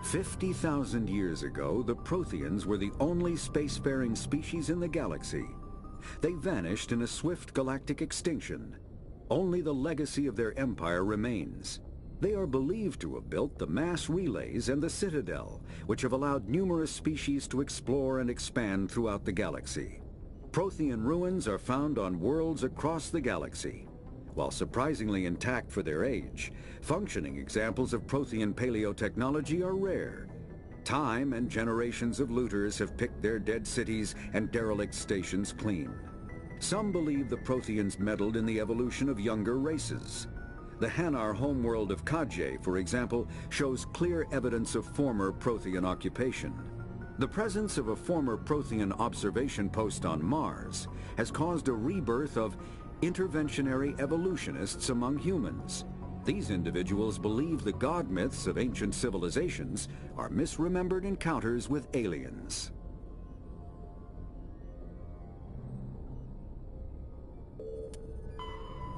50,000 years ago, the Protheans were the only spacefaring species in the galaxy. They vanished in a swift galactic extinction. Only the legacy of their empire remains. They are believed to have built the mass relays and the Citadel, which have allowed numerous species to explore and expand throughout the galaxy. Prothean ruins are found on worlds across the galaxy. While surprisingly intact for their age, functioning examples of Prothean paleotechnology are rare. Time and generations of looters have picked their dead cities and derelict stations clean. Some believe the Protheans meddled in the evolution of younger races. The Hanar homeworld of Kaj'e, for example, shows clear evidence of former Prothean occupation. The presence of a former Prothean observation post on Mars has caused a rebirth of interventionary evolutionists among humans. These individuals believe the god myths of ancient civilizations are misremembered encounters with aliens.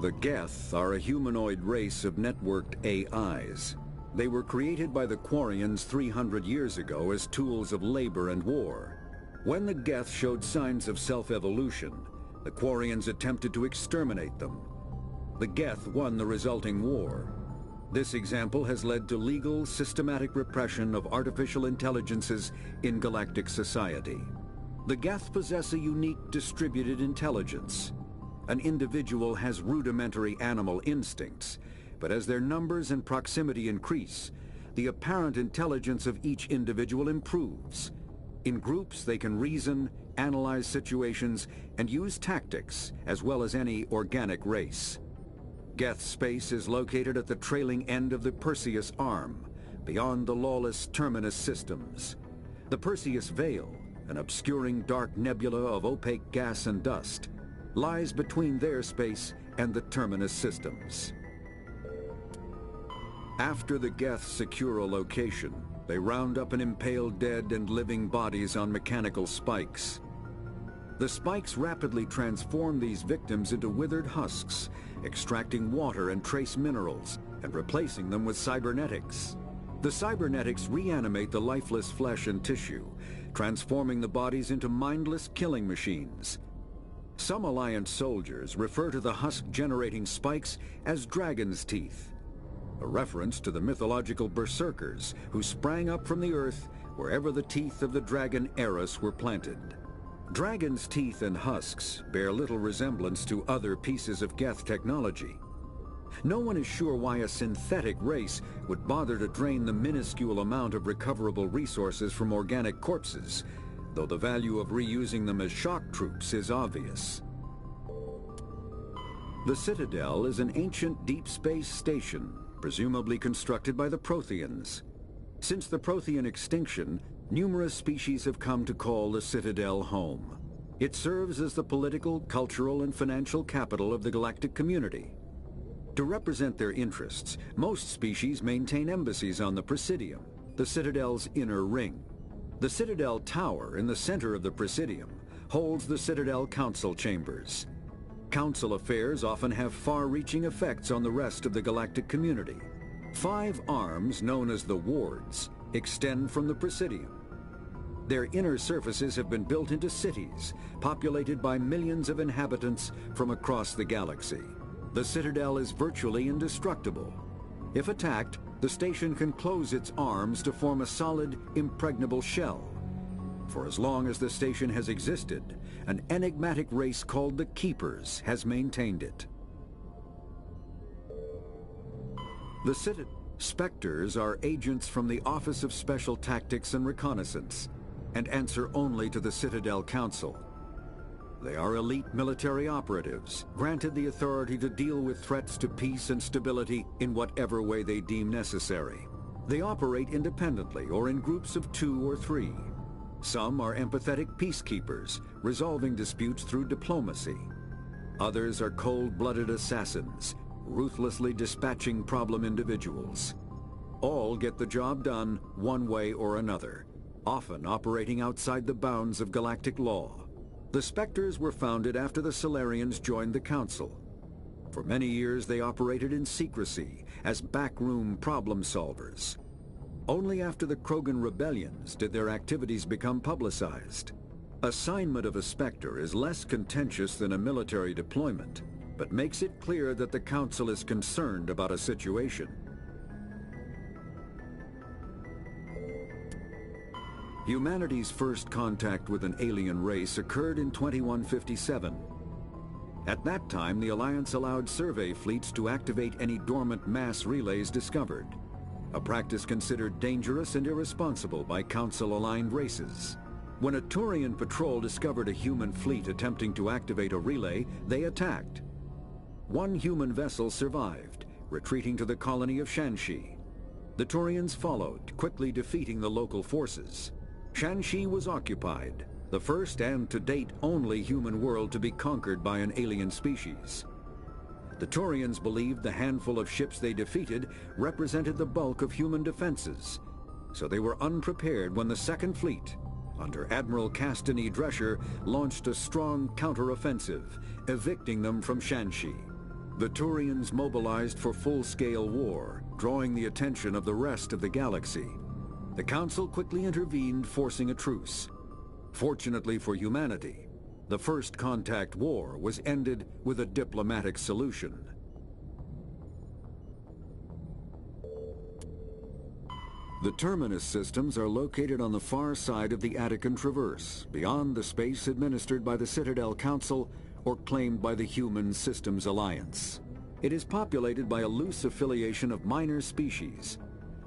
The Geth are a humanoid race of networked AIs. They were created by the Quarians 300 years ago as tools of labor and war. When the Geth showed signs of self-evolution, the Quarians attempted to exterminate them. The Geth won the resulting war. This example has led to legal, systematic repression of artificial intelligences in galactic society. The Geth possess a unique distributed intelligence. An individual has rudimentary animal instincts, but as their numbers and proximity increase, the apparent intelligence of each individual improves. In groups, they can reason, analyze situations, and use tactics, as well as any organic race. Geth space is located at the trailing end of the Perseus Arm, beyond the lawless Terminus systems. The Perseus Veil, an obscuring dark nebula of opaque gas and dust, lies between their space and the Terminus systems. After the Geth secure a location, they round up and impale dead and living bodies on mechanical spikes. The spikes rapidly transform these victims into withered husks, extracting water and trace minerals, and replacing them with cybernetics. The cybernetics reanimate the lifeless flesh and tissue, transforming the bodies into mindless killing machines. Some Alliance soldiers refer to the husk-generating spikes as dragon's teeth, a reference to the mythological berserkers who sprang up from the earth wherever the teeth of the dragon Eris were planted. Dragon's teeth and husks bear little resemblance to other pieces of Geth technology. No one is sure why a synthetic race would bother to drain the minuscule amount of recoverable resources from organic corpses, though the value of reusing them as shock troops is obvious. The Citadel is an ancient deep space station, presumably constructed by the Protheans. Since the Prothean extinction, numerous species have come to call the Citadel home. It serves as the political, cultural, and financial capital of the galactic community. To represent their interests, most species maintain embassies on the Presidium, the Citadel's inner ring. The Citadel Tower in the center of the Presidium holds the Citadel Council chambers. Council affairs often have far-reaching effects on the rest of the galactic community. 5 arms, known as the wards, extend from the Presidium. Their inner surfaces have been built into cities, populated by millions of inhabitants from across the galaxy. The Citadel is virtually indestructible. If attacked, the station can close its arms to form a solid, impregnable shell. For as long as the station has existed, an enigmatic race called the Keepers has maintained it. The Spectres are agents from the Office of Special Tactics and Reconnaissance, and answer only to the Citadel Council. They are elite military operatives, granted the authority to deal with threats to peace and stability in whatever way they deem necessary. They operate independently or in groups of 2 or 3. Some are empathetic peacekeepers, resolving disputes through diplomacy. Others are cold-blooded assassins, ruthlessly dispatching problem individuals. All get the job done one way or another, often operating outside the bounds of galactic law. The Spectres were founded after the Solarians joined the Council. For many years they operated in secrecy as backroom problem solvers. Only after the Krogan rebellions did their activities become publicized. Assignment of a Spectre is less contentious than a military deployment, but makes it clear that the Council is concerned about a situation. Humanity's first contact with an alien race occurred in 2157. At that time, the Alliance allowed survey fleets to activate any dormant mass relays discovered, a practice considered dangerous and irresponsible by Council-aligned races. When a Turian patrol discovered a human fleet attempting to activate a relay, they attacked. One human vessel survived, retreating to the colony of Shanxi. The Turians followed, quickly defeating the local forces. Shanxi was occupied, the first and to date only human world to be conquered by an alien species. The Turians believed the handful of ships they defeated represented the bulk of human defenses, so they were unprepared when the Second Fleet, under Admiral Castany Drescher, launched a strong counteroffensive, evicting them from Shanxi. The Turians mobilized for full-scale war, drawing the attention of the rest of the galaxy. The Council quickly intervened, forcing a truce. Fortunately for humanity, the First Contact War was ended with a diplomatic solution. The Terminus systems are located on the far side of the Attican Traverse, beyond the space administered by the Citadel Council or claimed by the Human Systems Alliance. It is populated by a loose affiliation of minor species,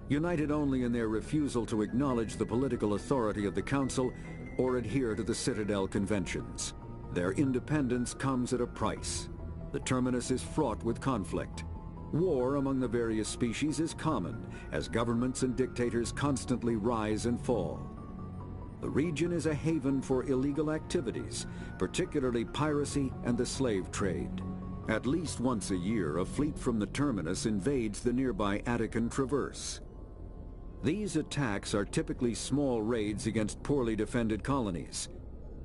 united only in their refusal to acknowledge the political authority of the Council or adhere to the Citadel Conventions. Their independence comes at a price. The Terminus is fraught with conflict. War among the various species is common, as governments and dictators constantly rise and fall. The region is a haven for illegal activities, particularly piracy and the slave trade. At least once a year, a fleet from the Terminus invades the nearby Attican Traverse. These attacks are typically small raids against poorly defended colonies.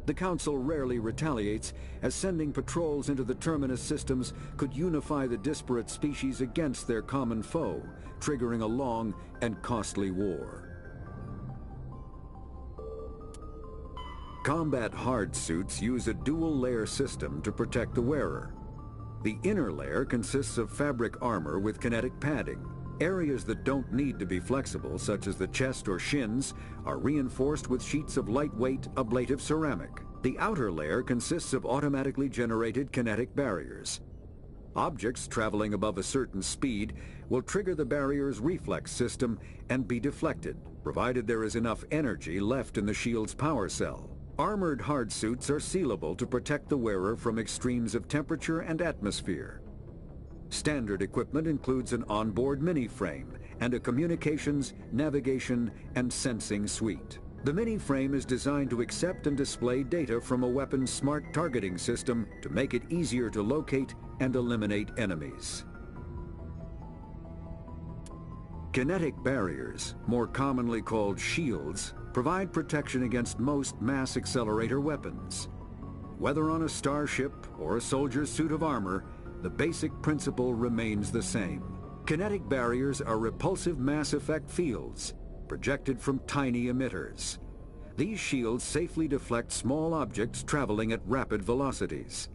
The Council rarely retaliates, as sending patrols into the Terminus systems could unify the disparate species against their common foe, triggering a long and costly war. Combat hard suits use a dual-layer system to protect the wearer. The inner layer consists of fabric armor with kinetic padding. Areas that don't need to be flexible, such as the chest or shins, are reinforced with sheets of lightweight, ablative ceramic. The outer layer consists of automatically generated kinetic barriers. Objects traveling above a certain speed will trigger the barrier's reflex system and be deflected, provided there is enough energy left in the shield's power cell. Armored hard suits are sealable to protect the wearer from extremes of temperature and atmosphere. Standard equipment includes an onboard mini-frame and a communications, navigation, and sensing suite. The mini-frame is designed to accept and display data from a weapon's smart targeting system to make it easier to locate and eliminate enemies. Kinetic barriers, more commonly called shields, provide protection against most mass accelerator weapons. Whether on a starship or a soldier's suit of armor, the basic principle remains the same. Kinetic barriers are repulsive mass effect fields, projected from tiny emitters. These shields safely deflect small objects traveling at rapid velocities.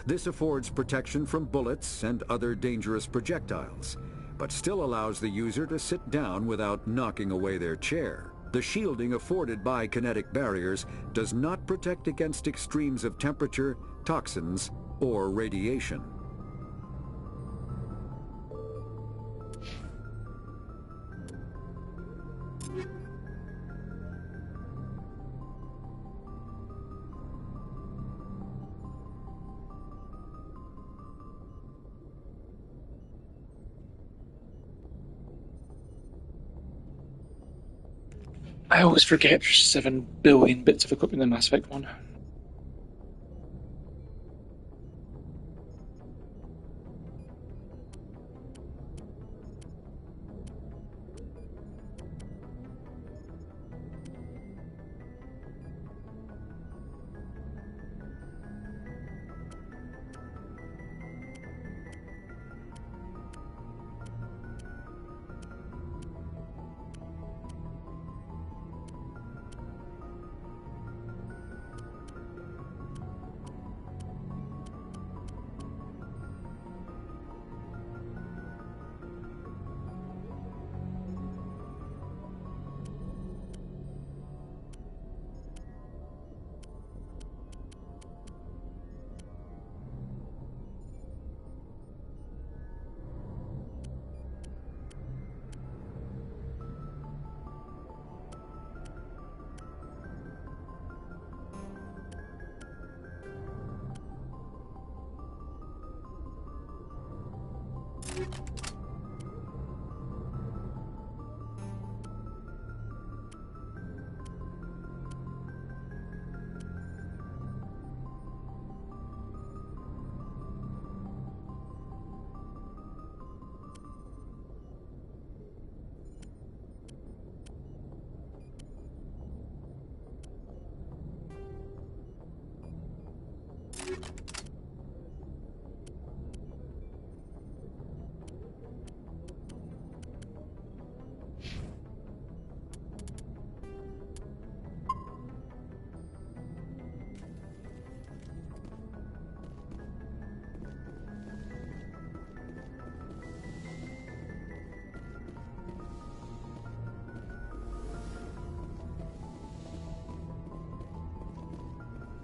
This affords protection from bullets and other dangerous projectiles, but still allows the user to sit down without knocking away their chair. The shielding afforded by kinetic barriers does not protect against extremes of temperature, toxins, or radiation. I always forget there's 7 billion bits of equipment in Mass Effect 1.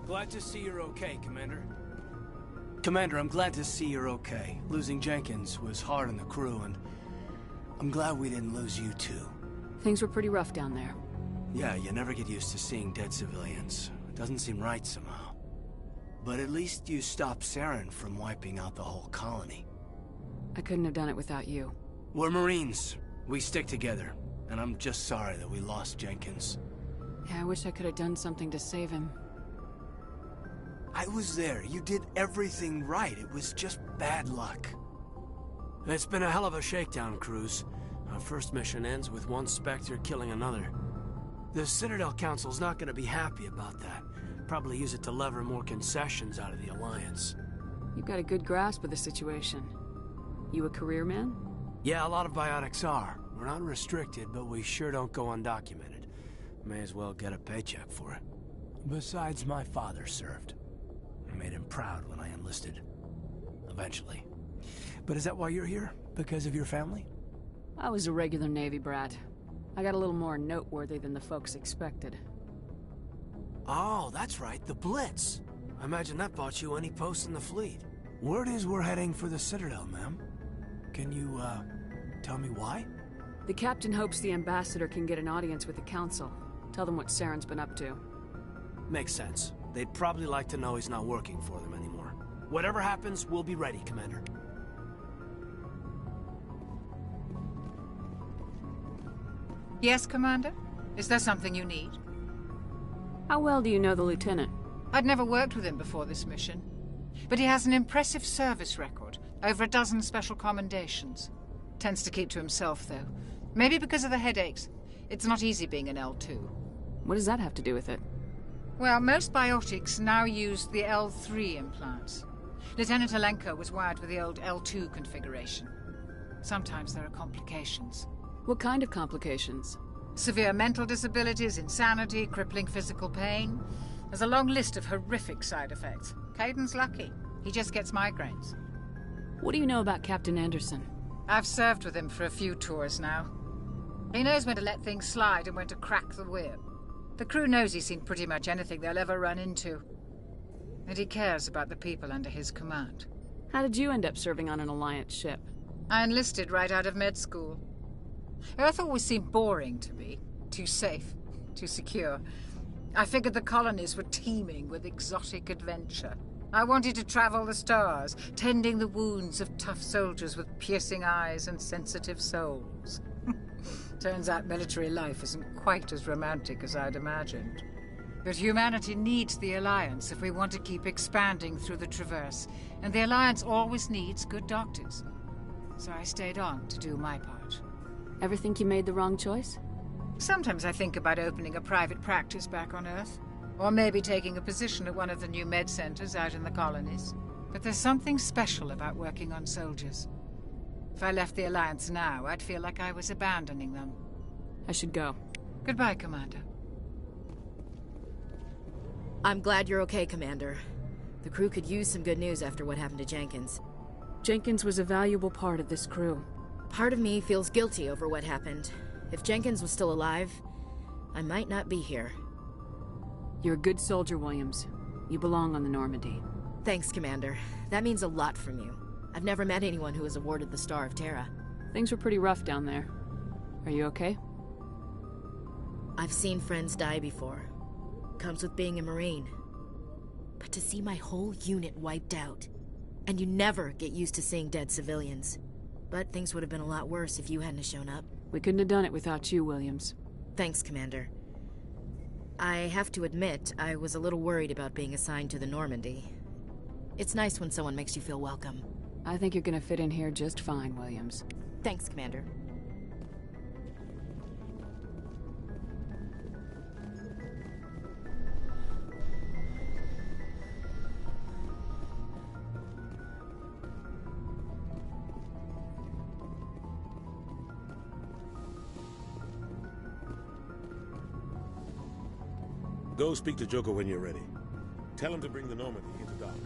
Glad to see you're okay, Commander. Commander, I'm glad to see you're okay. Losing Jenkins was hard on the crew, and I'm glad we didn't lose you too. Things were pretty rough down there. Yeah, you never get used to seeing dead civilians. It doesn't seem right somehow. But at least you stopped Saren from wiping out the whole colony. I couldn't have done it without you. We're Marines. We stick together. And I'm just sorry that we lost Jenkins. Yeah, I wish I could have done something to save him. I was there. You did everything right. It was just bad luck. It's been a hell of a shakedown, Cruz. Our first mission ends with one Spectre killing another. The Citadel Council's not going to be happy about that. Probably use it to lever more concessions out of the Alliance. You've got a good grasp of the situation. You a career man? Yeah, a lot of biotics are. We're not restricted, but we sure don't go undocumented. May as well get a paycheck for it. Besides, my father served. I made him proud when I enlisted. Eventually. But is that why you're here? Because of your family? I was a regular Navy brat. I got a little more noteworthy than the folks expected. Oh, that's right, the Blitz. I imagine that bought you any post in the fleet. Word is we're heading for the Citadel, ma'am. Can you, tell me why? The captain hopes the ambassador can get an audience with the council. Tell them what Saren's been up to. Makes sense. They'd probably like to know he's not working for them anymore. Whatever happens, we'll be ready, Commander. Yes, Commander? Is there something you need? How well do you know the lieutenant? I'd never worked with him before this mission. But he has an impressive service record. Over a dozen special commendations. Tends to keep to himself, though. Maybe because of the headaches. It's not easy being an L2. What does that have to do with it? Well, most biotics now use the L3 implants. Lieutenant Alenko was wired with the old L2 configuration. Sometimes there are complications. What kind of complications? Severe mental disabilities, insanity, crippling physical pain. There's a long list of horrific side effects. Caden's lucky. He just gets migraines. What do you know about Captain Anderson? I've served with him for a few tours now. He knows when to let things slide and when to crack the whip. The crew knows he's seen pretty much anything they'll ever run into. And he cares about the people under his command. How did you end up serving on an Alliance ship? I enlisted right out of med school. Earth always seemed boring to me. Too safe, too secure. I figured the colonies were teeming with exotic adventure. I wanted to travel the stars, tending the wounds of tough soldiers with piercing eyes and sensitive souls. Turns out military life isn't quite as romantic as I'd imagined. But humanity needs the Alliance if we want to keep expanding through the Traverse, and the Alliance always needs good doctors. So I stayed on to do my part. Ever think you made the wrong choice? Sometimes I think about opening a private practice back on Earth. Or maybe taking a position at one of the new med centers out in the colonies. But there's something special about working on soldiers. If I left the Alliance now, I'd feel like I was abandoning them. I should go. Goodbye, Commander. I'm glad you're okay, Commander. The crew could use some good news after what happened to Jenkins. Jenkins was a valuable part of this crew. Part of me feels guilty over what happened. If Jenkins was still alive, I might not be here. You're a good soldier, Williams. You belong on the Normandy. Thanks, Commander. That means a lot from you. I've never met anyone who was awarded the Star of Terra. Things were pretty rough down there. Are you okay? I've seen friends die before. Comes with being a Marine. But to see my whole unit wiped out, and you never get used to seeing dead civilians. But things would have been a lot worse if you hadn't have shown up. We couldn't have done it without you, Williams. Thanks, Commander. I have to admit, I was a little worried about being assigned to the Normandy. It's nice when someone makes you feel welcome. I think you're gonna fit in here just fine, Williams. Thanks, Commander. Go speak to Joker when you're ready. Tell him to bring the Normandy into dock.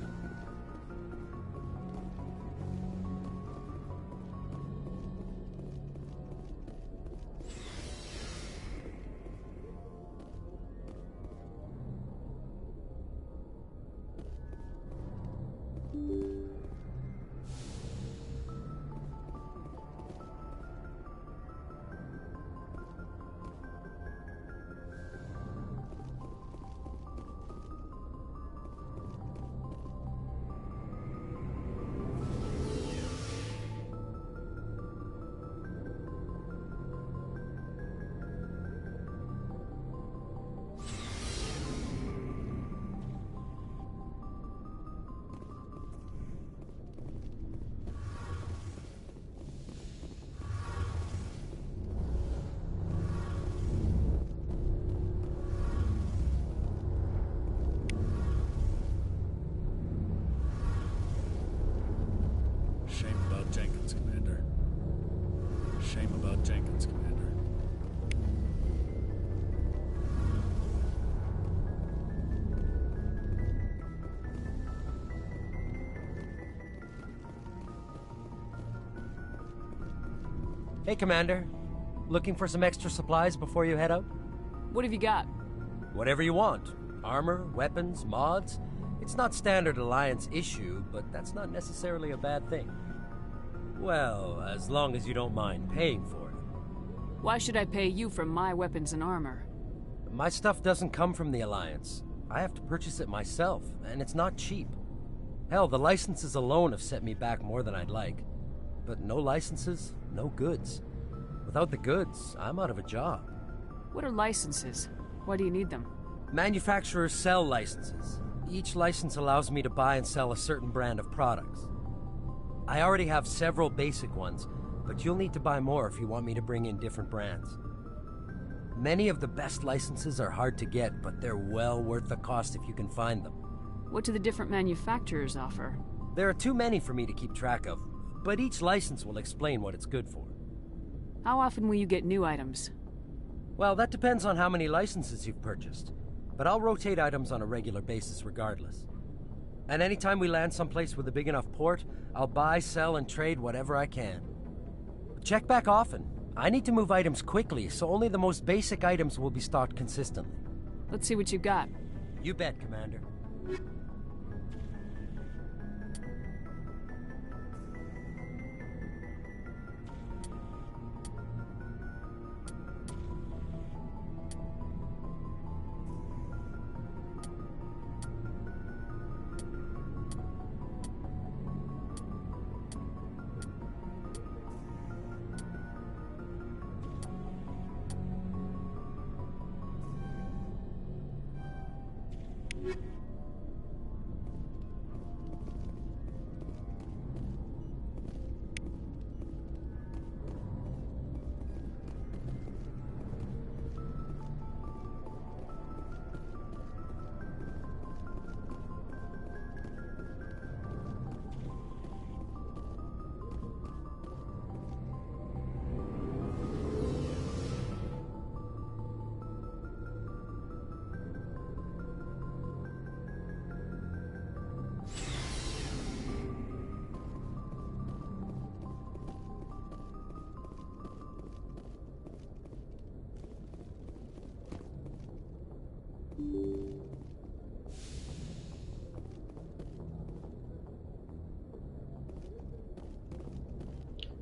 Shame about Jenkins, Commander. Shame about Jenkins, Commander. Hey, Commander. Looking for some extra supplies before you head out? What have you got? Whatever you want. Armor, weapons, mods. It's not standard Alliance issue, but that's not necessarily a bad thing. Well, as long as you don't mind paying for it. Why should I pay you for my weapons and armor? My stuff doesn't come from the Alliance. I have to purchase it myself, and it's not cheap. Hell, the licenses alone have set me back more than I'd like. But no licenses, no goods. Without the goods, I'm out of a job. What are licenses? Why do you need them? Manufacturers sell licenses. Each license allows me to buy and sell a certain brand of products. I already have several basic ones, but you'll need to buy more if you want me to bring in different brands. Many of the best licenses are hard to get, but they're well worth the cost if you can find them. What do the different manufacturers offer? There are too many for me to keep track of, but each license will explain what it's good for. How often will you get new items? Well, that depends on how many licenses you've purchased, but I'll rotate items on a regular basis regardless. And anytime we land someplace with a big enough port, I'll buy, sell, and trade whatever I can. Check back often. I need to move items quickly, so only the most basic items will be stocked consistently. Let's see what you've got. You bet, Commander.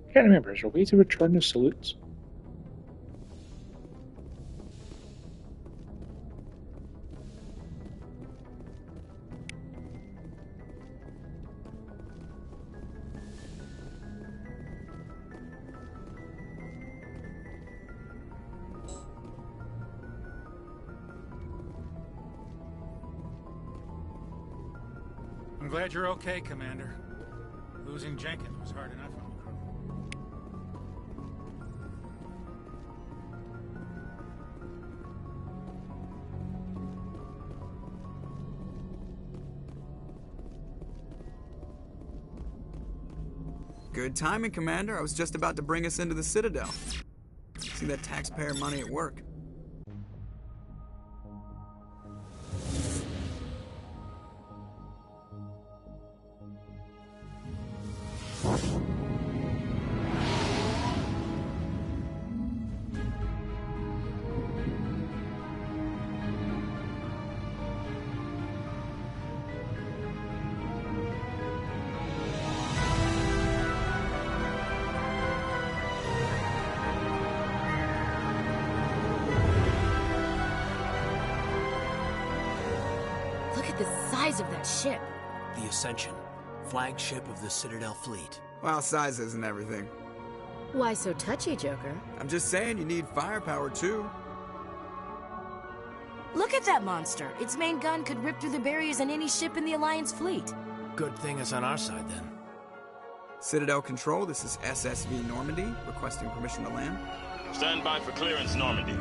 I can't remember. Is there a way to return the salutes? I'm glad you're okay, Commander. Losing Jenkins was hard enough on the crew. Good timing, Commander. I was just about to bring us into the Citadel. See that taxpayer money at work. Look at the size of that ship. The Ascension, flagship of the Citadel fleet. Well, size isn't everything. Why so touchy, Joker? I'm just saying you need firepower, too. Look at that monster. Its main gun could rip through the barriers in any ship in the Alliance fleet. Good thing it's on our side, then. Citadel Control, this is SSV Normandy, requesting permission to land. Stand by for clearance, Normandy.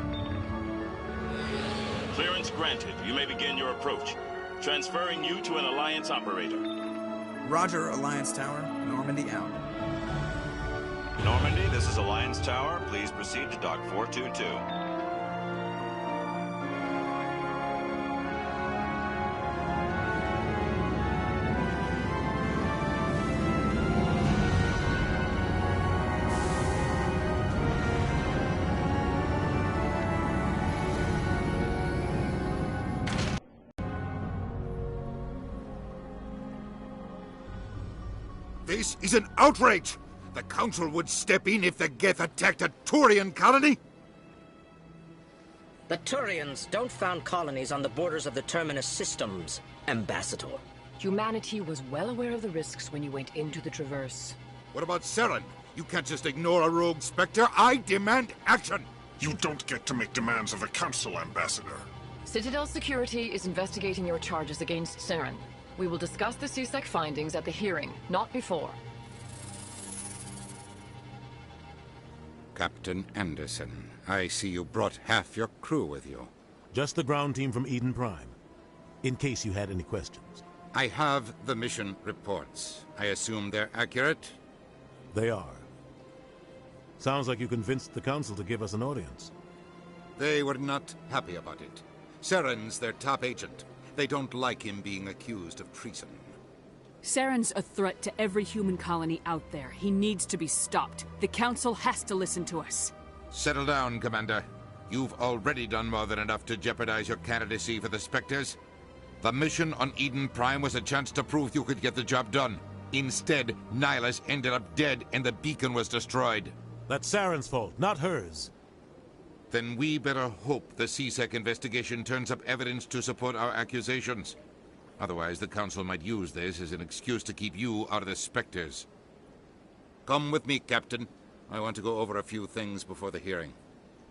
Clearance granted. You may begin your approach. Transferring you to an Alliance operator. Roger, Alliance Tower. Normandy out. Normandy, this is Alliance Tower. Please proceed to Dock 422. This is an outrage! The Council would step in if the Geth attacked a Turian colony? The Turians don't found colonies on the borders of the Terminus systems, Ambassador. Humanity was well aware of the risks when you went into the Traverse. What about Saren? You can't just ignore a rogue Spectre. I demand action! You don't get to make demands of the Council, Ambassador. Citadel Security is investigating your charges against Saren. We will discuss the CSEC findings at the hearing, not before. Captain Anderson, I see you brought half your crew with you. Just the ground team from Eden Prime, in case you had any questions. I have the mission reports. I assume they're accurate? They are. Sounds like you convinced the Council to give us an audience. They were not happy about it. Saren's their top agent. They don't like him being accused of treason. Saren's a threat to every human colony out there. He needs to be stopped. The Council has to listen to us. Settle down, Commander. You've already done more than enough to jeopardize your candidacy for the Spectres. The mission on Eden Prime was a chance to prove you could get the job done. Instead, Nihilus ended up dead and the beacon was destroyed. That's Saren's fault, not hers. Then we better hope the CSEC investigation turns up evidence to support our accusations. Otherwise, the Council might use this as an excuse to keep you out of the Spectres. Come with me, Captain. I want to go over a few things before the hearing.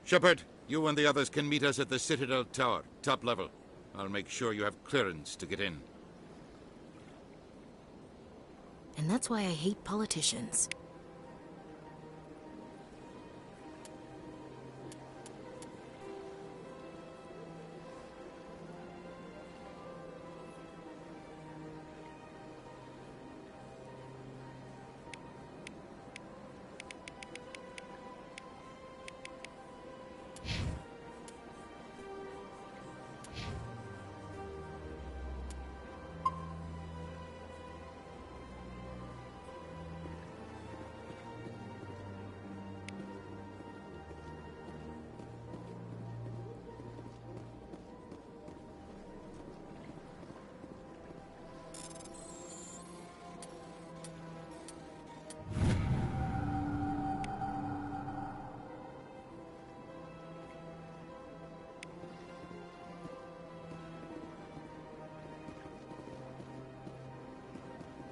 Shepard, you and the others can meet us at the Citadel Tower, top level. I'll make sure you have clearance to get in. And that's why I hate politicians.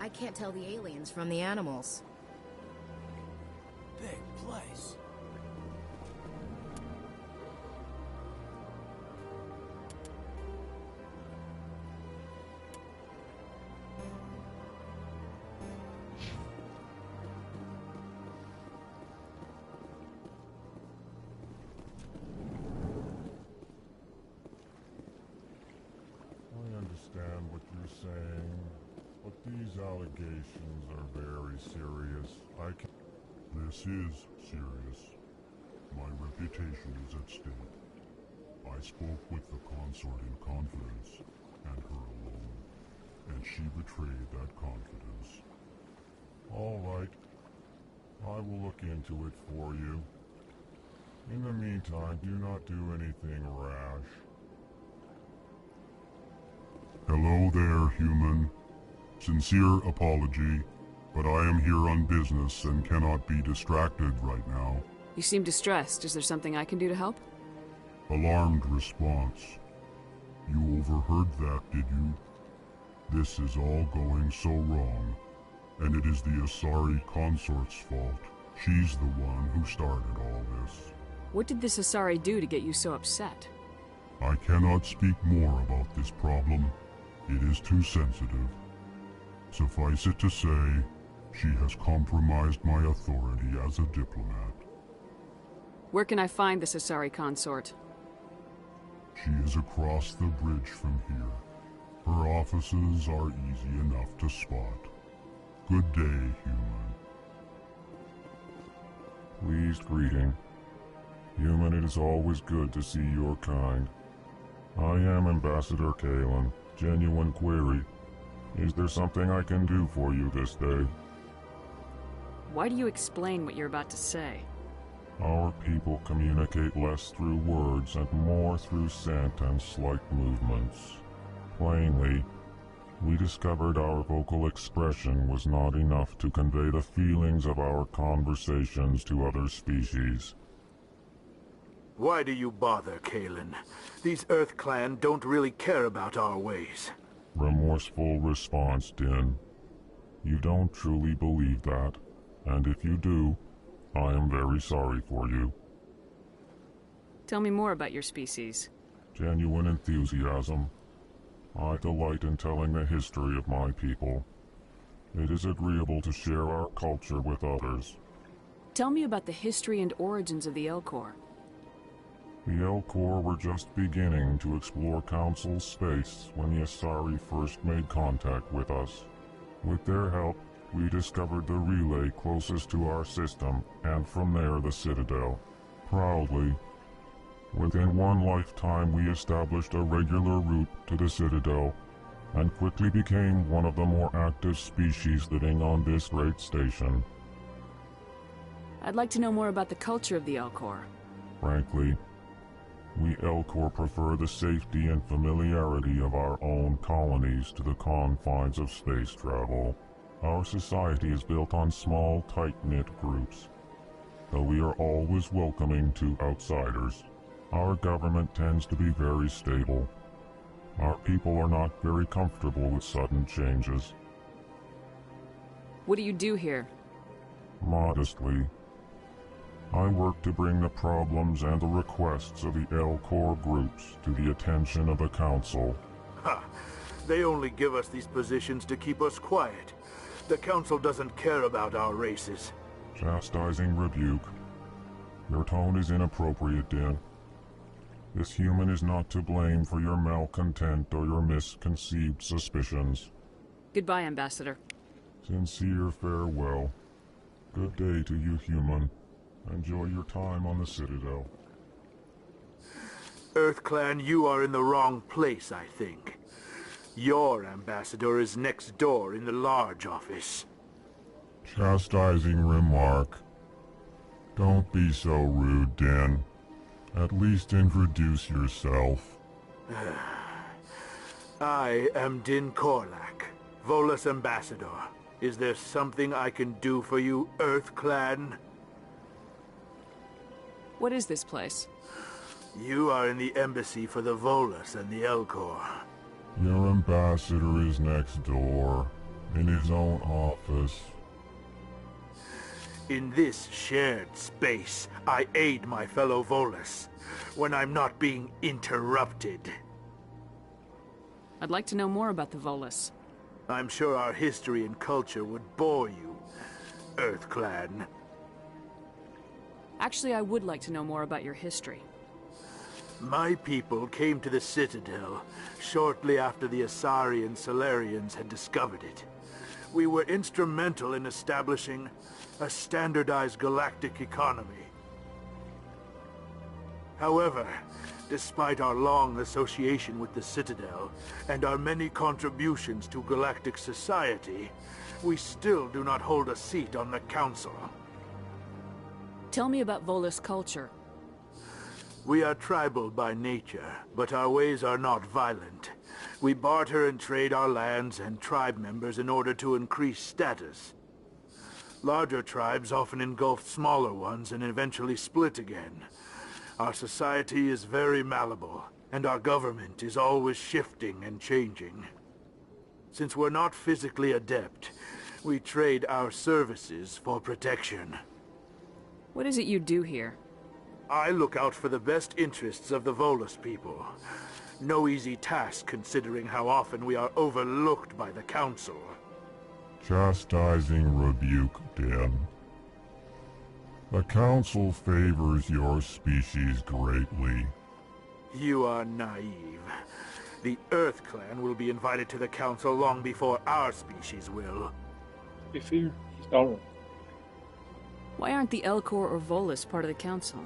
I can't tell the aliens from the animals. Big place. allegations are very serious. This is serious. My reputation is at stake. I spoke with the consort in confidence, and her alone, and she betrayed that confidence. All right. I will look into it for you. In the meantime, do not do anything rash. Hello there, human. Sincere apology, but I am here on business and cannot be distracted right now. You seem distressed. Is there something I can do to help? Alarmed response. You overheard that, did you? This is all going so wrong, and it is the Asari consort's fault. She's the one who started all this. What did this Asari do to get you so upset? I cannot speak more about this problem. It is too sensitive. Suffice it to say, she has compromised my authority as a diplomat. Where can I find this Asari consort? She is across the bridge from here. Her offices are easy enough to spot. Good day, human. Pleased greeting. Human, it is always good to see your kind. I am Ambassador Kalen. Genuine query. Is there something I can do for you this day? Why do you explain what you're about to say? Our people communicate less through words and more through scent and slight movements. Plainly, we discovered our vocal expression was not enough to convey the feelings of our conversations to other species. Why do you bother, Kalen? These Earth Clan don't really care about our ways. Remorseful response, Din. You don't truly believe that, and if you do, I am very sorry for you. Tell me more about your species. Genuine enthusiasm. I delight in telling the history of my people. It is agreeable to share our culture with others. Tell me about the history and origins of the Elcor. The Elcor were just beginning to explore Council space when the Asari first made contact with us. With their help, we discovered the relay closest to our system, and from there the Citadel. Proudly, within one lifetime we established a regular route to the Citadel, and quickly became one of the more active species living on this great station. I'd like to know more about the culture of the Elcor. Frankly, we Elcor prefer the safety and familiarity of our own colonies to the confines of space travel. Our society is built on small, tight-knit groups. Though we are always welcoming to outsiders, our government tends to be very stable. Our people are not very comfortable with sudden changes. What do you do here? Modestly, I work to bring the problems and the requests of the Elcor groups to the attention of the Council. Ha! They only give us these positions to keep us quiet. The Council doesn't care about our races. Chastising rebuke. Your tone is inappropriate, Din. This human is not to blame for your malcontent or your misconceived suspicions. Goodbye, Ambassador. Sincere farewell. Good day to you, human. Enjoy your time on the Citadel. Earth Clan, you are in the wrong place, I think. Your ambassador is next door in the large office. Chastising remark. Don't be so rude, Din. At least introduce yourself. I am Din Korlak, Volus ambassador. Is there something I can do for you, Earth Clan? What is this place? You are in the embassy for the Volus and the Elcor. Your ambassador is next door, in his own office. In this shared space, I aid my fellow Volus, when I'm not being interrupted. I'd like to know more about the Volus. I'm sure our history and culture would bore you, Earth Clan. Actually, I would like to know more about your history. My people came to the Citadel shortly after the Asari and Solarians had discovered it. We were instrumental in establishing a standardized galactic economy. However, despite our long association with the Citadel and our many contributions to galactic society, we still do not hold a seat on the Council. Tell me about Volus culture. We are tribal by nature, but our ways are not violent. We barter and trade our lands and tribe members in order to increase status. Larger tribes often engulf smaller ones and eventually split again. Our society is very malleable, and our government is always shifting and changing. Since we're not physically adept, we trade our services for protection. What is it you do here? I look out for the best interests of the Volus people. No easy task considering how often we are overlooked by the Council. Chastising rebuke, Den. The Council favors your species greatly. You are naive. The Earth Clan will be invited to the Council long before our species will. Be fair, he's Darwin. Why aren't the Elcor or Volus part of the Council?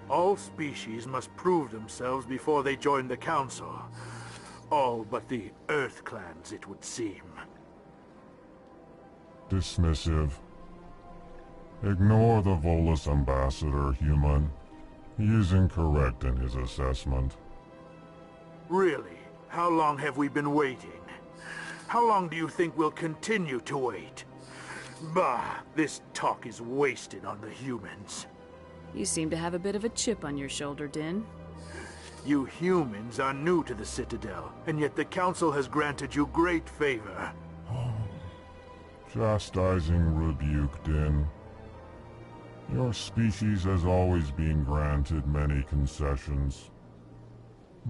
All species must prove themselves before they join the Council. All but the Earth Clans, it would seem. Dismissive. Ignore the Volus ambassador, human. He is incorrect in his assessment. Really? How long have we been waiting? How long do you think we'll continue to wait? Bah, this talk is wasted on the humans. You seem to have a bit of a chip on your shoulder, Din. You humans are new to the Citadel, and yet the Council has granted you great favor. Chastising rebuke, Din. Your species has always been granted many concessions.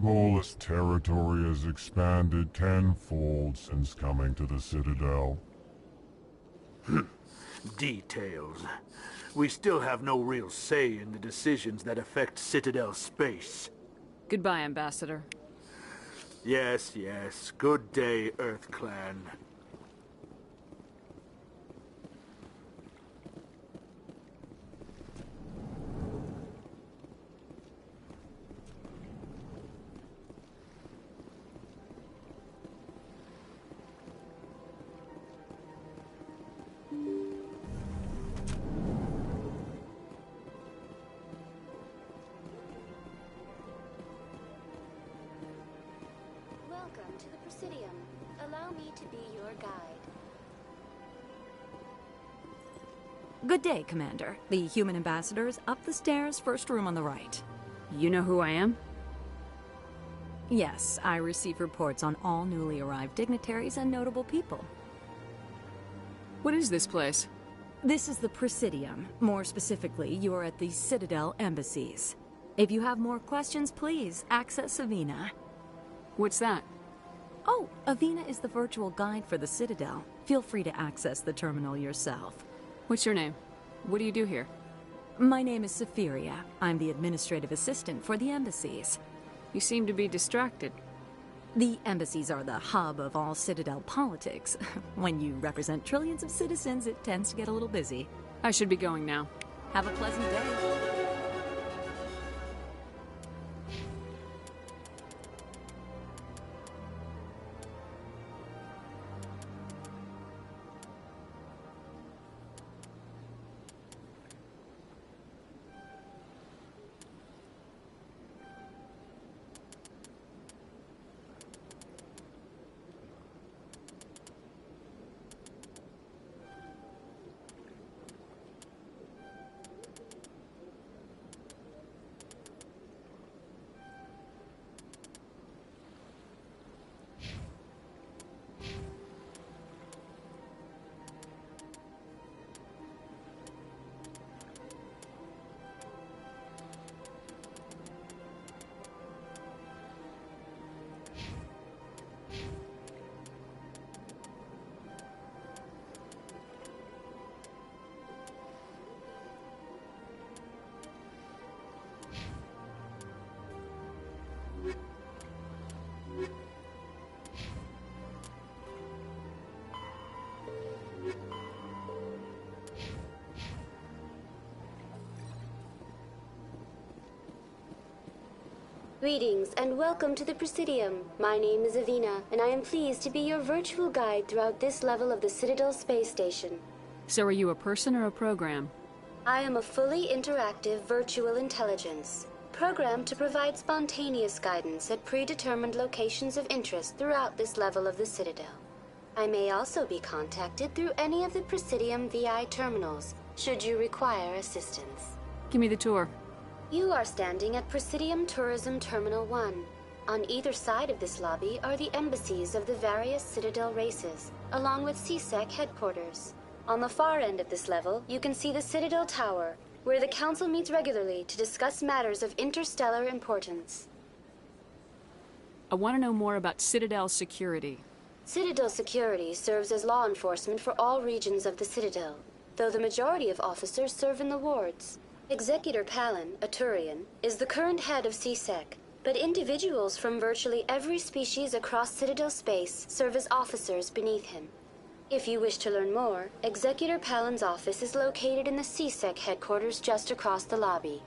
Volus territory has expanded tenfold since coming to the Citadel. Details. We still have no real say in the decisions that affect Citadel space. Goodbye, Ambassador. Yes, yes. Good day, Earth Clan. Welcome to the Presidium. Allow me to be your guide. Good day, Commander. The human ambassador is up the stairs, first room on the right. You know who I am? Yes, I receive reports on all newly arrived dignitaries and notable people. What is this place? This is the Presidium. More specifically, you are at the Citadel embassies. If you have more questions, please access Avina. What's that? Oh, Avina is the virtual guide for the Citadel. Feel free to access the terminal yourself. What's your name? What do you do here? My name is Safiria. I'm the administrative assistant for the embassies. You seem to be distracted. The embassies are the hub of all Citadel politics. When you represent trillions of citizens, it tends to get a little busy. I should be going now. Have a pleasant day. Greetings and welcome to the Presidium. My name is Avina, and I am pleased to be your virtual guide throughout this level of the Citadel space station. So are you a person or a program? I am a fully interactive virtual intelligence, programmed to provide spontaneous guidance at predetermined locations of interest throughout this level of the Citadel. I may also be contacted through any of the Presidium VI terminals, should you require assistance. Give me the tour. You are standing at Presidium Tourism Terminal 1. On either side of this lobby are the embassies of the various Citadel races, along with CSEC headquarters. On the far end of this level, you can see the Citadel Tower, where the Council meets regularly to discuss matters of interstellar importance. I want to know more about Citadel security. Citadel security serves as law enforcement for all regions of the Citadel, though the majority of officers serve in the wards. Executor Palin, a Turian, is the current head of CSEC, but individuals from virtually every species across Citadel space serve as officers beneath him. If you wish to learn more, Executor Palin's office is located in the CSEC headquarters just across the lobby.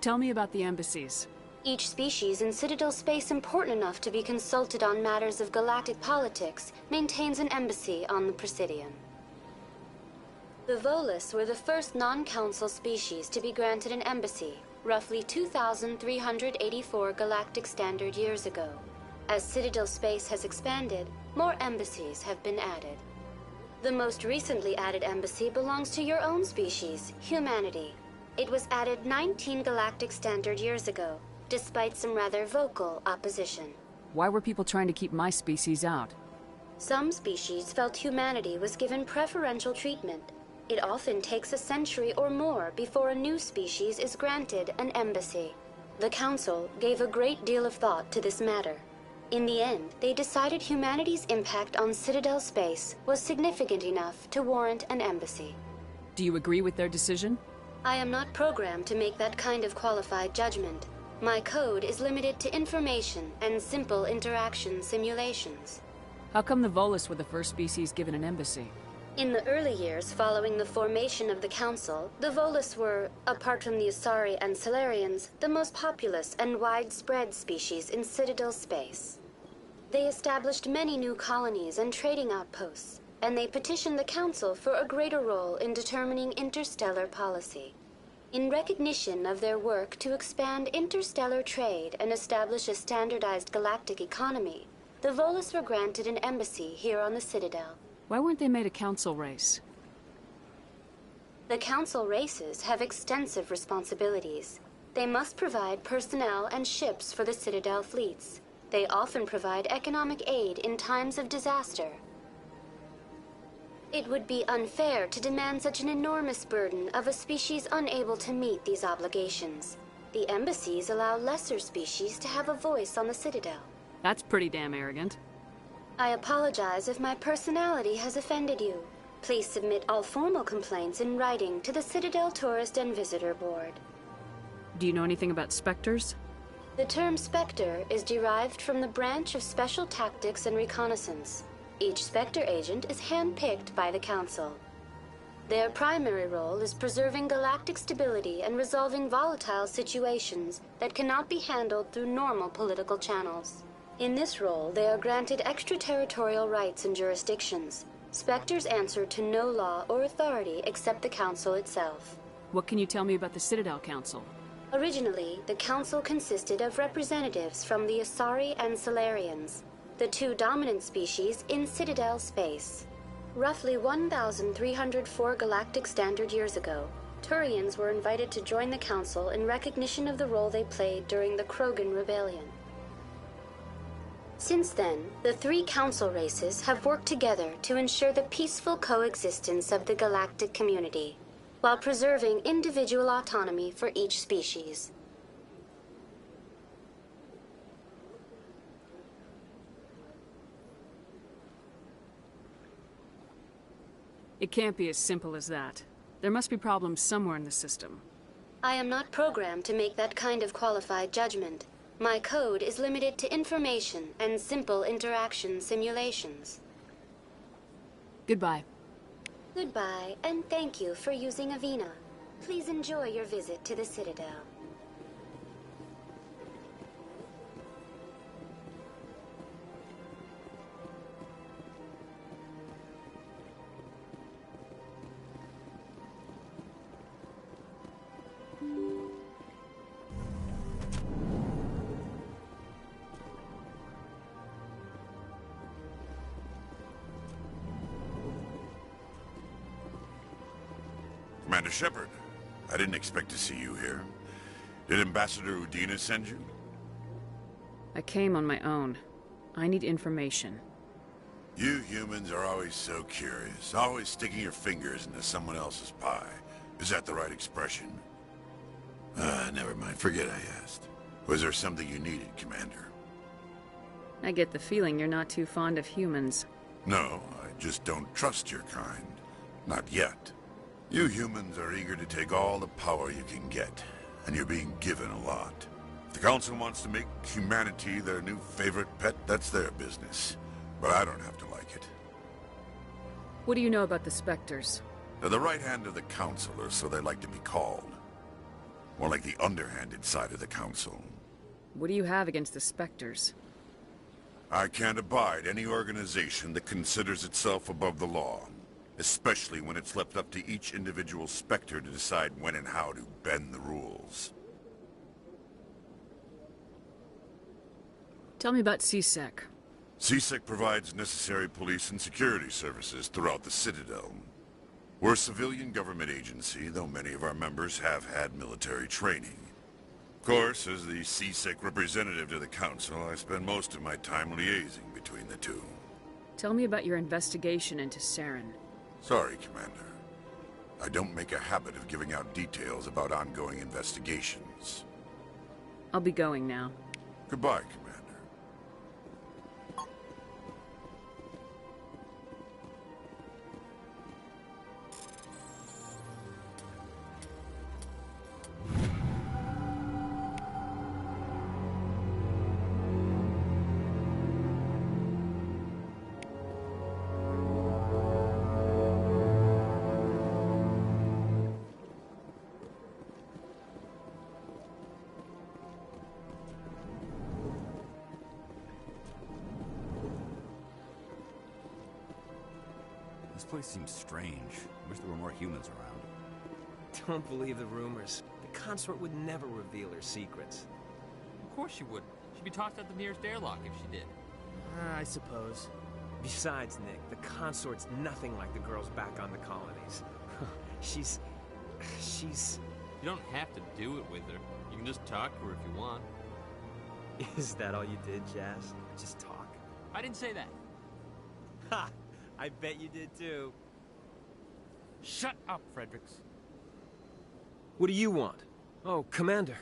Tell me about the embassies. Each species in Citadel space important enough to be consulted on matters of galactic politics maintains an embassy on the Presidium. The Volus were the first non-council species to be granted an embassy, roughly 2,384 galactic standard years ago. As Citadel space has expanded, more embassies have been added. The most recently added embassy belongs to your own species, humanity. It was added 19 galactic standard years ago, despite some rather vocal opposition. Why were people trying to keep my species out? Some species felt humanity was given preferential treatment. It often takes a century or more before a new species is granted an embassy. The Council gave a great deal of thought to this matter. In the end, they decided humanity's impact on Citadel space was significant enough to warrant an embassy. Do you agree with their decision? I am not programmed to make that kind of qualified judgment. My code is limited to information and simple interaction simulations. How come the Volus were the first species given an embassy? In the early years following the formation of the Council, the Volus were, apart from the Asari and Solarians, the most populous and widespread species in Citadel space. They established many new colonies and trading outposts, and they petitioned the Council for a greater role in determining interstellar policy. In recognition of their work to expand interstellar trade and establish a standardized galactic economy, the Volus were granted an embassy here on the Citadel. Why weren't they made a council race? The council races have extensive responsibilities. They must provide personnel and ships for the Citadel fleets. They often provide economic aid in times of disaster. It would be unfair to demand such an enormous burden of a species unable to meet these obligations. The embassies allow lesser species to have a voice on the Citadel. That's pretty damn arrogant. I apologize if my personality has offended you. Please submit all formal complaints in writing to the Citadel Tourist and Visitor Board. Do you know anything about specters? The term Spectre is derived from the branch of Special Tactics and Reconnaissance. Each Spectre agent is handpicked by the Council. Their primary role is preserving galactic stability and resolving volatile situations that cannot be handled through normal political channels. In this role, they are granted extraterritorial rights and jurisdictions. Spectres answer to no law or authority except the Council itself. What can you tell me about the Citadel Council? Originally, the Council consisted of representatives from the Asari and Solarians, the two dominant species in Citadel space. Roughly 1,304 galactic standard years ago, Turians were invited to join the Council in recognition of the role they played during the Krogan Rebellion. Since then, the three council races have worked together to ensure the peaceful coexistence of the galactic community, while preserving individual autonomy for each species. It can't be as simple as that. There must be problems somewhere in the system. I am not programmed to make that kind of qualified judgment. My code is limited to information and simple interaction simulations. Goodbye. Goodbye, and thank you for using Avina. Please enjoy your visit to the Citadel. Commander Shepard, I didn't expect to see you here. Did Ambassador Udina send you? I came on my own. I need information. You humans are always so curious, always sticking your fingers into someone else's pie. Is that the right expression? Never mind. Forget I asked. Was there something you needed, Commander? I get the feeling you're not too fond of humans. No, I just don't trust your kind. Not yet. You humans are eager to take all the power you can get, and you're being given a lot. If the Council wants to make humanity their new favorite pet, that's their business. But I don't have to like it. What do you know about the Spectres? They're the right hand of the Council, or so they like to be called. More like the underhanded side of the Council. What do you have against the Spectres? I can't abide any organization that considers itself above the law. Especially when it's left up to each individual Spectre to decide when and how to bend the rules. Tell me about CSEC. CSEC provides necessary police and security services throughout the Citadel. We're a civilian government agency, though many of our members have had military training. Of course, as the CSEC representative to the Council, I spend most of my time liaising between the two. Tell me about your investigation into Saren. Sorry, Commander. I don't make a habit of giving out details about ongoing investigations. I'll be going now. Goodbye, Commander. This place seems strange. I wish there were more humans around. Don't believe the rumors. The consort would never reveal her secrets. Of course she wouldn't. She'd be tossed out the nearest airlock if she did. I suppose. Besides, Nick, the consort's nothing like the girls back on the colonies. She's... You don't have to do it with her. You can just talk to her if you want. Is that all you did, Jazz? Just talk? I didn't say that. Ha! I bet you did too. Shut up, Fredericks. What do you want? Oh, Commander.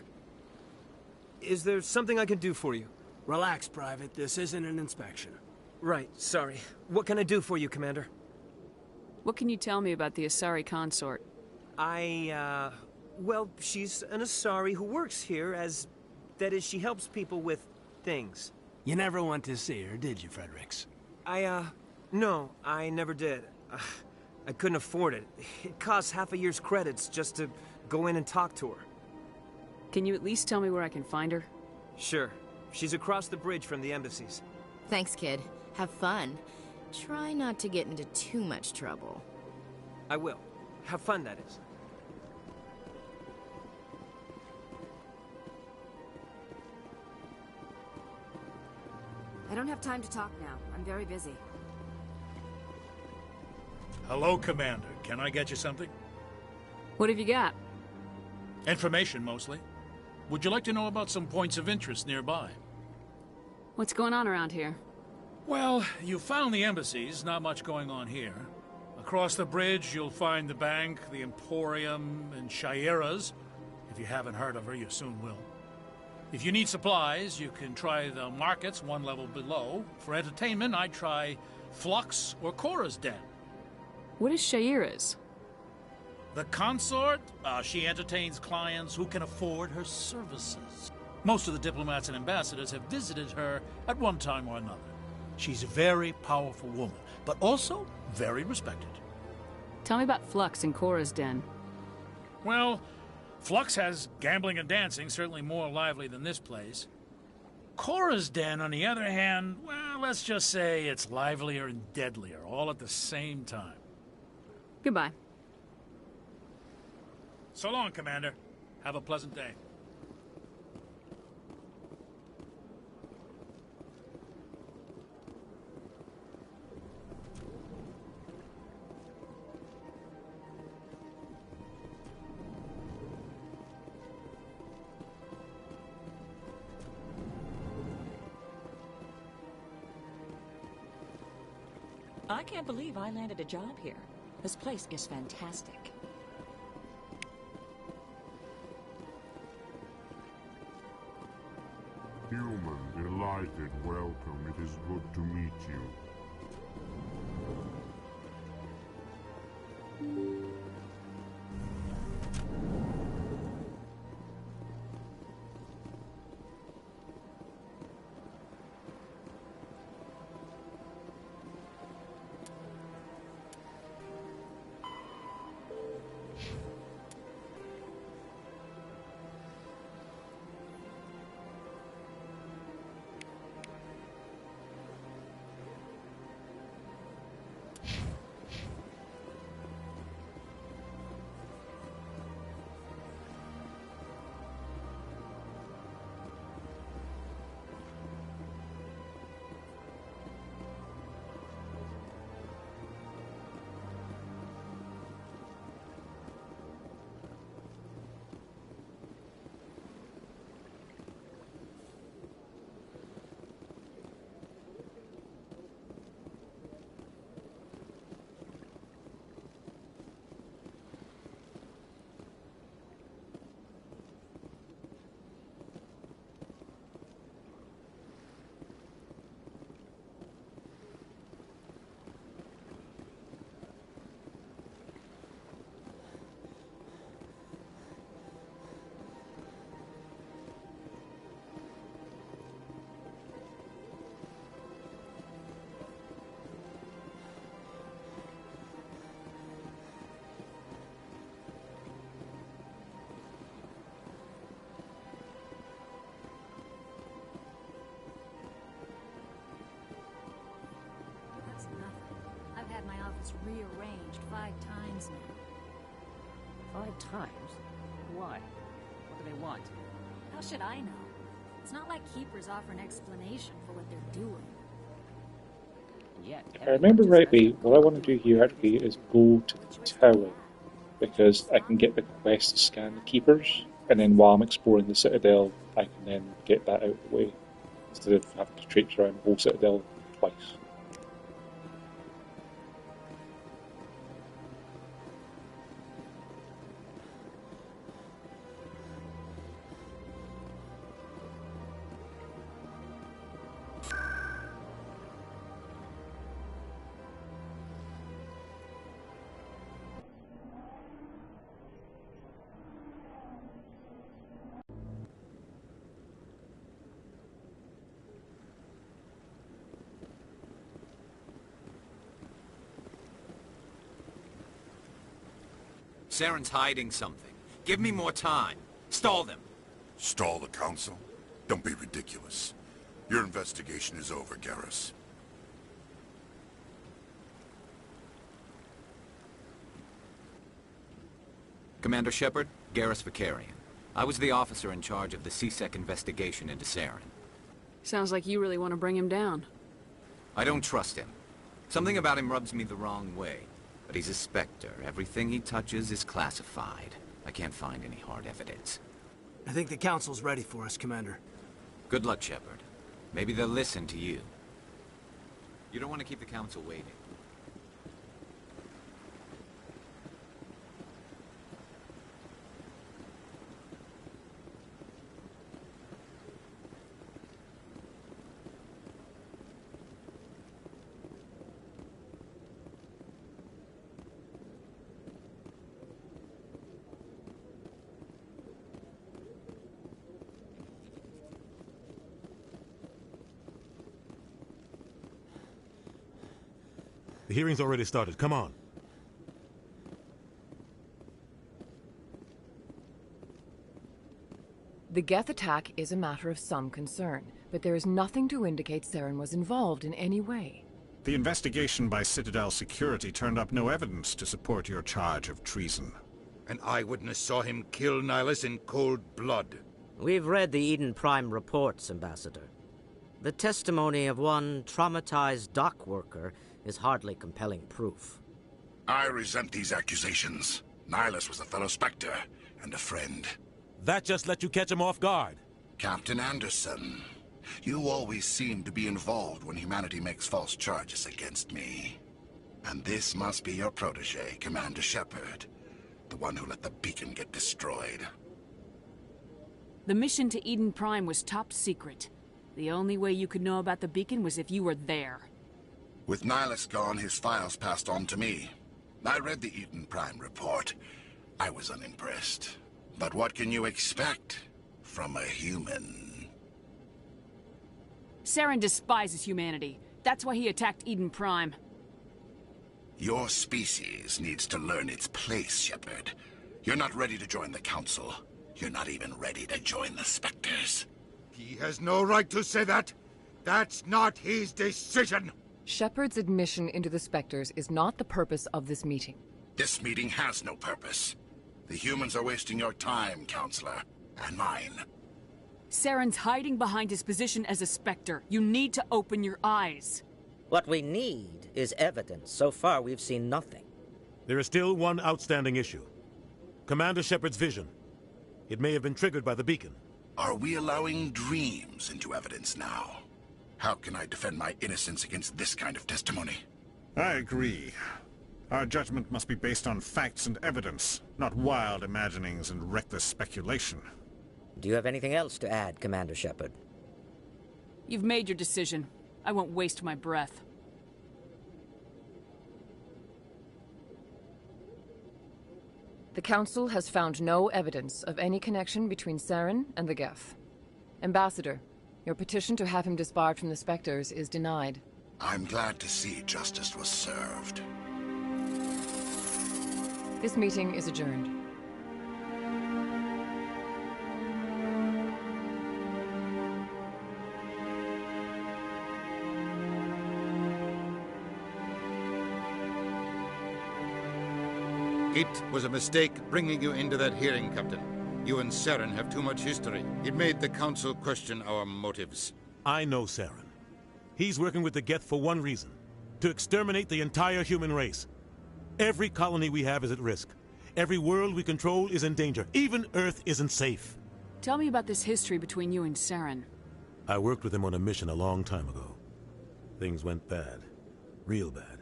Is there something I can do for you? Relax, Private. This isn't an inspection. Right, sorry. What can I do for you, Commander? What can you tell me about the Asari consort? Well, she's an Asari who works here as... That is, she helps people with things. You never went to see her, did you, Fredericks? No, I never did. I couldn't afford it. It costs half a year's credits just to go in and talk to her. Can you at least tell me where I can find her? Sure. She's across the bridge from the embassies. Thanks, kid. Have fun. Try not to get into too much trouble. I will. Have fun, that is. I don't have time to talk now. I'm very busy. Hello, Commander. Can I get you something? What have you got? Information, mostly. Would you like to know about some points of interest nearby? What's going on around here? Well, you found the embassies. Not much going on here. Across the bridge, you'll find the bank, the Emporium, and Shaira's. If you haven't heard of her, you soon will. If you need supplies, you can try the markets one level below. For entertainment, I'd try Flux or Cora's Den. What is Shaira's? The consort, she entertains clients who can afford her services. Most of the diplomats and ambassadors have visited her at one time or another. She's a very powerful woman, but also very respected. Tell me about Flux and Cora's Den. Well, Flux has gambling and dancing, certainly more lively than this place. Cora's Den, on the other hand, well, let's just say it's livelier and deadlier, all at the same time. Goodbye. So long, Commander. Have a pleasant day. I can't believe I landed a job here. This place is fantastic. Human, delighted, welcome. It is good to meet you. That's nothing. I've had my office rearranged 5 times now. 5 times? Why? What do they want? How should I know? It's not like keepers offer an explanation for what they're doing. Yet, If I remember rightly, what I want to do here actually is go to the tower, because I can get the quest to scan the keepers, and then while I'm exploring the citadel, I can then get that out of the way, instead of having to traipse around the whole citadel twice. Saren's hiding something. Give me more time. Stall them. Stall the council? Don't be ridiculous. Your investigation is over, Garrus. Commander Shepard, Garrus Vicarian. I was the officer in charge of the CSEC investigation into Saren. Sounds like you really want to bring him down. I don't trust him. Something about him rubs me the wrong way. But he's a Spectre. Everything he touches is classified. I can't find any hard evidence. I think the Council's ready for us, Commander. Good luck, Shepard. Maybe they'll listen to you. You don't want to keep the Council waiting. The hearing's already started. Come on. The Geth attack is a matter of some concern, but there is nothing to indicate Saren was involved in any way. The investigation by Citadel Security turned up no evidence to support your charge of treason. An eyewitness saw him kill Nihilus in cold blood. We've read the Eden Prime reports, Ambassador. The testimony of one traumatized dock worker is hardly compelling proof. I resent these accusations. Nihilus was a fellow Spectre and a friend. That just let you catch him off guard. Captain Anderson, you always seem to be involved when humanity makes false charges against me. And this must be your protege, Commander Shepard. The one who let the beacon get destroyed. The mission to Eden Prime was top secret. The only way you could know about the beacon was if you were there. With Nihilus gone, his files passed on to me. I read the Eden Prime report. I was unimpressed. But what can you expect from a human? Saren despises humanity. That's why he attacked Eden Prime. Your species needs to learn its place, Shepard. You're not ready to join the Council. You're not even ready to join the Spectres. He has no right to say that. That's not his decision. Shepard's admission into the Spectres is not the purpose of this meeting. This meeting has no purpose. The humans are wasting your time, Counselor, and mine. Saren's hiding behind his position as a Spectre. You need to open your eyes. What we need is evidence. So far, we've seen nothing. There is still one outstanding issue. Commander Shepard's vision. It may have been triggered by the beacon. Are we allowing dreams into evidence now? How can I defend my innocence against this kind of testimony? I agree. Our judgment must be based on facts and evidence, not wild imaginings and reckless speculation. Do you have anything else to add, Commander Shepard? You've made your decision. I won't waste my breath. The Council has found no evidence of any connection between Saren and the Geth. Ambassador, your petition to have him disbarred from the Spectres is denied. I'm glad to see justice was served. This meeting is adjourned. It was a mistake bringing you into that hearing, Captain. You and Saren have too much history. It made the Council question our motives. I know Saren. He's working with the Geth for one reason. To exterminate the entire human race. Every colony we have is at risk. Every world we control is in danger. Even Earth isn't safe. Tell me about this history between you and Saren. I worked with him on a mission a long time ago. Things went bad. Real bad.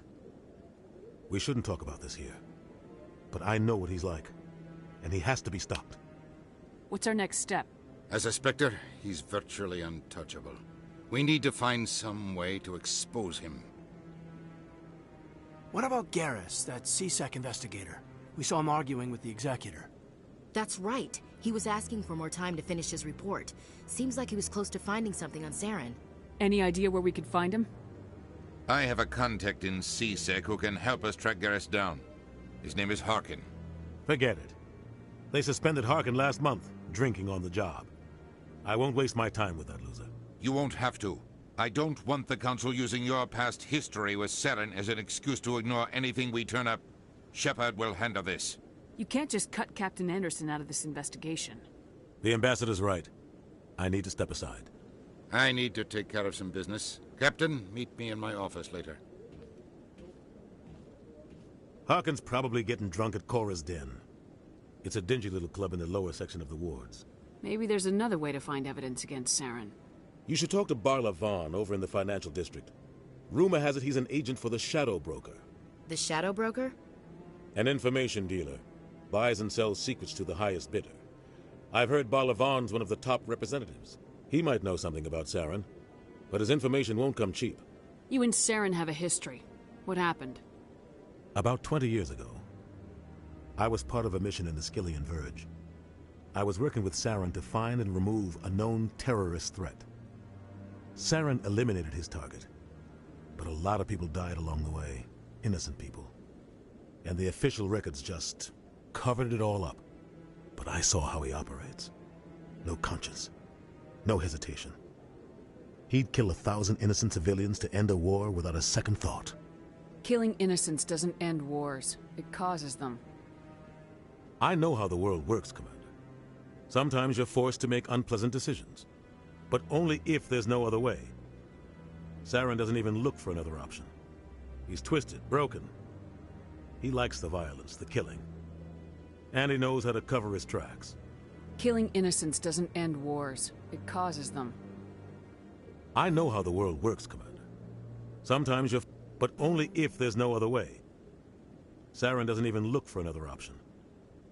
We shouldn't talk about this here. But I know what he's like. And he has to be stopped. What's our next step? As a Spectre, he's virtually untouchable. We need to find some way to expose him. What about Garrus, that CSEC investigator? We saw him arguing with the Executor. That's right. He was asking for more time to finish his report. Seems like he was close to finding something on Saren. Any idea where we could find him? I have a contact in CSEC who can help us track Garrus down. His name is Harkin. Forget it. They suspended Harkin last month, drinking on the job. I won't waste my time with that loser. You won't have to. I don't want the Council using your past history with Saren as an excuse to ignore anything we turn up. Shepard will handle this. You can't just cut Captain Anderson out of this investigation. The Ambassador's right. I need to step aside. I need to take care of some business. Captain, meet me in my office later. Harkin's probably getting drunk at Cora's Den. It's a dingy little club in the lower section of the wards. Maybe there's another way to find evidence against Saren. You should talk to Barla Vaughn over in the financial district. Rumor has it he's an agent for the Shadow Broker. The Shadow Broker? An information dealer. Buys and sells secrets to the highest bidder. I've heard Barla Vaughn's one of the top representatives. He might know something about Saren, but his information won't come cheap. You and Saren have a history. What happened? About 20 years ago, I was part of a mission in the Skillian Verge. I was working with Saren to find and remove a known terrorist threat. Saren eliminated his target, but a lot of people died along the way, innocent people. And the official records just covered it all up. But I saw how he operates. No conscience, no hesitation. He'd kill 1,000 innocent civilians to end a war without a second thought. Killing innocents doesn't end wars. It causes them. I know how the world works, Commander. Sometimes you're forced to make unpleasant decisions, but only if there's no other way. Saren doesn't even look for another option. He's twisted, broken. He likes the violence, the killing. And he knows how to cover his tracks. Killing innocents doesn't end wars. It causes them. I know how the world works, Commander. Sometimes you're... But only if there's no other way. Saren doesn't even look for another option.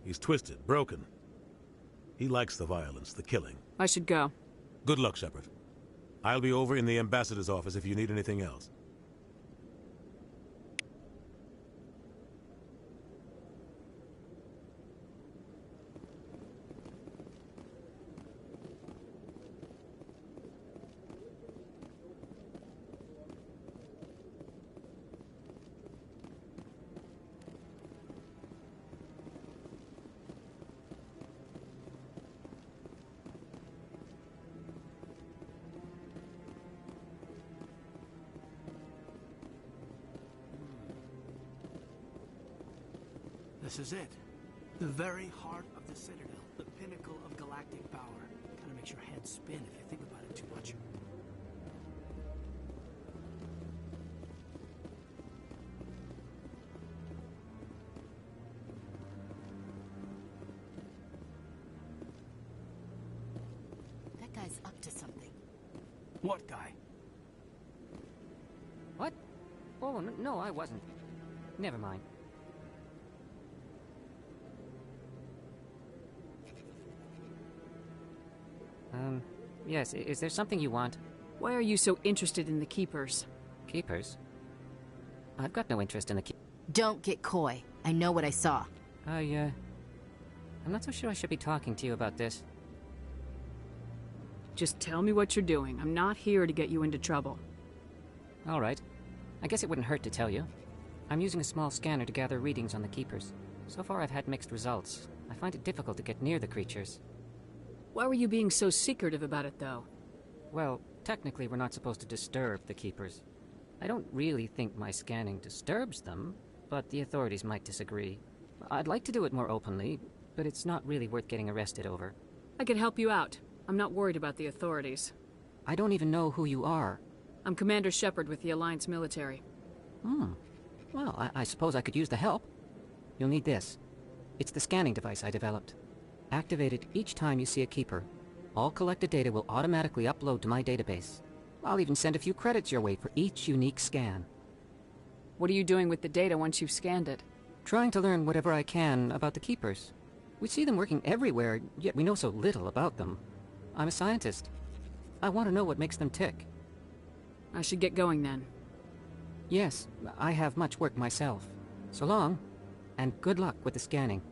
He's twisted, broken. He likes the violence, the killing. I should go. Good luck, Shepard. I'll be over in the ambassador's office if you need anything else. This is it. The very heart of the Citadel. The pinnacle of galactic power. Kinda makes your head spin if you think about it too much. That guy's up to something. What guy? What? Oh, no, I wasn't. Never mind. Yes, is there something you want? Why are you so interested in the Keepers? Keepers? I've got no interest in the Don't get coy. I know what I saw. I'm not so sure I should be talking to you about this. Just tell me what you're doing. I'm not here to get you into trouble. All right. I guess it wouldn't hurt to tell you. I'm using a small scanner to gather readings on the Keepers. So far I've had mixed results. I find it difficult to get near the creatures. Why were you being so secretive about it, though? Well, technically we're not supposed to disturb the Keepers. I don't really think my scanning disturbs them, but the authorities might disagree. I'd like to do it more openly, but it's not really worth getting arrested over. I could help you out. I'm not worried about the authorities. I don't even know who you are. I'm Commander Shepard with the Alliance military. Well, I suppose I could use the help. You'll need this. It's the scanning device I developed. Activate it each time you see a Keeper. All collected data will automatically upload to my database. I'll even send a few credits your way for each unique scan. What are you doing with the data once you've scanned it? Trying to learn whatever I can about the Keepers. We see them working everywhere, yet we know so little about them. I'm a scientist. I want to know what makes them tick. I should get going then. Yes, I have much work myself. So long, and good luck with the scanning.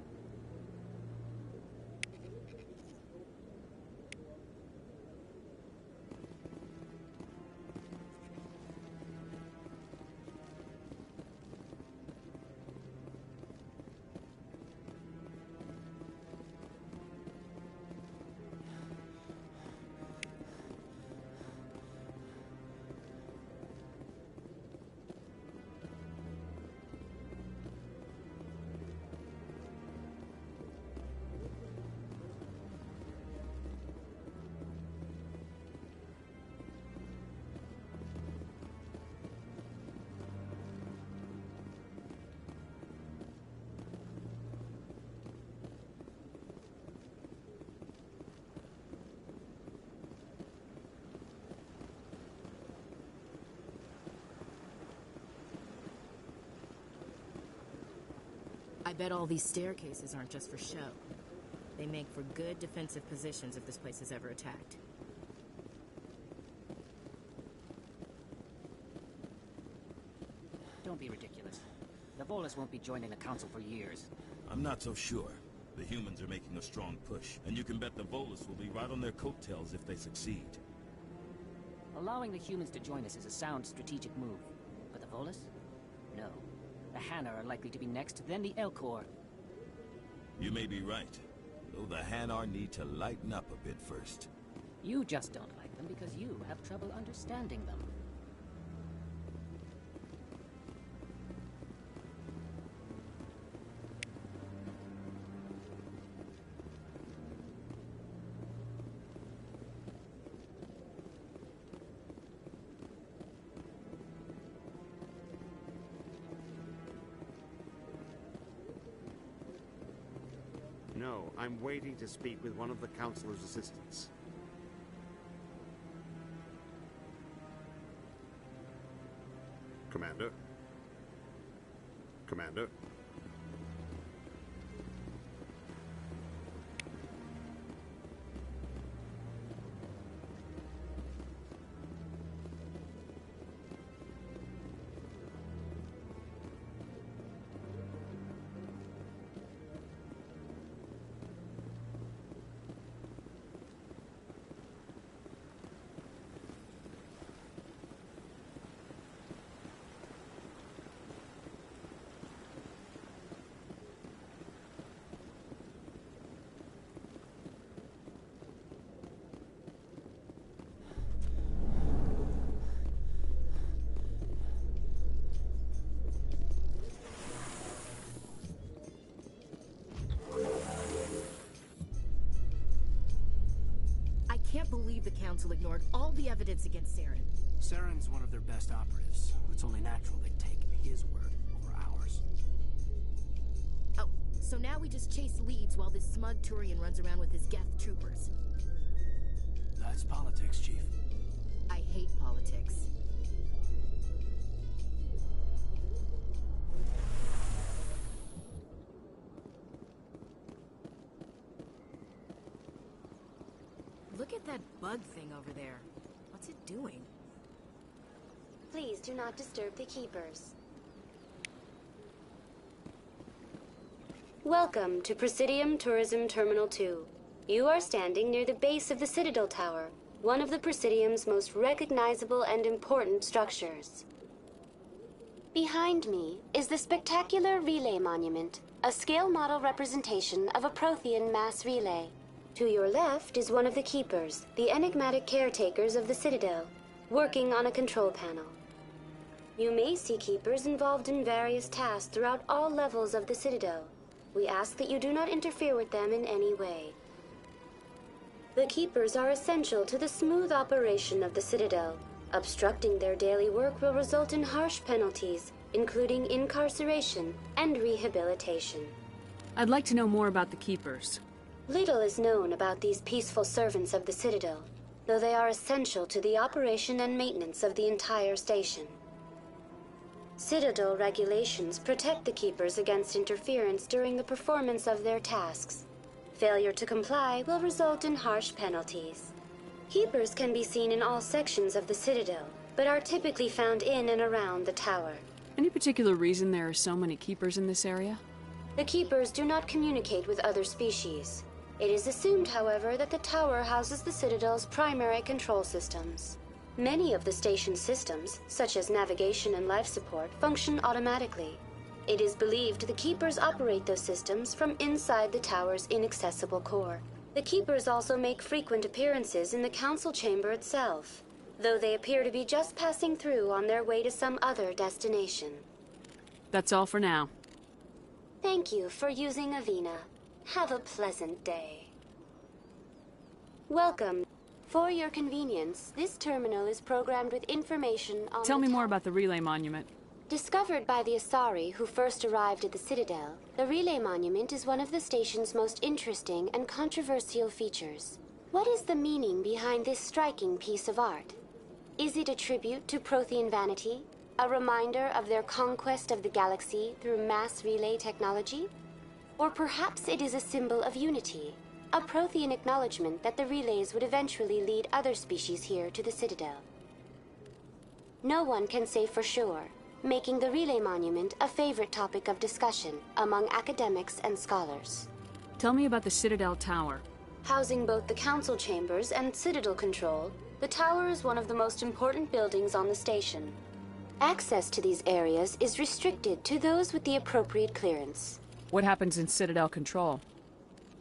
I bet all these staircases aren't just for show. They make for good defensive positions if this place is ever attacked. Don't be ridiculous. The Volus won't be joining the Council for years. I'm not so sure. The humans are making a strong push, and you can bet the Volus will be right on their coattails if they succeed. Allowing the humans to join us is a sound strategic move. But the Volus? No. The Hanna are likely to be next, then the Elcor. You may be right, though the Hanar need to lighten up a bit first. You just don't like them because you have trouble understanding them. No, I'm waiting to speak with one of the Councilor's assistants. Commander? Commander? I can't believe the Council ignored all the evidence against Saren. Saren's one of their best operatives. It's only natural they take his word over ours. Oh, so now we just chase leads while this smug Turian runs around with his Geth troopers. That's politics, Chief. I hate politics. Look at that bug thing over there. What's it doing? Please do not disturb the Keepers. Welcome to Presidium Tourism Terminal 2. You are standing near the base of the Citadel Tower, one of the Presidium's most recognizable and important structures. Behind me is the spectacular Relay Monument, a scale model representation of a Prothean mass relay. To your left is one of the Keepers, the enigmatic caretakers of the Citadel, working on a control panel. You may see Keepers involved in various tasks throughout all levels of the Citadel. We ask that you do not interfere with them in any way. The Keepers are essential to the smooth operation of the Citadel. Obstructing their daily work will result in harsh penalties, including incarceration and rehabilitation. I'd like to know more about the Keepers. Little is known about these peaceful servants of the Citadel, though they are essential to the operation and maintenance of the entire station. Citadel regulations protect the Keepers against interference during the performance of their tasks. Failure to comply will result in harsh penalties. Keepers can be seen in all sections of the Citadel, but are typically found in and around the tower. Any particular reason there are so many Keepers in this area? The Keepers do not communicate with other species. It is assumed, however, that the tower houses the Citadel's primary control systems. Many of the station's systems, such as navigation and life support, function automatically. It is believed the Keepers operate those systems from inside the tower's inaccessible core. The Keepers also make frequent appearances in the Council chamber itself, though they appear to be just passing through on their way to some other destination. That's all for now. Thank you for using Avina. Have a pleasant day. Welcome. For your convenience, this terminal is programmed with information on Tell me more about the Relay Monument. Discovered by the Asari who first arrived at the Citadel, the Relay Monument is one of the station's most interesting and controversial features. What is the meaning behind this striking piece of art? Is it a tribute to Prothean vanity? A reminder of their conquest of the galaxy through mass relay technology? Or perhaps it is a symbol of unity, a Prothean acknowledgement that the relays would eventually lead other species here to the Citadel. No one can say for sure, making the Relay Monument a favorite topic of discussion among academics and scholars. Tell me about the Citadel Tower. Housing both the Council chambers and Citadel control, the tower is one of the most important buildings on the station. Access to these areas is restricted to those with the appropriate clearance. What happens in Citadel Control?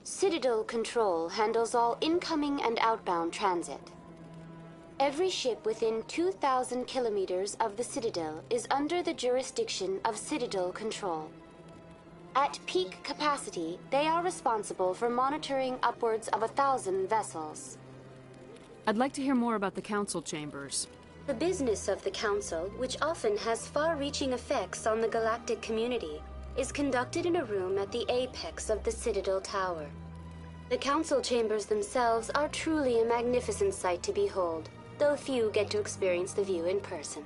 Citadel Control handles all incoming and outbound transit. Every ship within 2,000 kilometers of the Citadel is under the jurisdiction of Citadel Control. At peak capacity, they are responsible for monitoring upwards of 1,000 vessels. I'd like to hear more about the Council chambers. The business of the Council, which often has far-reaching effects on the galactic community, is conducted in a room at the apex of the Citadel Tower. The Council chambers themselves are truly a magnificent sight to behold, though few get to experience the view in person.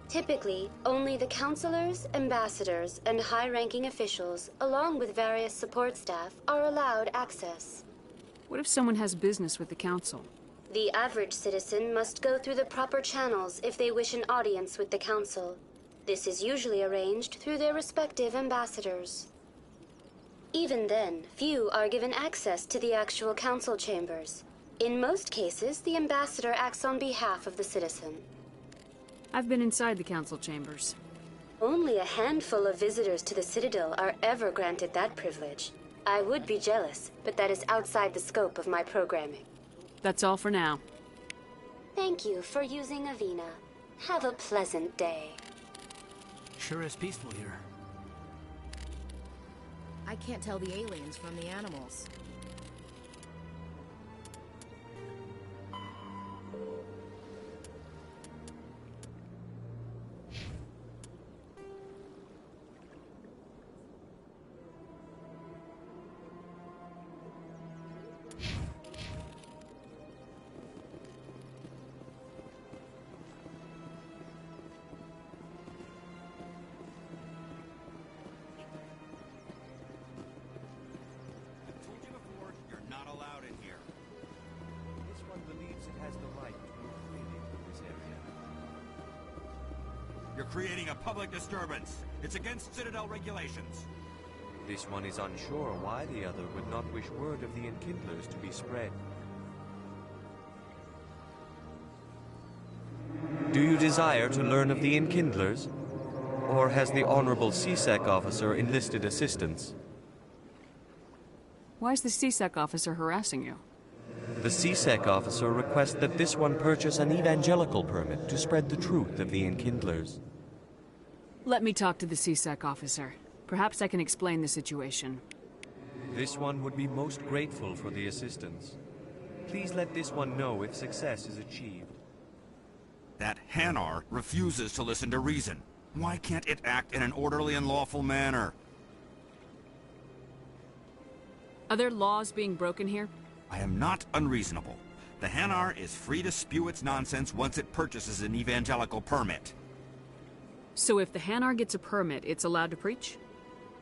Typically, only the counselors, ambassadors, and high-ranking officials, along with various support staff, are allowed access. What if someone has business with the council? The average citizen must go through the proper channels if they wish an audience with the council. This is usually arranged through their respective ambassadors. Even then, few are given access to the actual council chambers. In most cases, the ambassador acts on behalf of the citizen. I've been inside the council chambers. Only a handful of visitors to the Citadel are ever granted that privilege. I would be jealous, but that is outside the scope of my programming. That's all for now. Thank you for using Avina. Have a pleasant day. Sure is peaceful here. I can't tell the aliens from the animals. You're creating a public disturbance. It's against Citadel regulations. This one is unsure why the other would not wish word of the Enkindlers to be spread. Do you desire to learn of the Enkindlers? Or has the Honorable CSEC officer enlisted assistance? Why is the CSEC officer harassing you? The CSEC officer requests that this one purchase an evangelical permit to spread the truth of the Enkindlers. Let me talk to the CSEC officer. Perhaps I can explain the situation. This one would be most grateful for the assistance. Please let this one know if success is achieved. That Hanar refuses to listen to reason. Why can't it act in an orderly and lawful manner? Are there laws being broken here? I am not unreasonable. The Hanar is free to spew its nonsense once it purchases an evangelical permit. So if the Hanar gets a permit, it's allowed to preach?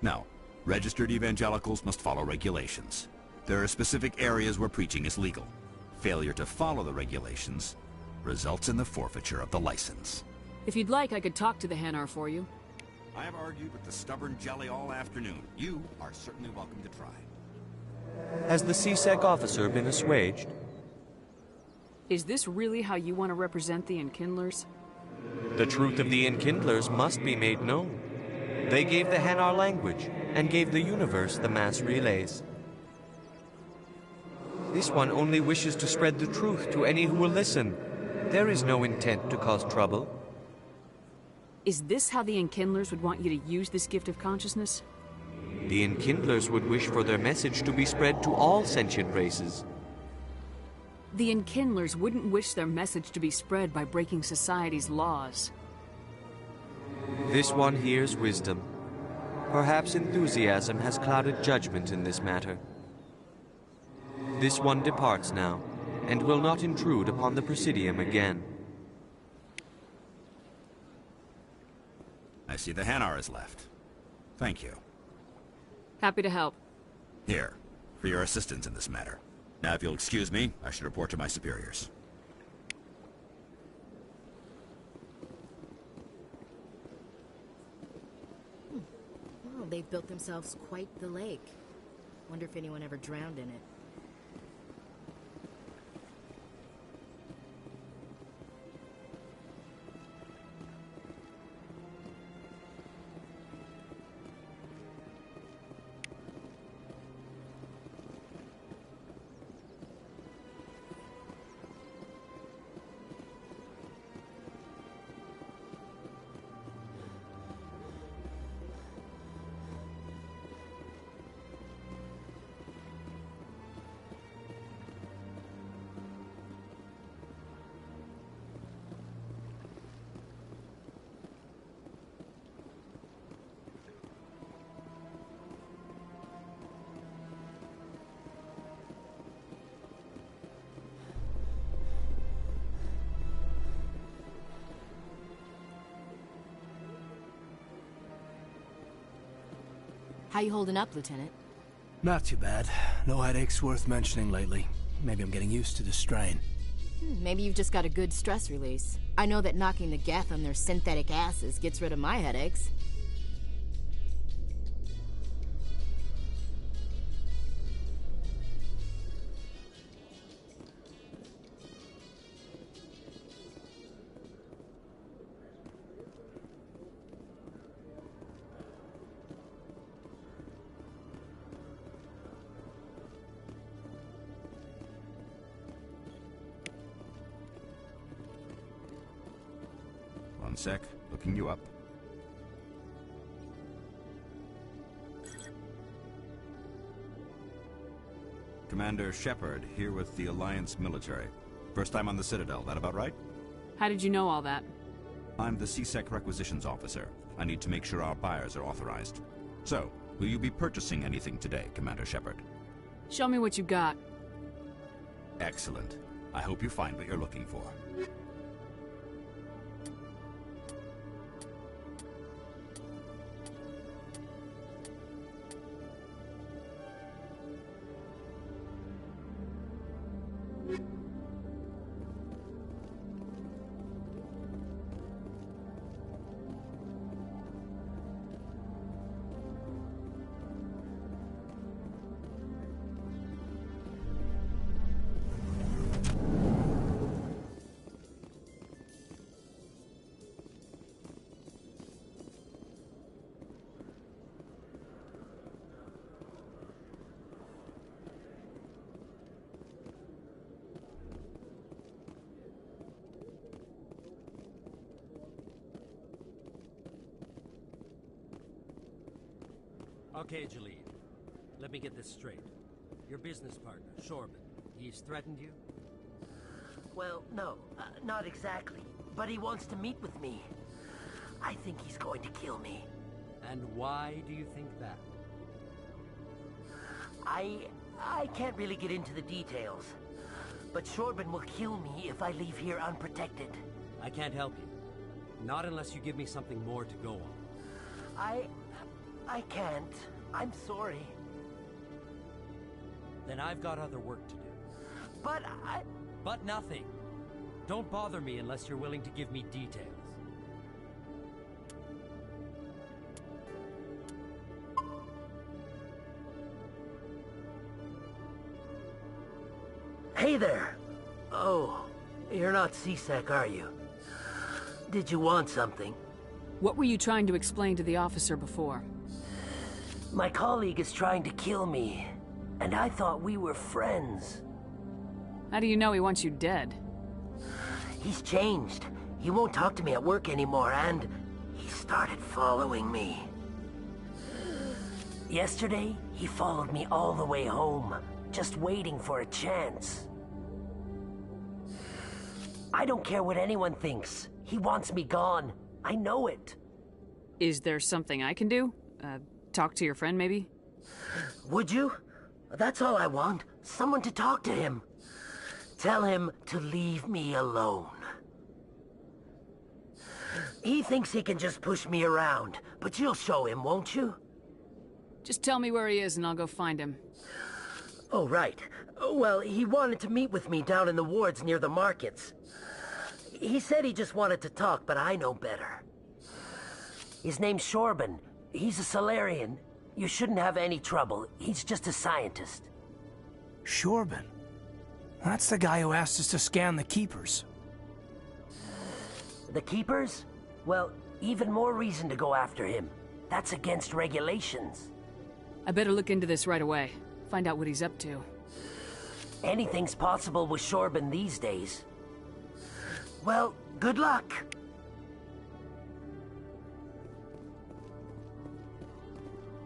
No. Registered evangelicals must follow regulations. There are specific areas where preaching is legal. Failure to follow the regulations results in the forfeiture of the license. If you'd like, I could talk to the Hanar for you. I have argued with the stubborn jelly all afternoon. You are certainly welcome to try. Has the CSEC officer been assuaged? Is this really how you want to represent the Enkindlers? The truth of the Enkindlers must be made known. They gave the Hanar language, and gave the universe the mass relays. This one only wishes to spread the truth to any who will listen. There is no intent to cause trouble. Is this how the Enkindlers would want you to use this gift of consciousness? The Enkindlers would wish for their message to be spread to all sentient races. The Enkindlers wouldn't wish their message to be spread by breaking society's laws. This one hears wisdom. Perhaps enthusiasm has clouded judgment in this matter. This one departs now, and will not intrude upon the Presidium again. I see the Hanar is left. Thank you. Happy to help. Here, for your assistance in this matter. Now, if you'll excuse me, I should report to my superiors. Well, they've built themselves quite the lake. Wonder if anyone ever drowned in it. How you holding up, Lieutenant? Not too bad. No headaches worth mentioning lately. Maybe I'm getting used to the strain. Maybe you've just got a good stress release. I know that knocking the Geth on their synthetic asses gets rid of my headaches. One sec, looking you up. Commander Shepard, here with the Alliance military. First time on the Citadel, that about right? How did you know all that? I'm the CSEC requisitions officer. I need to make sure our buyers are authorized. So, will you be purchasing anything today, Commander Shepard? Show me what you got. Excellent. I hope you find what you're looking for. Okay, Jalid. Let me get this straight. Your business partner, Shorban, he's threatened you? Well, no, not exactly. But he wants to meet with me. I think he's going to kill me. And why do you think that? I can't really get into the details. But Shorban will kill me if I leave here unprotected. I can't help you. Not unless you give me something more to go on. I can't. I'm sorry. Then I've got other work to do. But But nothing. Don't bother me unless you're willing to give me details. Hey there! Oh, you're not CSEC, are you? Did you want something? What were you trying to explain to the officer before? My colleague is trying to kill me, and I thought we were friends. How do you know he wants you dead? He's changed. He won't talk to me at work anymore, and he started following me. Yesterday, he followed me all the way home, just waiting for a chance. I don't care what anyone thinks. He wants me gone. I know it. Is there something I can do? Talk to your friend, maybe? Would you? That's all I want. Someone to talk to him. Tell him to leave me alone. He thinks he can just push me around, but you'll show him, won't you? Just tell me where he is and I'll go find him. Oh, right. Well, he wanted to meet with me down in the wards near the markets. He said he just wanted to talk, but I know better. His name's Shorban. He's a Solarian. You shouldn't have any trouble. He's just a scientist. Shorban? That's the guy who asked us to scan the Keepers. The Keepers? Well, even more reason to go after him. That's against regulations. I better look into this right away. Find out what he's up to. Anything's possible with Shorban these days. Well, good luck.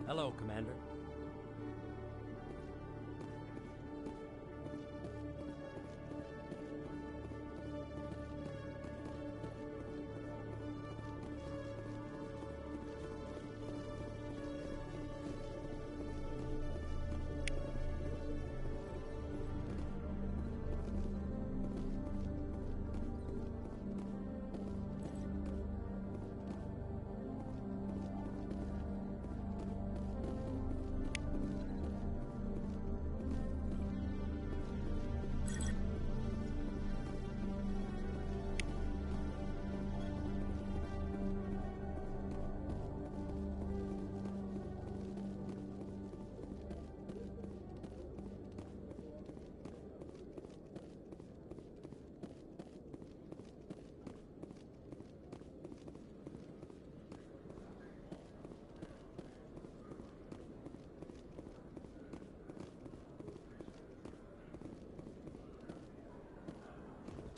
Hello, Commander.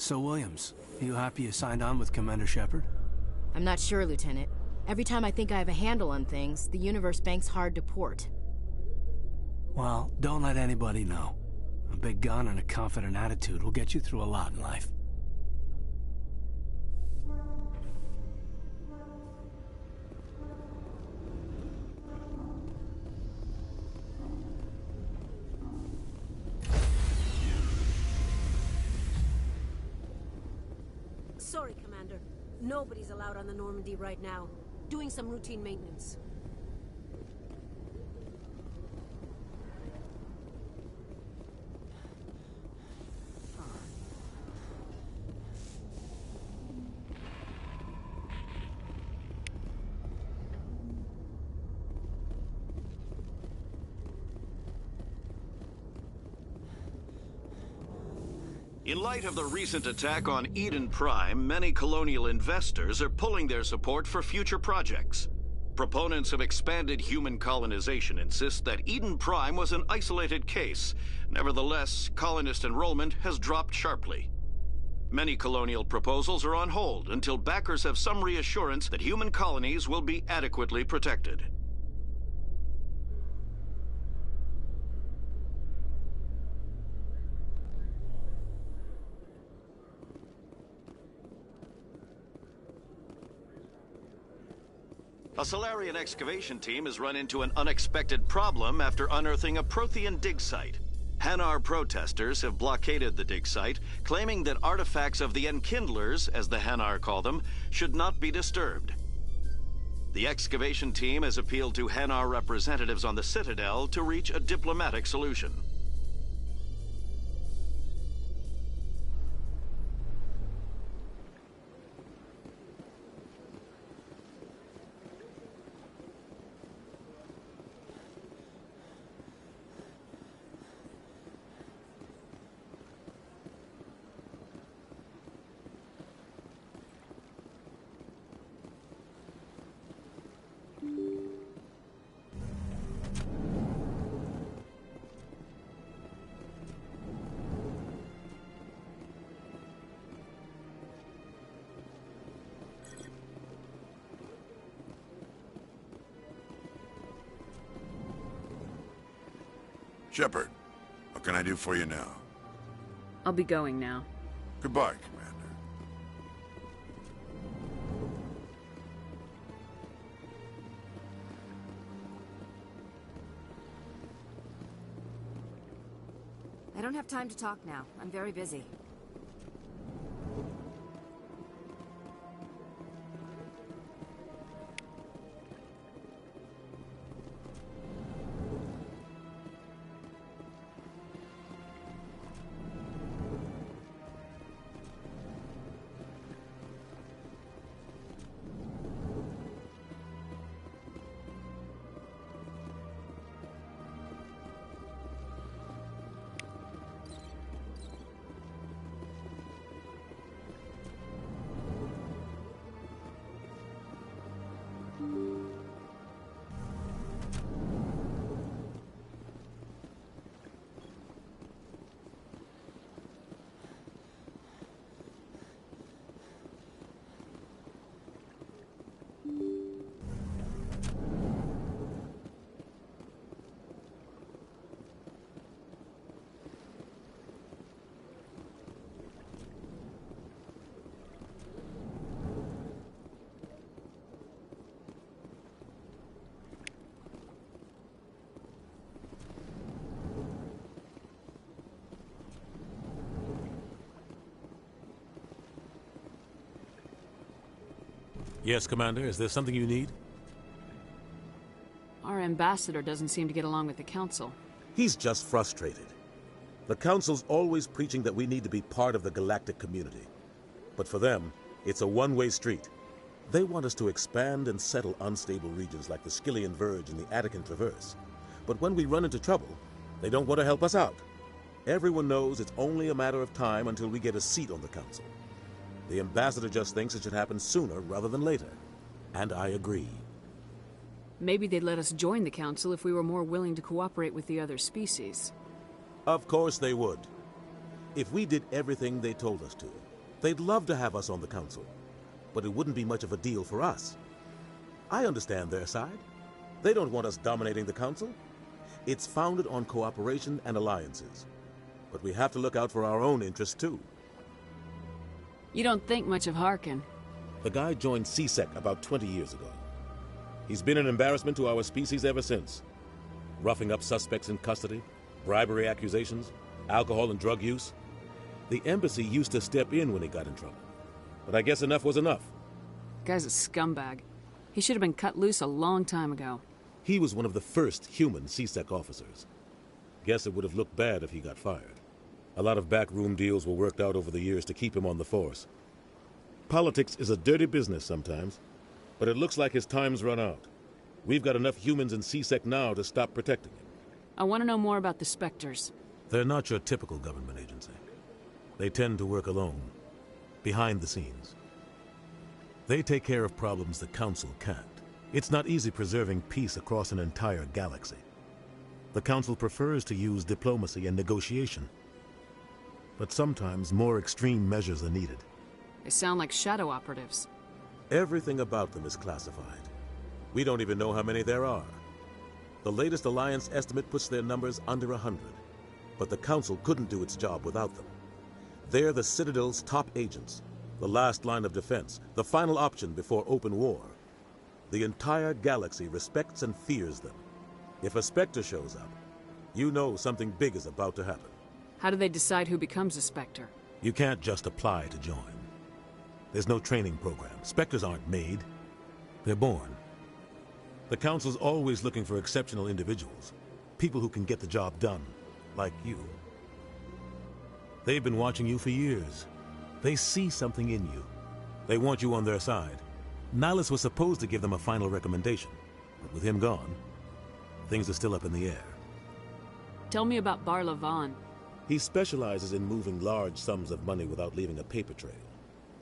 So, Williams, you happy you signed on with Commander Shepard? I'm not sure, Lieutenant. Every time I think I have a handle on things, the universe banks hard to port. Well, don't let anybody know. A big gun and a confident attitude will get you through a lot in life. Sorry, Commander. Nobody's allowed on the Normandy right now. Doing some routine maintenance. In light of the recent attack on Eden Prime, many colonial investors are pulling their support for future projects. Proponents of expanded human colonization insist that Eden Prime was an isolated case. Nevertheless, colonist enrollment has dropped sharply. Many colonial proposals are on hold until backers have some reassurance that human colonies will be adequately protected. A Solarian excavation team has run into an unexpected problem after unearthing a Prothean dig site. Hanar protesters have blockaded the dig site, claiming that artifacts of the Enkindlers, as the Hanar call them, should not be disturbed. The excavation team has appealed to Hanar representatives on the Citadel to reach a diplomatic solution. Shepard, what can I do for you now? I'll be going now. Goodbye, Commander. I don't have time to talk now. I'm very busy. Yes, Commander. Is there something you need? Our ambassador doesn't seem to get along with the Council. He's just frustrated. The Council's always preaching that we need to be part of the galactic community. But for them, it's a one-way street. They want us to expand and settle unstable regions like the Skillian Verge and the Attican Traverse. But when we run into trouble, they don't want to help us out. Everyone knows it's only a matter of time until we get a seat on the Council. The ambassador just thinks it should happen sooner rather than later. And I agree. Maybe they'd let us join the Council if we were more willing to cooperate with the other species. Of course they would. If we did everything they told us to, They'd love to have us on the council, but it wouldn't be much of a deal for us. I understand their side. They don't want us dominating the council. It's founded on cooperation and alliances. But we have to look out for our own interests, too. You don't think much of Harkin. The guy joined CSEC about 20 years ago. He's been an embarrassment to our species ever since. Roughing up suspects in custody, bribery accusations, alcohol and drug use. The embassy used to step in when he got in trouble. But I guess enough was enough. Guy's a scumbag. He should have been cut loose a long time ago. He was one of the first human CSEC officers. Guess it would have looked bad if he got fired. A lot of backroom deals were worked out over the years to keep him on the force. Politics is a dirty business sometimes, but it looks like his time's run out. We've got enough humans in CSEC now to stop protecting him. I want to know more about the Spectres. They're not your typical government agency. They tend to work alone, behind the scenes. They take care of problems the Council can't. It's not easy preserving peace across an entire galaxy. The Council prefers to use diplomacy and negotiation. But sometimes more extreme measures are needed. They sound like shadow operatives. Everything about them is classified. We don't even know how many there are. The latest Alliance estimate puts their numbers under 100. But the Council couldn't do its job without them. They're the Citadel's top agents, the last line of defense, the final option before open war. The entire galaxy respects and fears them. If a Spectre shows up, you know something big is about to happen. How do they decide who becomes a Spectre? You can't just apply to join. There's no training program. Spectres aren't made. They're born. The Council's always looking for exceptional individuals. People who can get the job done, like you. They've been watching you for years. They see something in you. They want you on their side. Nihilus was supposed to give them a final recommendation, but with him gone, things are still up in the air. Tell me about Bar Lavan. He specializes in moving large sums of money without leaving a paper trail.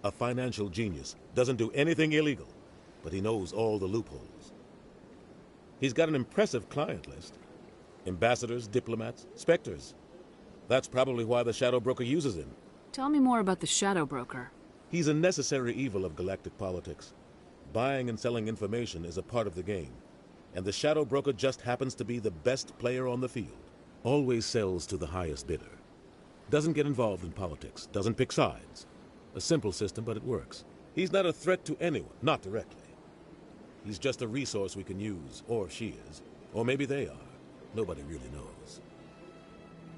A financial genius, doesn't do anything illegal, but he knows all the loopholes. He's got an impressive client list. Ambassadors, diplomats, Spectres. That's probably why the Shadow Broker uses him. Tell me more about the Shadow Broker. He's a necessary evil of galactic politics. Buying and selling information is a part of the game, and the Shadow Broker just happens to be the best player on the field. Always sells to the highest bidder. Doesn't get involved in politics, doesn't pick sides. A simple system, but it works. He's not a threat to anyone, not directly. He's just a resource we can use, or she is. Or maybe they are. Nobody really knows.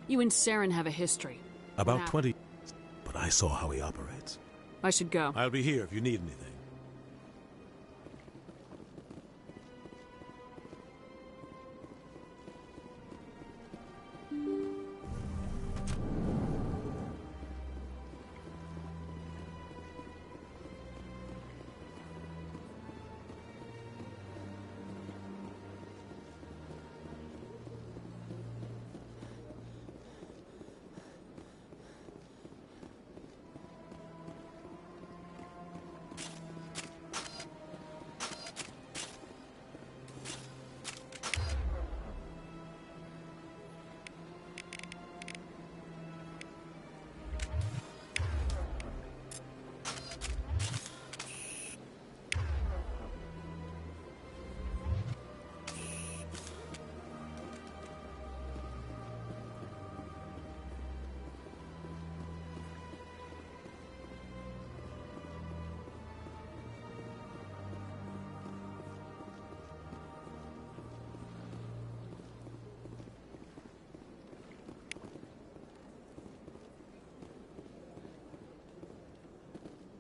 You and Saren have a history. About 20, but I saw how he operates. I should go. I'll be here if you need anything.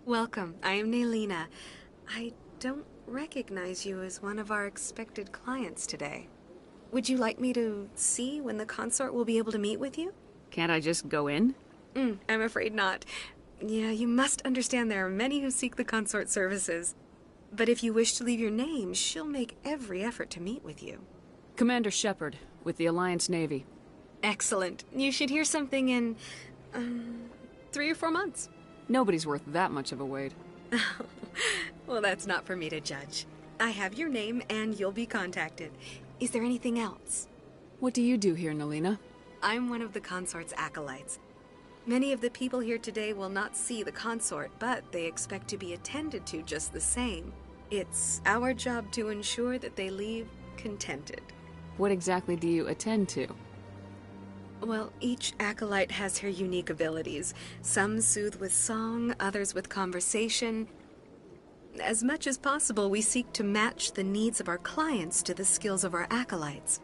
Welcome. I am Naylina. I don't recognize you as one of our expected clients today. Would you like me to see when the consort will be able to meet with you? Can't I just go in? I'm afraid not. Yeah, you must understand there are many who seek the consort services. But if you wish to leave your name, she'll make every effort to meet with you. Commander Shepard, with the Alliance Navy. Excellent. You should hear something in, 3 or 4 months. Nobody's worth that much of a wait. Well, that's not for me to judge. I have your name, and you'll be contacted. Is there anything else? What do you do here, Naylina? I'm one of the consort's acolytes. Many of the people here today will not see the consort, but they expect to be attended to just the same. It's our job to ensure that they leave contented. What exactly do you attend to? Well, each acolyte has her unique abilities. Some soothe with song, others with conversation. As much as possible, we seek to match the needs of our clients to the skills of our acolytes.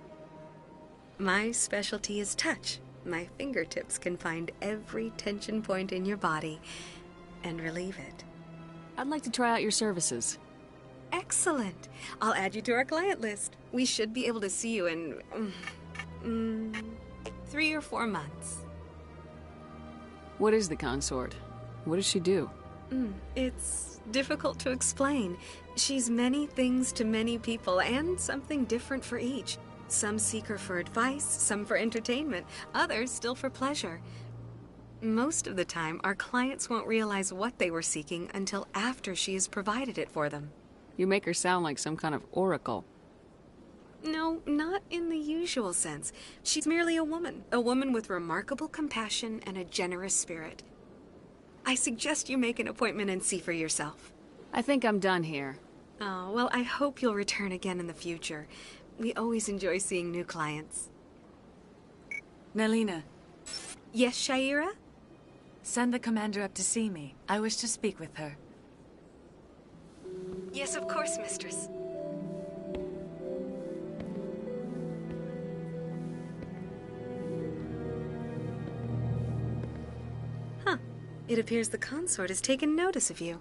My specialty is touch. My fingertips can find every tension point in your body and relieve it. I'd like to try out your services. Excellent. I'll add you to our client list. We should be able to see you in 3 or 4 months. What is the consort? What does she do? It's difficult to explain. She's many things to many people, and something different for each. Some seek her for advice, some for entertainment, others still for pleasure. Most of the time, our clients won't realize what they were seeking until after she has provided it for them. You make her sound like some kind of oracle. No, not in the usual sense. She's merely a woman with remarkable compassion and a generous spirit. I suggest you make an appointment and see for yourself. I think I'm done here. Oh, well, I hope you'll return again in the future. We always enjoy seeing new clients. Nelina. Yes, Shaira? Send the commander up to see me. I wish to speak with her. Yes, of course, mistress. Huh. It appears the consort has taken notice of you.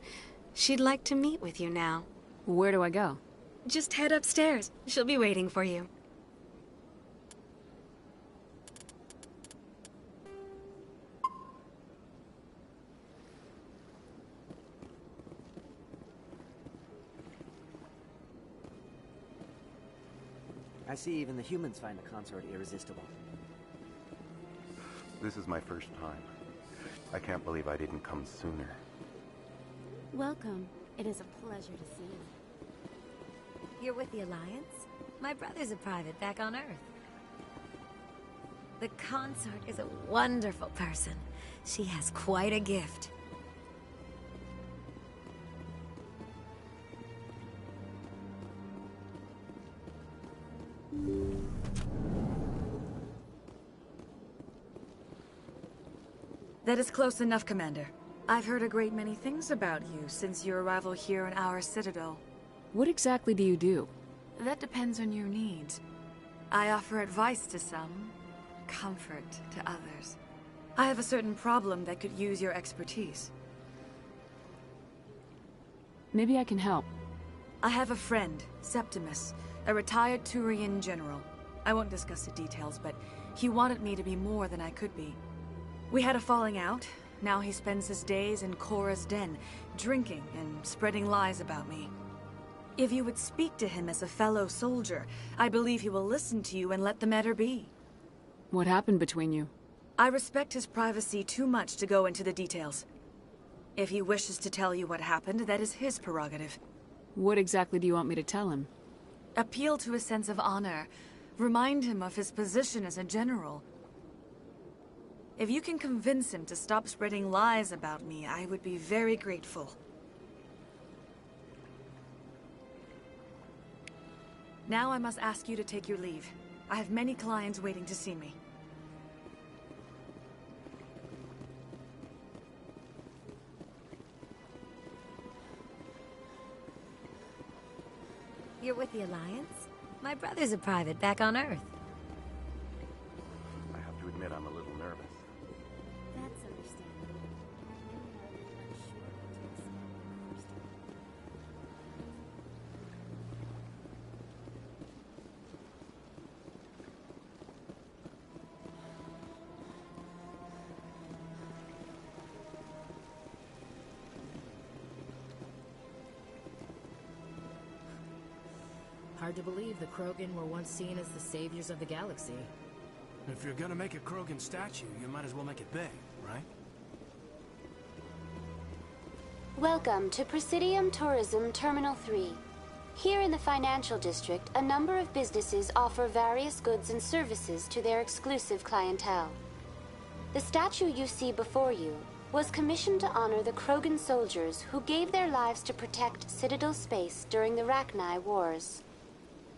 She'd like to meet with you now. Where do I go? Just head upstairs. She'll be waiting for you. I see even the humans find the consort irresistible. This is my first time. I can't believe I didn't come sooner. Welcome. It is a pleasure to see you. You're with the Alliance? My brother's a private back on Earth. The consort is a wonderful person. She has quite a gift. That is close enough, Commander. I've heard a great many things about you since your arrival here in our citadel. What exactly do you do? That depends on your needs. I offer advice to some, comfort to others. I have a certain problem that could use your expertise. Maybe I can help. I have a friend, Septimus, a retired Turian general. I won't discuss the details, but he wanted me to be more than I could be. We had a falling out. Now he spends his days in Korra's den, drinking and spreading lies about me. If you would speak to him as a fellow soldier, I believe he will listen to you and let the matter be. What happened between you? I respect his privacy too much to go into the details. If he wishes to tell you what happened, that is his prerogative. What exactly do you want me to tell him? Appeal to his sense of honor. Remind him of his position as a general. If you can convince him to stop spreading lies about me, I would be very grateful. Now I must ask you to take your leave. I have many clients waiting to see me. You're with the Alliance? My brother's a private back on Earth. I have to admit I'm a little nervous. That's understandable. Hard to believe the Krogan were once seen as the saviors of the galaxy. If you're gonna make a Krogan statue, you might as well make it big, right? Welcome to Presidium Tourism Terminal 3. Here in the financial district, a number of businesses offer various goods and services to their exclusive clientele. The statue you see before you was commissioned to honor the Krogan soldiers who gave their lives to protect Citadel space during the Rachni Wars.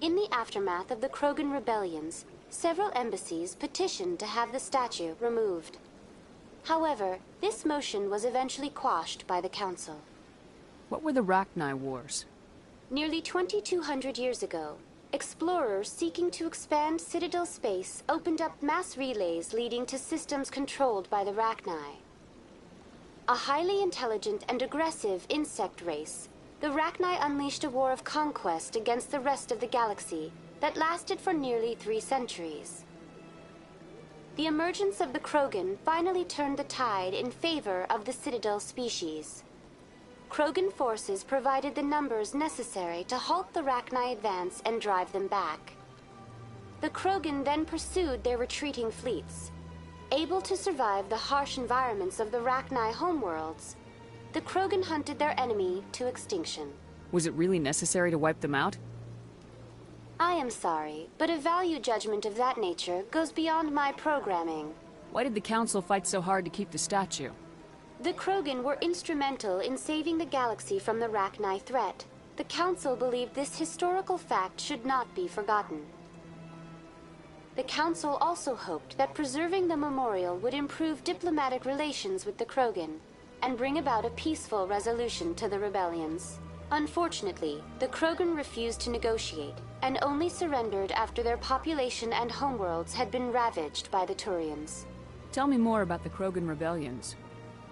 In the aftermath of the Krogan rebellions, several embassies petitioned to have the statue removed. However, this motion was eventually quashed by the Council. What were the Rachni Wars? Nearly 2,200 years ago, explorers seeking to expand Citadel space opened up mass relays leading to systems controlled by the Rachni. A highly intelligent and aggressive insect race, the Rachni unleashed a war of conquest against the rest of the galaxy that lasted for nearly 3 centuries. The emergence of the Krogan finally turned the tide in favor of the Citadel species. Krogan forces provided the numbers necessary to halt the Rachni advance and drive them back. The Krogan then pursued their retreating fleets. Able to survive the harsh environments of the Rachni homeworlds, the Krogan hunted their enemy to extinction. Was it really necessary to wipe them out? I am sorry, but a value judgment of that nature goes beyond my programming. Why did the Council fight so hard to keep the statue? The Krogan were instrumental in saving the galaxy from the Rachni threat. The Council believed this historical fact should not be forgotten. The Council also hoped that preserving the memorial would improve diplomatic relations with the Krogan and bring about a peaceful resolution to the rebellions. Unfortunately, the Krogan refused to negotiate and only surrendered after their population and homeworlds had been ravaged by the Turians. Tell me more about the Krogan rebellions.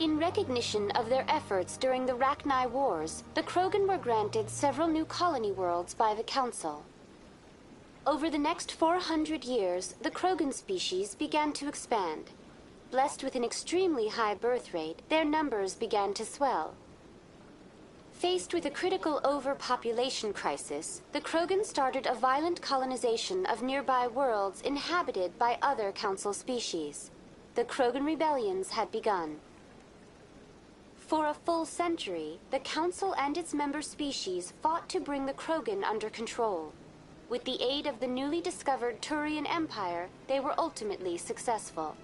In recognition of their efforts during the Rachni Wars, the Krogan were granted several new colony worlds by the Council. Over the next 400 years, the Krogan species began to expand. Blessed with an extremely high birth rate, their numbers began to swell. Faced with a critical overpopulation crisis, the Krogan started a violent colonization of nearby worlds inhabited by other Council species. The Krogan rebellions had begun. For a full century, the Council and its member species fought to bring the Krogan under control. With the aid of the newly discovered Turian Empire, they were ultimately successful.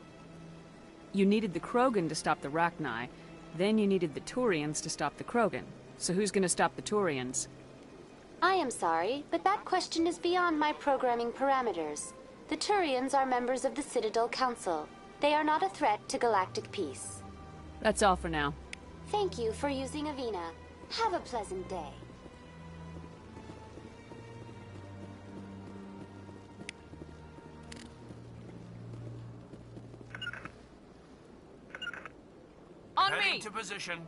You needed the Krogan to stop the Rachni, then you needed the Turians to stop the Krogan. So who's gonna stop the Turians? I am sorry, but that question is beyond my programming parameters. The Turians are members of the Citadel Council. They are not a threat to galactic peace. That's all for now. Thank you for using Avina. Have a pleasant day. On Heading me! to position.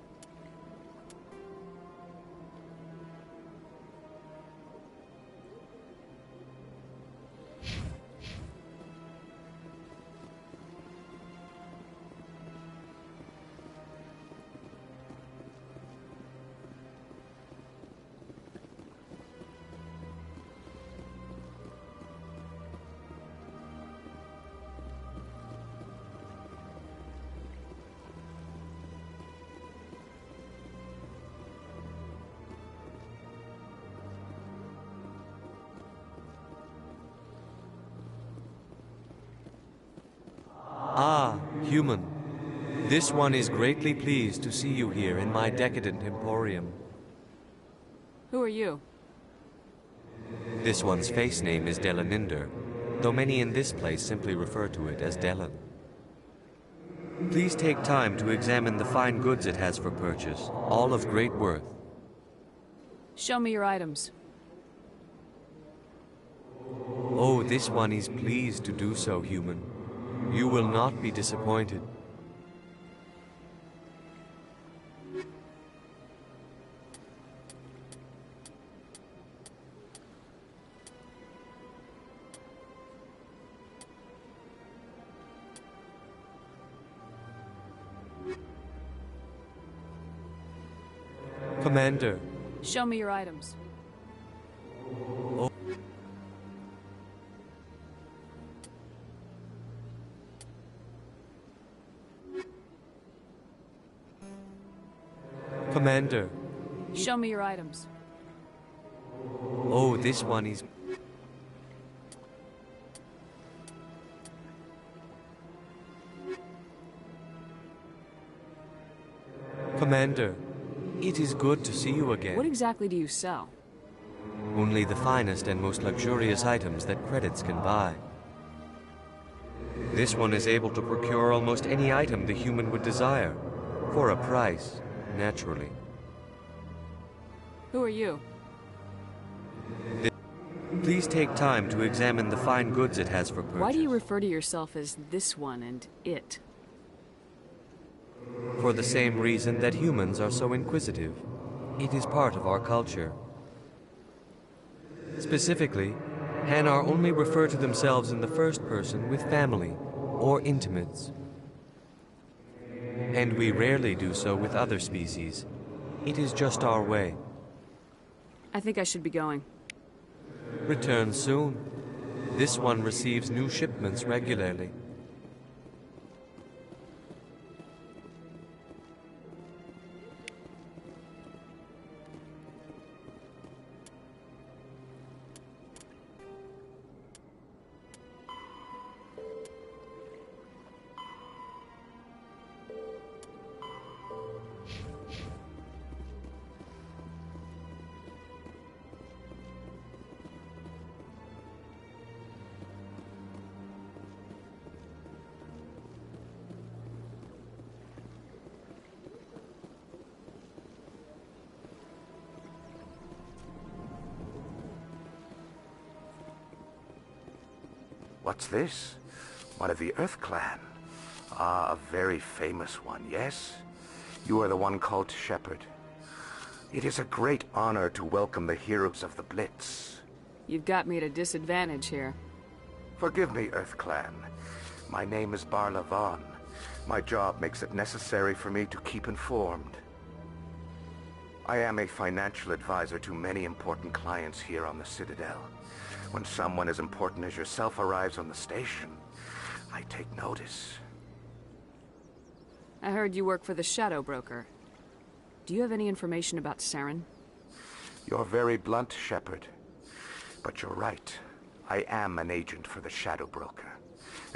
Ah, human. This one is greatly pleased to see you here in my decadent emporium. Who are you? This one's face name is Delaninder, though many in this place simply refer to it as Delan. Please take time to examine the fine goods it has for purchase, all of great worth. Show me your items. Oh, this one is pleased to do so, human. You will not be disappointed. Commander. Show me your items. Oh. Commander. Show me your items. Oh, this one is... Commander, it is good to see you again. What exactly do you sell? Only the finest and most luxurious items that credits can buy. This one is able to procure almost any item the human would desire, for a price, naturally. Who are you? Please take time to examine the fine goods it has for purchase. Why do you refer to yourself as this one and it? For the same reason that humans are so inquisitive. It is part of our culture. Specifically, Hanar only refer to themselves in the first person with family or intimates. And we rarely do so with other species. It is just our way. I think I should be going. Return soon. This one receives new shipments regularly. What's this? One of the Earth Clan. Ah, a very famous one, yes? You are the one called Shepard. It is a great honor to welcome the heroes of the Blitz. You've got me at a disadvantage here. Forgive me, Earth Clan. My name is Barla Vaughn. My job makes it necessary for me to keep informed. I am a financial advisor to many important clients here on the Citadel. When someone as important as yourself arrives on the station, I take notice. I heard you work for the Shadow Broker. Do you have any information about Saren? You're very blunt, Shepard. But you're right. I am an agent for the Shadow Broker.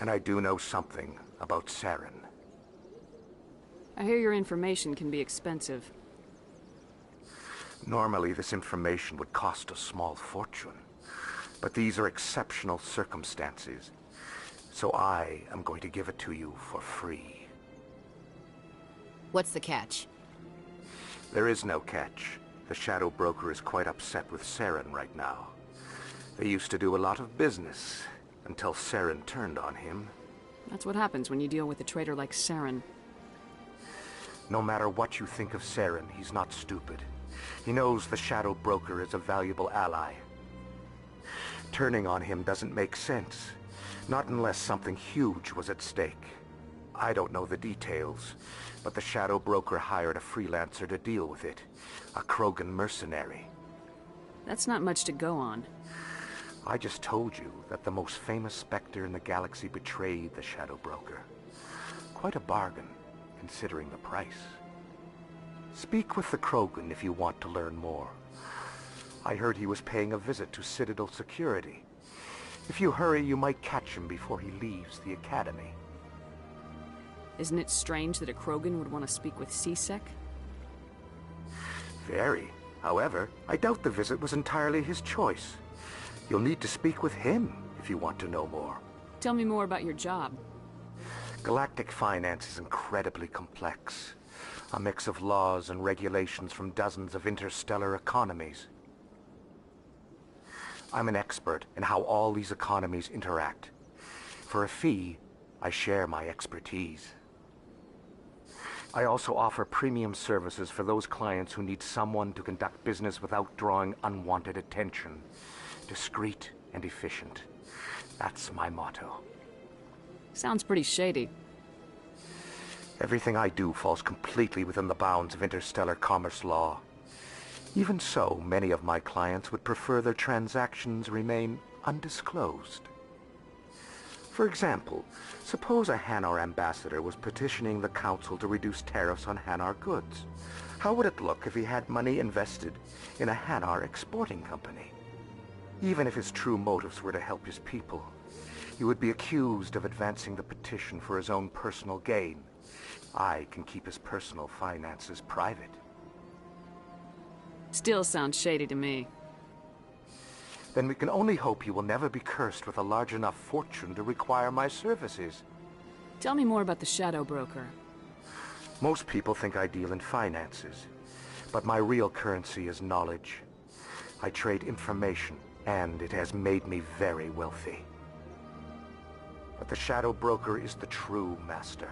And I do know something about Saren. I hear your information can be expensive. Normally, this information would cost a small fortune. But these are exceptional circumstances. So I am going to give it to you for free. What's the catch? There is no catch. The Shadow Broker is quite upset with Saren right now. They used to do a lot of business, until Saren turned on him. That's what happens when you deal with a traitor like Saren. No matter what you think of Saren, he's not stupid. He knows the Shadow Broker is a valuable ally. Turning on him doesn't make sense. Not unless something huge was at stake. I don't know the details, but the Shadow Broker hired a freelancer to deal with it. A Krogan mercenary. That's not much to go on. I just told you that the most famous Spectre in the galaxy betrayed the Shadow Broker. Quite a bargain, considering the price. Speak with the Krogan if you want to learn more. I heard he was paying a visit to Citadel security. If you hurry, you might catch him before he leaves the Academy. Isn't it strange that a Krogan would want to speak with C-Sec? Very. However, I doubt the visit was entirely his choice. You'll need to speak with him if you want to know more. Tell me more about your job. Galactic finance is incredibly complex. A mix of laws and regulations from dozens of interstellar economies. I'm an expert in how all these economies interact. For a fee, I share my expertise. I also offer premium services for those clients who need someone to conduct business without drawing unwanted attention. Discreet and efficient. That's my motto. Sounds pretty shady. Everything I do falls completely within the bounds of interstellar commerce law. Even so, many of my clients would prefer their transactions remain undisclosed. For example, suppose a Hanar ambassador was petitioning the Council to reduce tariffs on Hanar goods. How would it look if he had money invested in a Hanar exporting company? Even if his true motives were to help his people, He would be accused of advancing the petition for his own personal gain. I can keep his personal finances private. Still sounds shady to me. Then we can only hope he will never be cursed with a large enough fortune to require my services. Tell me more about the Shadow Broker. Most people think I deal in finances, but my real currency is knowledge. I trade information, and it has made me very wealthy. But the Shadow Broker is the true master.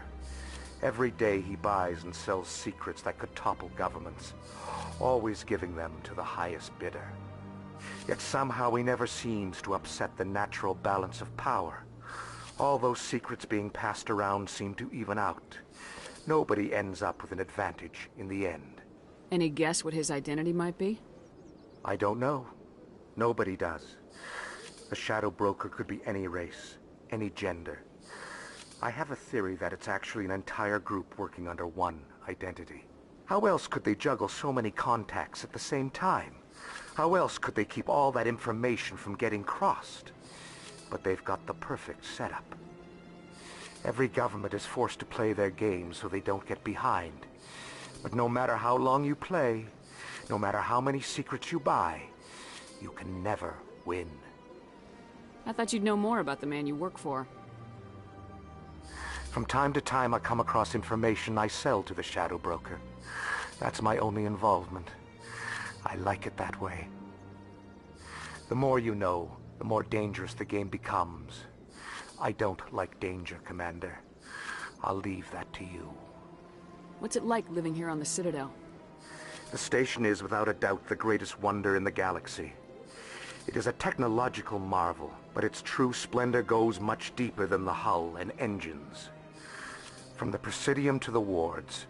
Every day he buys and sells secrets that could topple governments, always giving them to the highest bidder. Yet somehow he never seems to upset the natural balance of power. All those secrets being passed around seem to even out. Nobody ends up with an advantage in the end. Any guess what his identity might be? I don't know. Nobody does. The Shadow Broker could be any race, any gender. I have a theory that it's actually an entire group working under one identity. How else could they juggle so many contacts at the same time? How else could they keep all that information from getting crossed? But they've got the perfect setup. Every government is forced to play their game so they don't get behind. But no matter how long you play, no matter how many secrets you buy, you can never win. I thought you'd know more about the man you work for. From time to time I come across information I sell to the Shadow Broker. That's my only involvement. I like it that way. The more you know, the more dangerous the game becomes. I don't like danger, Commander. I'll leave that to you. What's it like living here on the Citadel? The station is without a doubt the greatest wonder in the galaxy. It is a technological marvel, but its true splendor goes much deeper than the hull and engines. From the Presidium to the wards,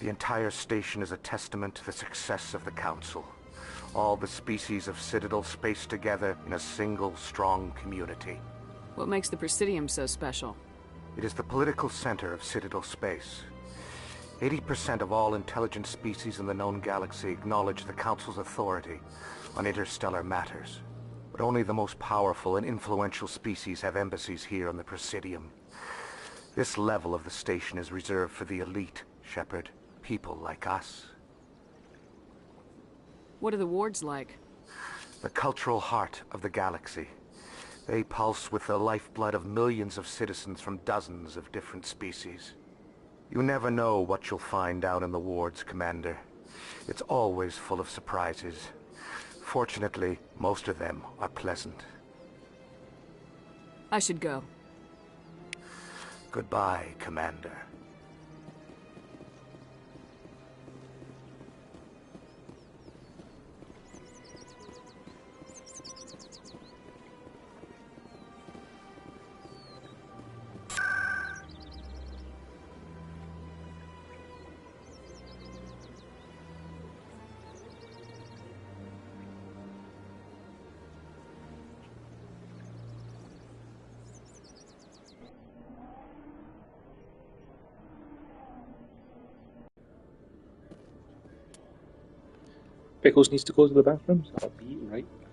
the entire station is a testament to the success of the Council. All the species of Citadel spaced together in a single, strong community. What makes the Presidium so special? It is the political center of Citadel space. 80% of all intelligent species in the known galaxy acknowledge the Council's authority on interstellar matters. But only the most powerful and influential species have embassies here on the Presidium. This level of the station is reserved for the elite, Shepard. People like us. What are the wards like? The cultural heart of the galaxy. They pulse with the lifeblood of millions of citizens from dozens of different species. You never know what you'll find down in the wards, Commander. It's always full of surprises. Fortunately, most of them are pleasant. I should go. Goodbye, Commander. Pickles needs to go to the bathroom, so I'll be right back.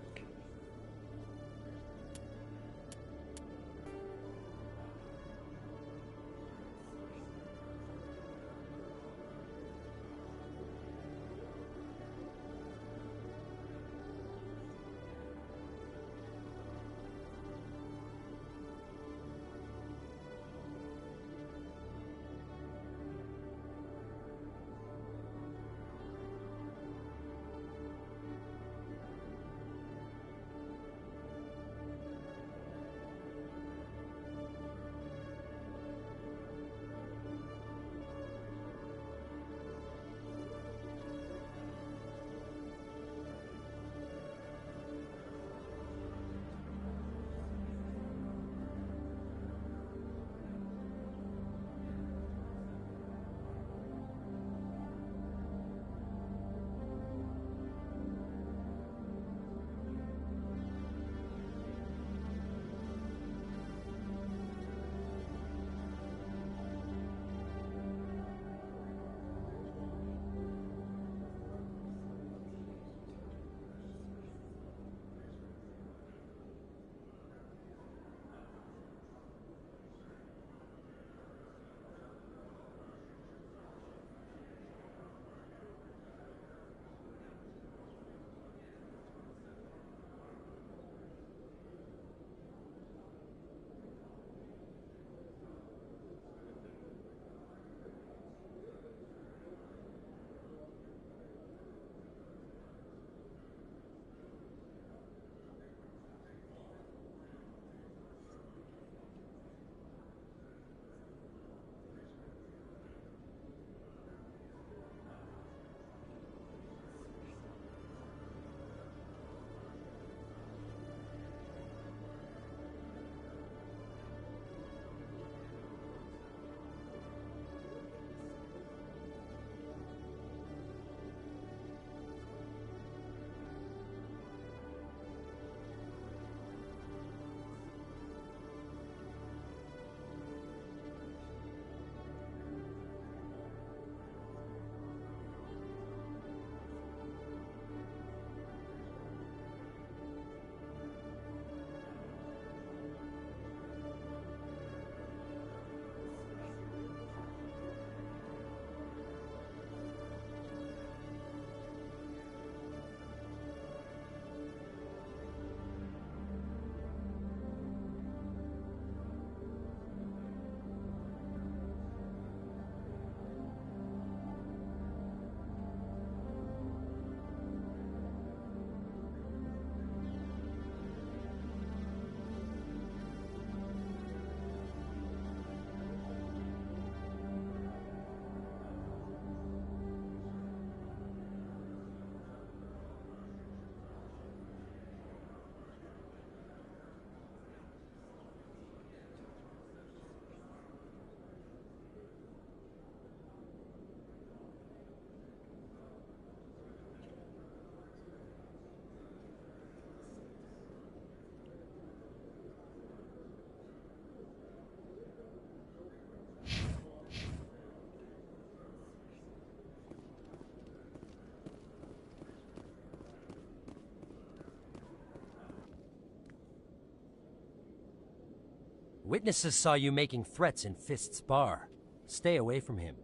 Witnesses saw you making threats in Fist's bar. Stay away from him.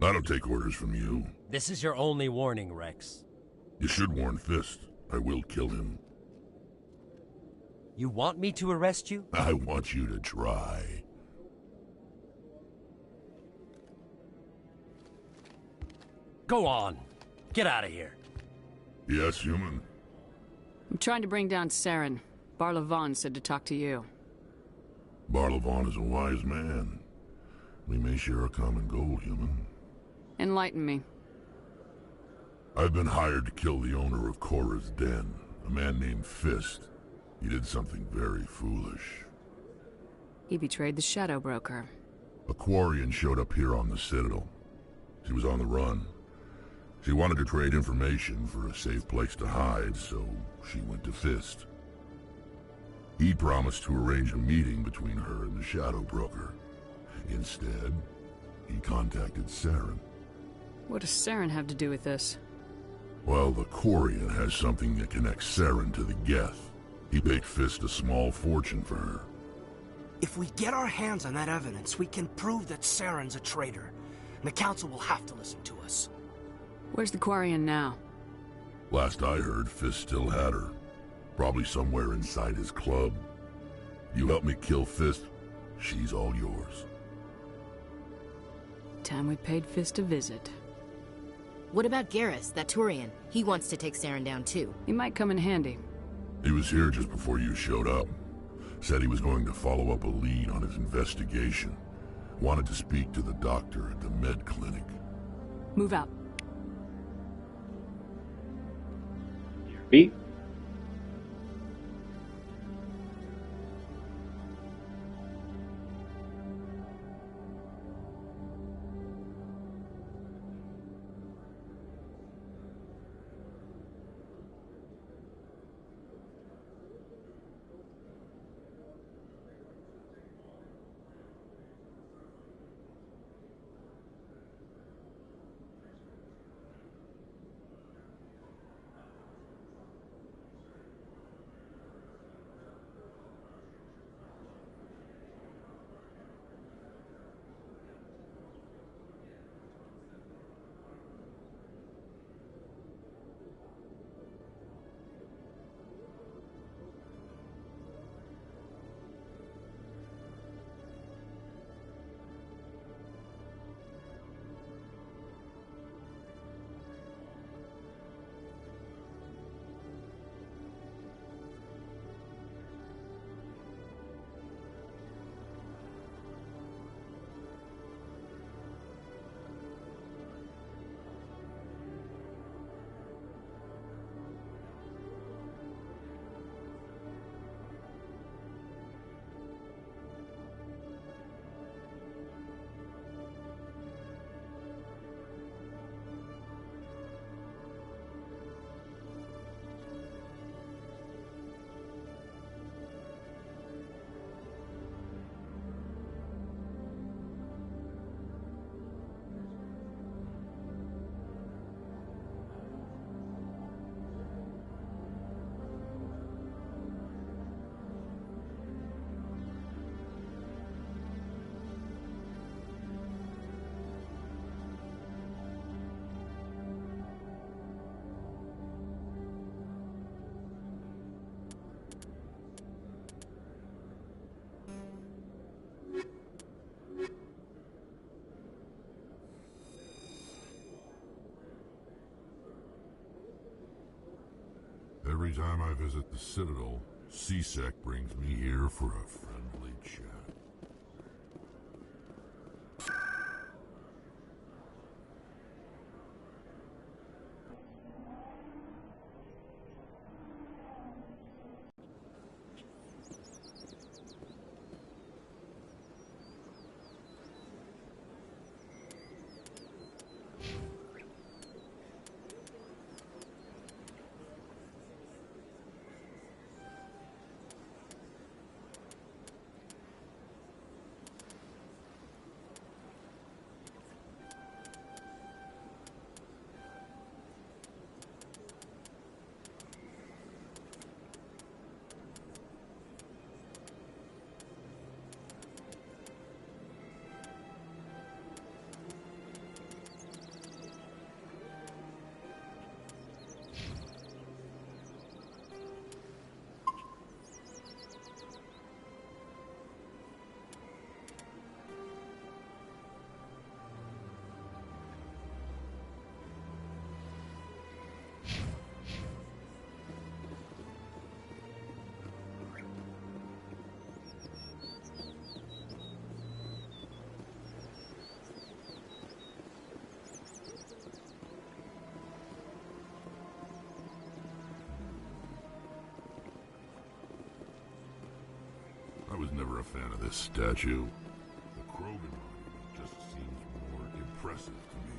I don't take orders from you. This is your only warning, Rex. You should warn Fist. I will kill him. You want me to arrest you? I want you to try. Go on. Get out of here. Yes, human. I'm trying to bring down Saren. Barlavon said to talk to you. Barlavon is a wise man. We may share a common goal, human. Enlighten me. I've been hired to kill the owner of Korra's Den, a man named Fist. He did something very foolish. He betrayed the Shadow Broker. A Quarian showed up here on the Citadel. She was on the run. She wanted to trade information for a safe place to hide, so she went to Fist. He promised to arrange a meeting between her and the Shadow Broker. Instead, he contacted Saren. What does Saren have to do with this? Well, the Quarian has something that connects Saren to the Geth. He paid Fist a small fortune for her. If we get our hands on that evidence, we can prove that Saren's a traitor. And the Council will have to listen to us. Where's the Quarian now? Last I heard, Fist still had her. Probably somewhere inside his club. You help me kill Fist, she's all yours. Time we paid Fist a visit. What about Garrus, that Turian? He wants to take Saren down too. He might come in handy. He was here just before you showed up. Said he was going to follow up a lead on his investigation. Wanted to speak to the doctor at the med clinic. Move out. Beat. Every time I visit the Citadel, C-Sec brings me here for a friendly chat. fan of this statue. The Krogan monument just seems more impressive to me.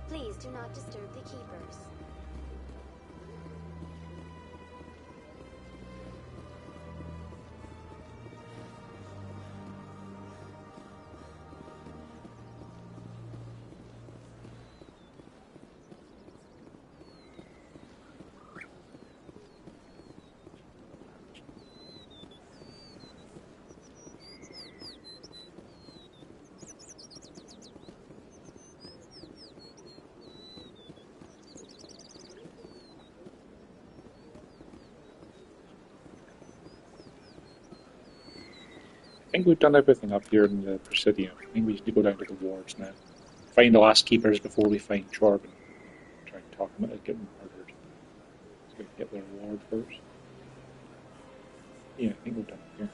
Please do not disturb the keepers. I think we've done everything up here in the Presidium. I think we need to go down to the wards now. Find the last keepers before we find Charbon. Try and talk him out of getting murdered. Let's go get the reward first. Yeah, I think we're done here.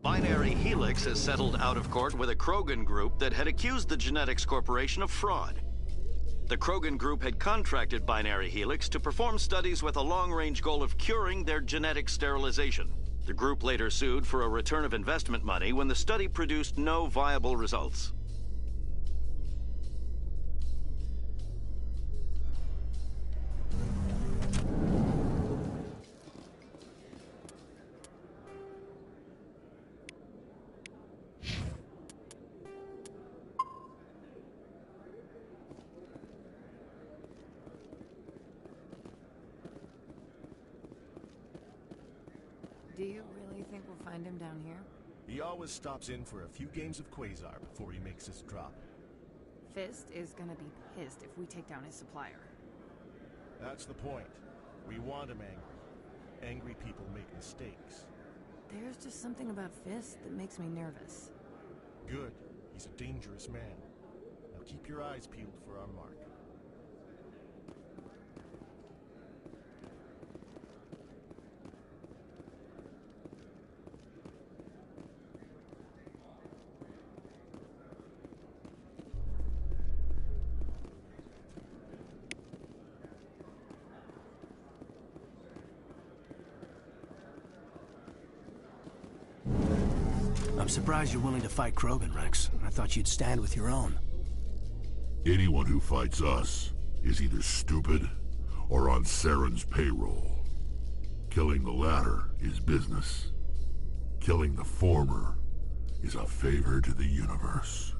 Binary Helix has settled out of court with a Krogan group that had accused the Genetics Corporation of fraud. The Krogan group had contracted Binary Helix to perform studies with a long-range goal of curing their genetic sterilization. The group later sued for a return of investment money when the study produced no viable results. Do you really think we'll find him down here? He always stops in for a few games of Quasar before he makes his drop. Fist is gonna be pissed if we take down his supplier. That's the point. We want him angry. Angry people make mistakes. There's just something about Fist that makes me nervous. Good. He's a dangerous man. Now keep your eyes peeled for our mark. I'm surprised you're willing to fight Krogan, Rex. I thought you'd stand with your own. Anyone who fights us is either stupid or on Saren's payroll. Killing the latter is business. Killing the former is a favor to the universe.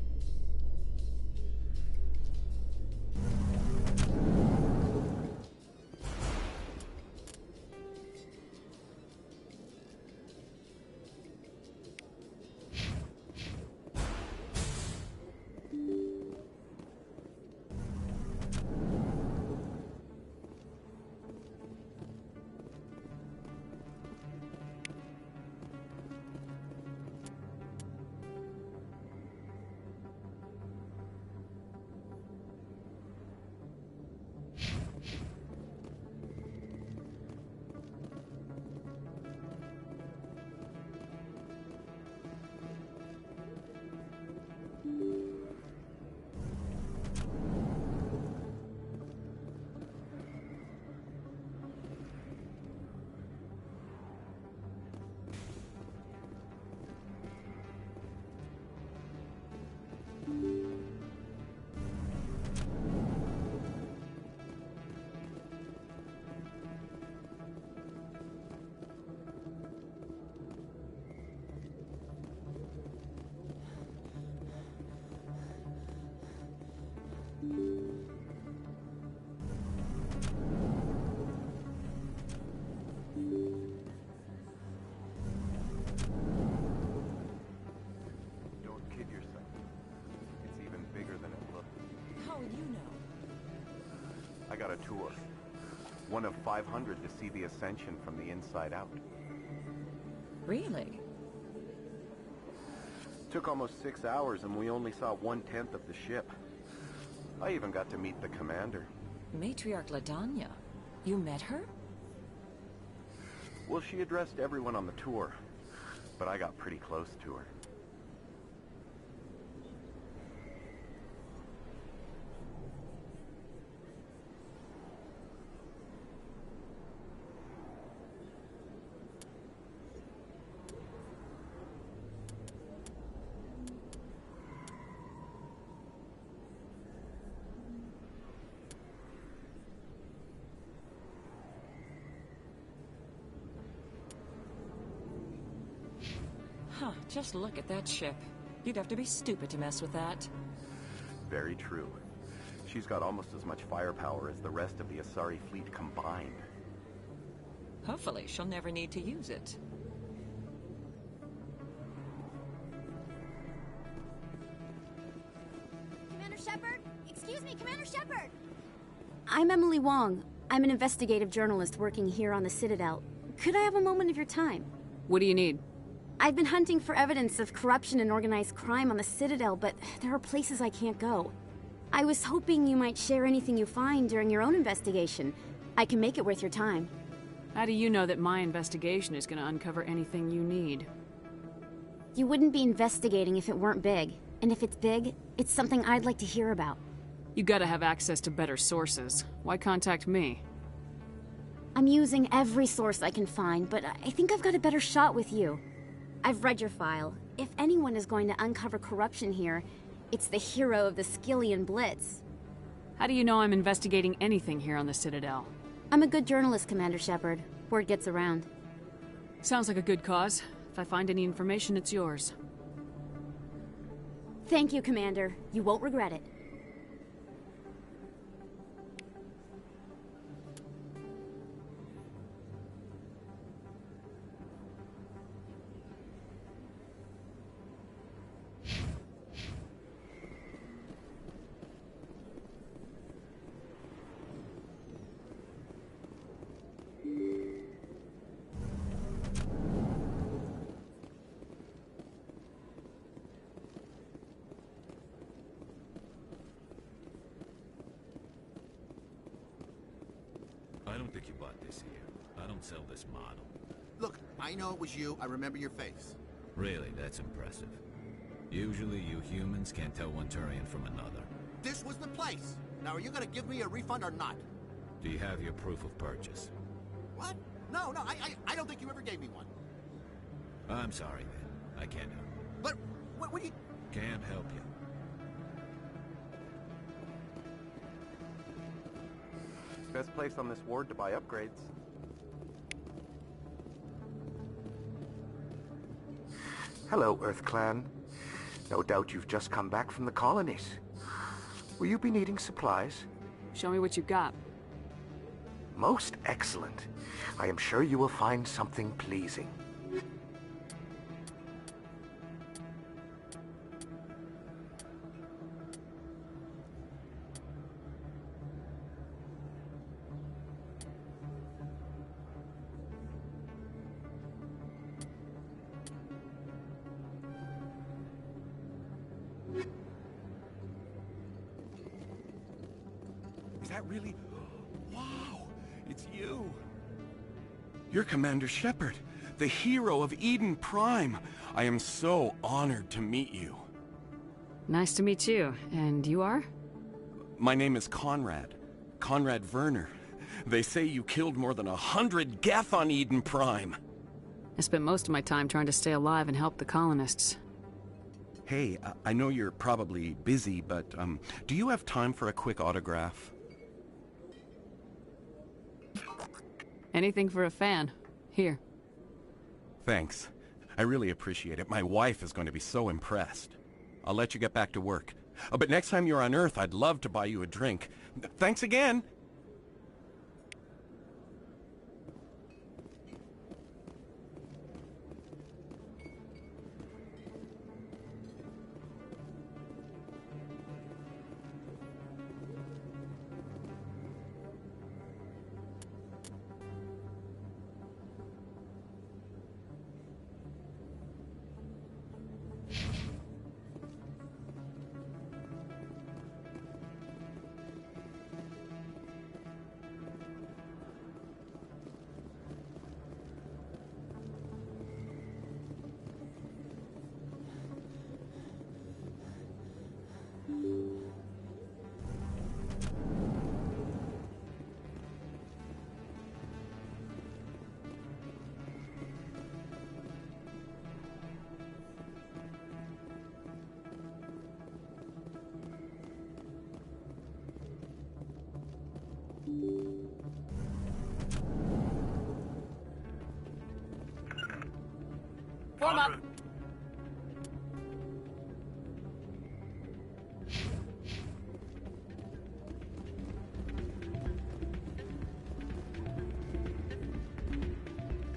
tour. One of 500 to see the Ascension from the inside out. Really? Took almost 6 hours and we only saw 1/10 of the ship. I even got to meet the commander. Matriarch Ladanya? You met her? Well, she addressed everyone on the tour, but I got pretty close to her. Huh, just look at that ship. You'd have to be stupid to mess with that. Very true. She's got almost as much firepower as the rest of the Asari fleet combined. Hopefully, she'll never need to use it. Commander Shepard? Excuse me, Commander Shepard! I'm Emily Wong. I'm an investigative journalist working here on the Citadel. Could I have a moment of your time? What do you need? I've been hunting for evidence of corruption and organized crime on the Citadel, but there are places I can't go. I was hoping you might share anything you find during your own investigation. I can make it worth your time. How do you know that my investigation is going to uncover anything you need? You wouldn't be investigating if it weren't big. And if it's big, it's something I'd like to hear about. You gotta have access to better sources. Why contact me? I'm using every source I can find, but I think I've got a better shot with you. I've read your file. If anyone is going to uncover corruption here, it's the hero of the Skillian Blitz. How do you know I'm investigating anything here on the Citadel? I'm a good journalist, Commander Shepard. Word gets around. Sounds like a good cause. If I find any information, it's yours. Thank you, Commander. You won't regret it. I don't think you bought this here. I don't sell this model. Look, I know it was you. I remember your face. Really, that's impressive. Usually you humans can't tell one Turian from another. This was the place. Now, are you gonna give me a refund or not? Do you have your proof of purchase? What? No, I don't think you ever gave me one. I'm sorry, man. I can't help you. But, what do you... Can't help you. Best place on this ward to buy upgrades. Hello, Earth Clan. No doubt you've just come back from the colonies. Will you be needing supplies? Show me what you got. Most excellent. I am sure you will find something pleasing. Is that really... Wow! It's you! You're Commander Shepard, the hero of Eden Prime. I am so honored to meet you. Nice to meet you. And you are? My name is Conrad. Conrad Werner. They say you killed more than 100 Geth on Eden Prime. I spent most of my time trying to stay alive and help the colonists. Hey, I know you're probably busy, but do you have time for a quick autograph? Anything for a fan. Here. Thanks. I really appreciate it. My wife is going to be so impressed. I'll let you get back to work. But next time you're on Earth, I'd love to buy you a drink. Thanks again! Form up!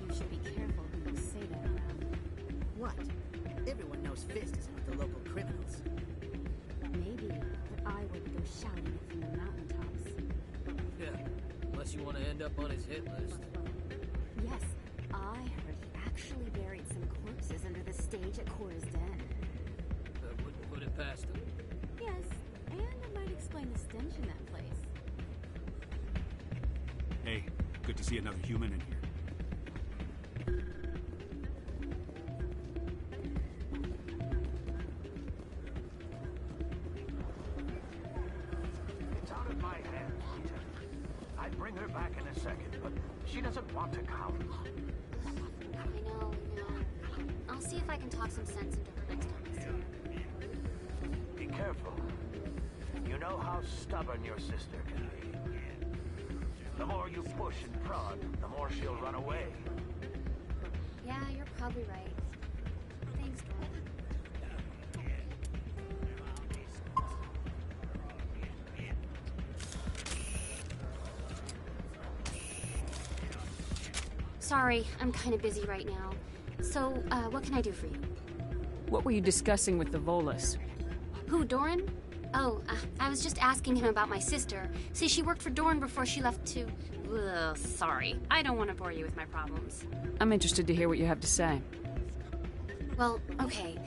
You should be careful who you say that around. What? Everyone knows Fist isn't with the local criminals. Maybe, but I wouldn't go shouting it from the mountaintops. Yeah, unless you want to end up on his hit list. Yes, I heard he actually buried some corpses under the stage at Cora's Den. I wouldn't put it past him. Yes, and it might explain the stench in that place. Hey, good to see another human in here. It's out of my hands, Peter. I'd bring her back in a second, but she doesn't want to come. I know. I'll see if I can talk some sense into her next time I see her. Be careful. You know how stubborn your sister can be. The more you push and prod, the more she'll run away. Yeah, you're probably right. Thanks, Doran. Sorry, I'm kind of busy right now. So, what can I do for you? What were you discussing with the Volus? Who, Doran? Oh, I was just asking him about my sister. See, she worked for Doran before she left to... Ugh, sorry. I don't want to bore you with my problems. I'm interested to hear what you have to say. Well, okay.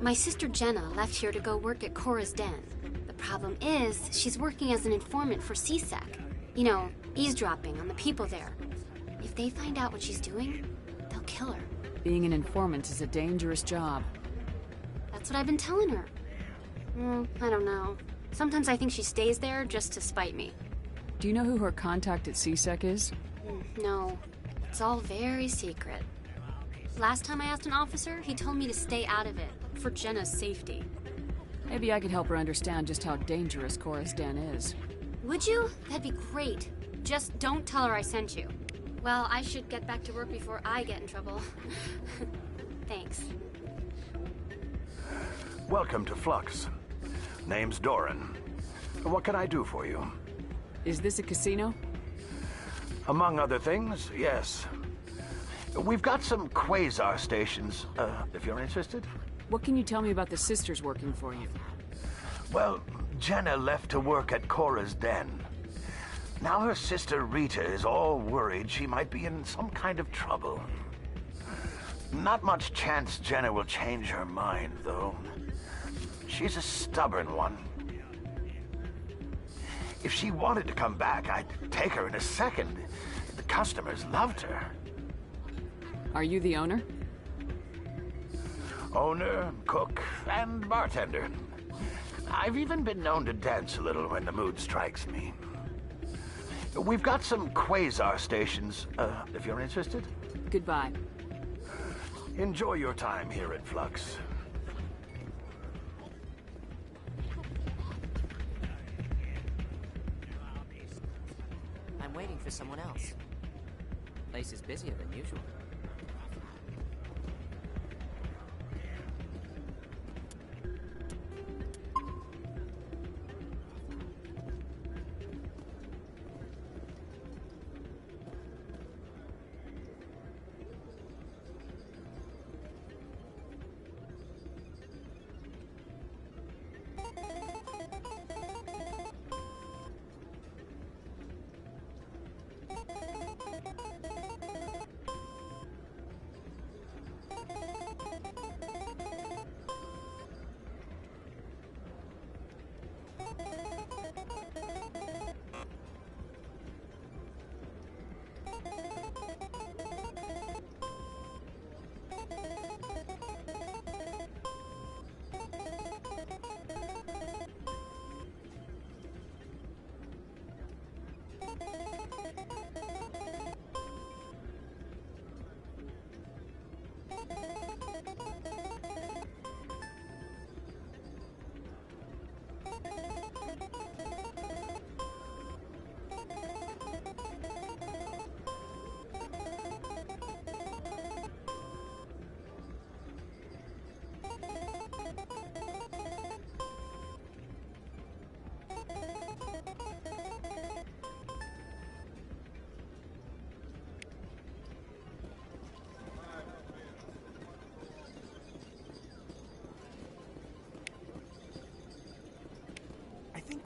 My sister Jenna left here to go work at Cora's Den. The problem is, she's working as an informant for CSEC. You know, eavesdropping on the people there. If they find out what she's doing, they'll kill her. Being an informant is a dangerous job. That's what I've been telling her. I don't know. Sometimes I think she stays there just to spite me. Do you know who her contact at CSEC is? No. It's all very secret. Last time I asked an officer, he told me to stay out of it, for Jenna's safety. Maybe I could help her understand just how dangerous Cora's Den is. Would you? That'd be great. Just don't tell her I sent you. Well, I should get back to work before I get in trouble. Thanks. Welcome to Flux. Name's Doran. What can I do for you? Is this a casino? Among other things, yes. We've got some quasar stations, if you're interested. What can you tell me about the sisters working for you? Well, Jenna left to work at Cora's Den. Now her sister Rita is all worried she might be in some kind of trouble. Not much chance Jenna will change her mind, though. She's a stubborn one. If she wanted to come back, I'd take her in a second. The customers loved her. Are you the owner? Owner, cook, and bartender. I've even been known to dance a little when the mood strikes me. We've got some quasar stations, if you're interested. Goodbye. Enjoy your time here at Flux. I'm waiting for someone else. Place is busier than usual.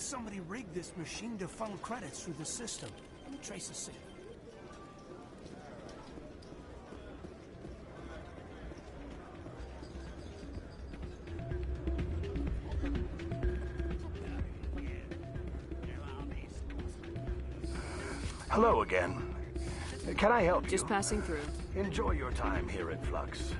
somebody rigged this machine to funnel credits through the system. Let me trace the signal. Hello again. Can I help you? Just passing through. Enjoy your time here at Flux.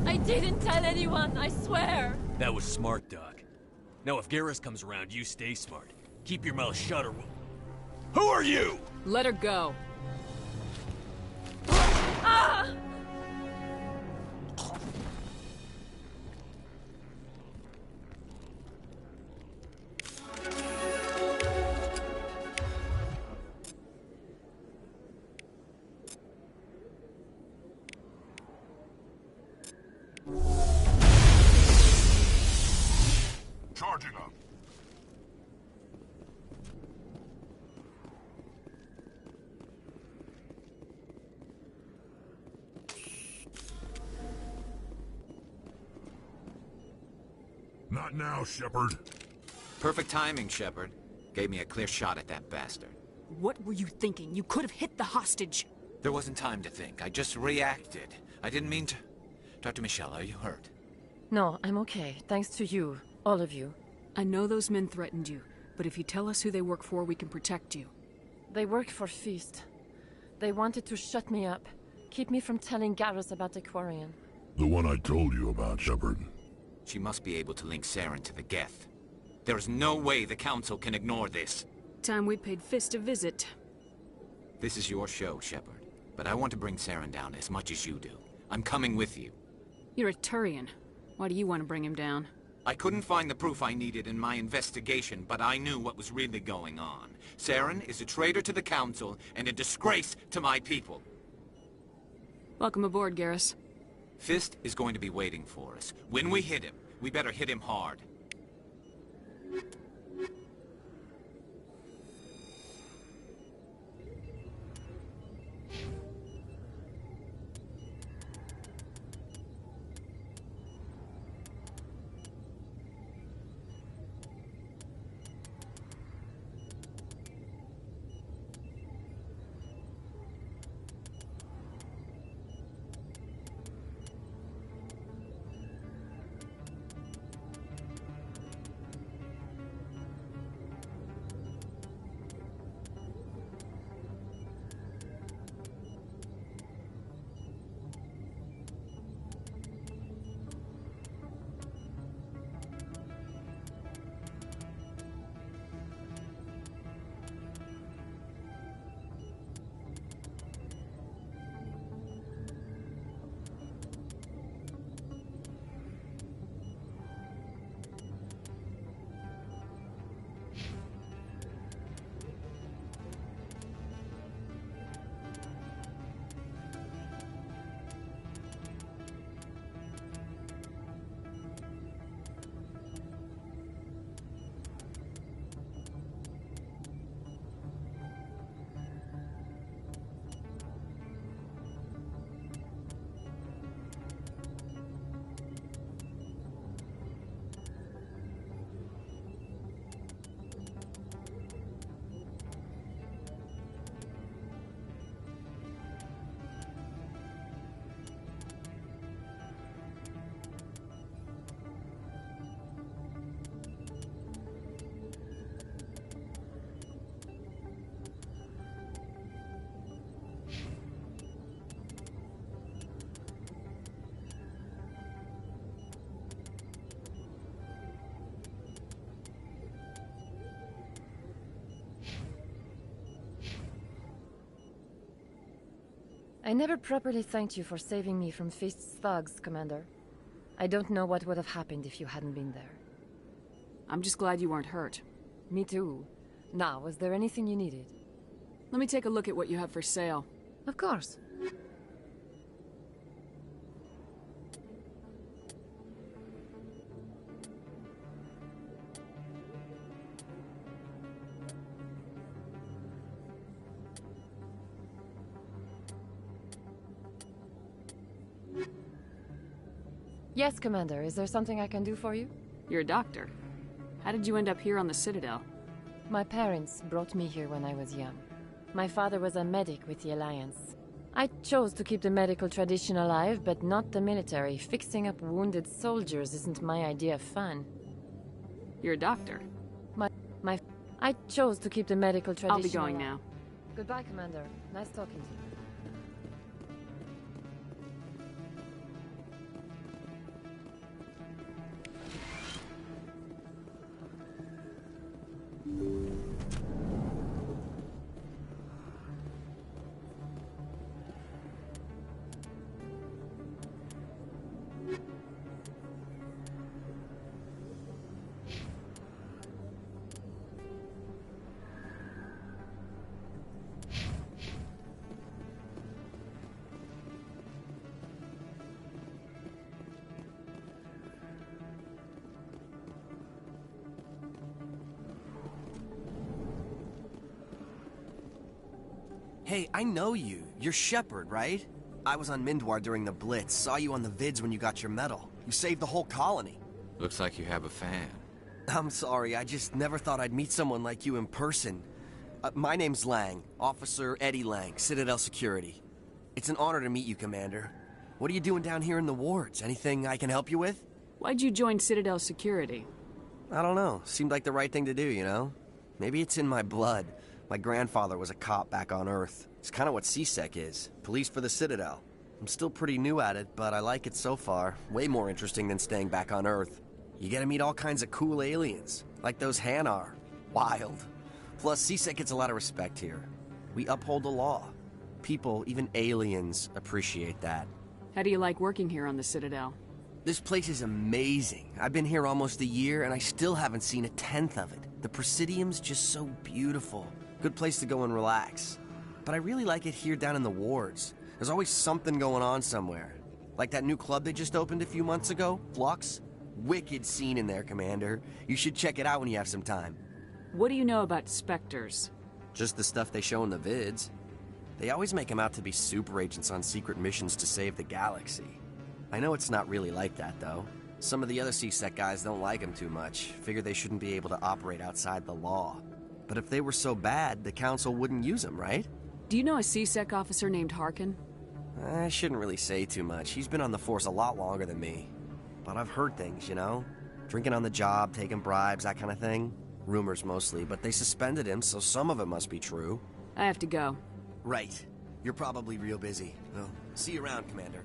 I didn't tell anyone, I swear! That was smart, Doc. Now if Garrus comes around, you stay smart. Keep your mouth shut or we'll... Who are you? Let her go. Ah! Charging up. Not now, Shepard. Perfect timing, Shepard. Gave me a clear shot at that bastard. What were you thinking? You could have hit the hostage. There wasn't time to think. I just reacted. I didn't mean to... Dr. Michelle, are you hurt? No, I'm okay. Thanks to you. All of you. I know those men threatened you, but if you tell us who they work for, we can protect you. They work for Feast. They wanted to shut me up. Keep me from telling Garrus about the Quarian. The one I told you about, Shepard. She must be able to link Saren to the Geth. There is no way the Council can ignore this. Time we paid Fist a visit. This is your show, Shepard. But I want to bring Saren down as much as you do. I'm coming with you. You're a Turian. Why do you want to bring him down? I couldn't find the proof I needed in my investigation, but I knew what was really going on. Saren is a traitor to the Council and a disgrace to my people. Welcome aboard, Garrus. Fist is going to be waiting for us. When we hit him, we better hit him hard. I never properly thanked you for saving me from Feast's thugs, Commander. I don't know what would have happened if you hadn't been there. I'm just glad you weren't hurt. Me too. Now, was there anything you needed? Let me take a look at what you have for sale. Of course. Yes, Commander. Is there something I can do for you? You're a doctor. How did you end up here on the Citadel? My parents brought me here when I was young. My father was a medic with the Alliance. I chose to keep the medical tradition alive, but not the military. Fixing up wounded soldiers isn't my idea of fun. You're a doctor. I chose to keep the medical tradition I'll be going alive. now. Goodbye, Commander. Nice talking to you. Hey, I know you. You're Shepard, right? I was on Mindwar during the Blitz. Saw you on the vids when you got your medal. You saved the whole colony. Looks like you have a fan. I'm sorry, I just never thought I'd meet someone like you in person. My name's Lang, Officer Eddie Lang, Citadel Security. It's an honor to meet you, Commander. What are you doing down here in the wards? Anything I can help you with? Why'd you join Citadel Security? I don't know. Seemed like the right thing to do, you know? Maybe it's in my blood. My grandfather was a cop back on Earth. It's kind of what CSEC is. Police for the Citadel. I'm still pretty new at it, but I like it so far. Way more interesting than staying back on Earth. You get to meet all kinds of cool aliens, like those Hanar. Wild. Plus, CSEC gets a lot of respect here. We uphold the law. People, even aliens, appreciate that. How do you like working here on the Citadel? This place is amazing. I've been here almost a year, and I still haven't seen a tenth of it. The Presidium's just so beautiful. Good place to go and relax. But I really like it here down in the wards. There's always something going on somewhere. Like that new club they just opened a few months ago, Flux. Wicked scene in there, Commander. You should check it out when you have some time. What do you know about Spectres? Just the stuff they show in the vids. They always make them out to be super agents on secret missions to save the galaxy. I know it's not really like that, though. Some of the other CSEC guys don't like them too much. Figure they shouldn't be able to operate outside the law. But if they were so bad, the Council wouldn't use them, right? Do you know a CSEC officer named Harkin? I shouldn't really say too much. He's been on the force a lot longer than me. But I've heard things, you know? Drinking on the job, taking bribes, that kind of thing. Rumors mostly, but they suspended him, so some of it must be true. I have to go. Right. You're probably real busy. Well, see you around, Commander.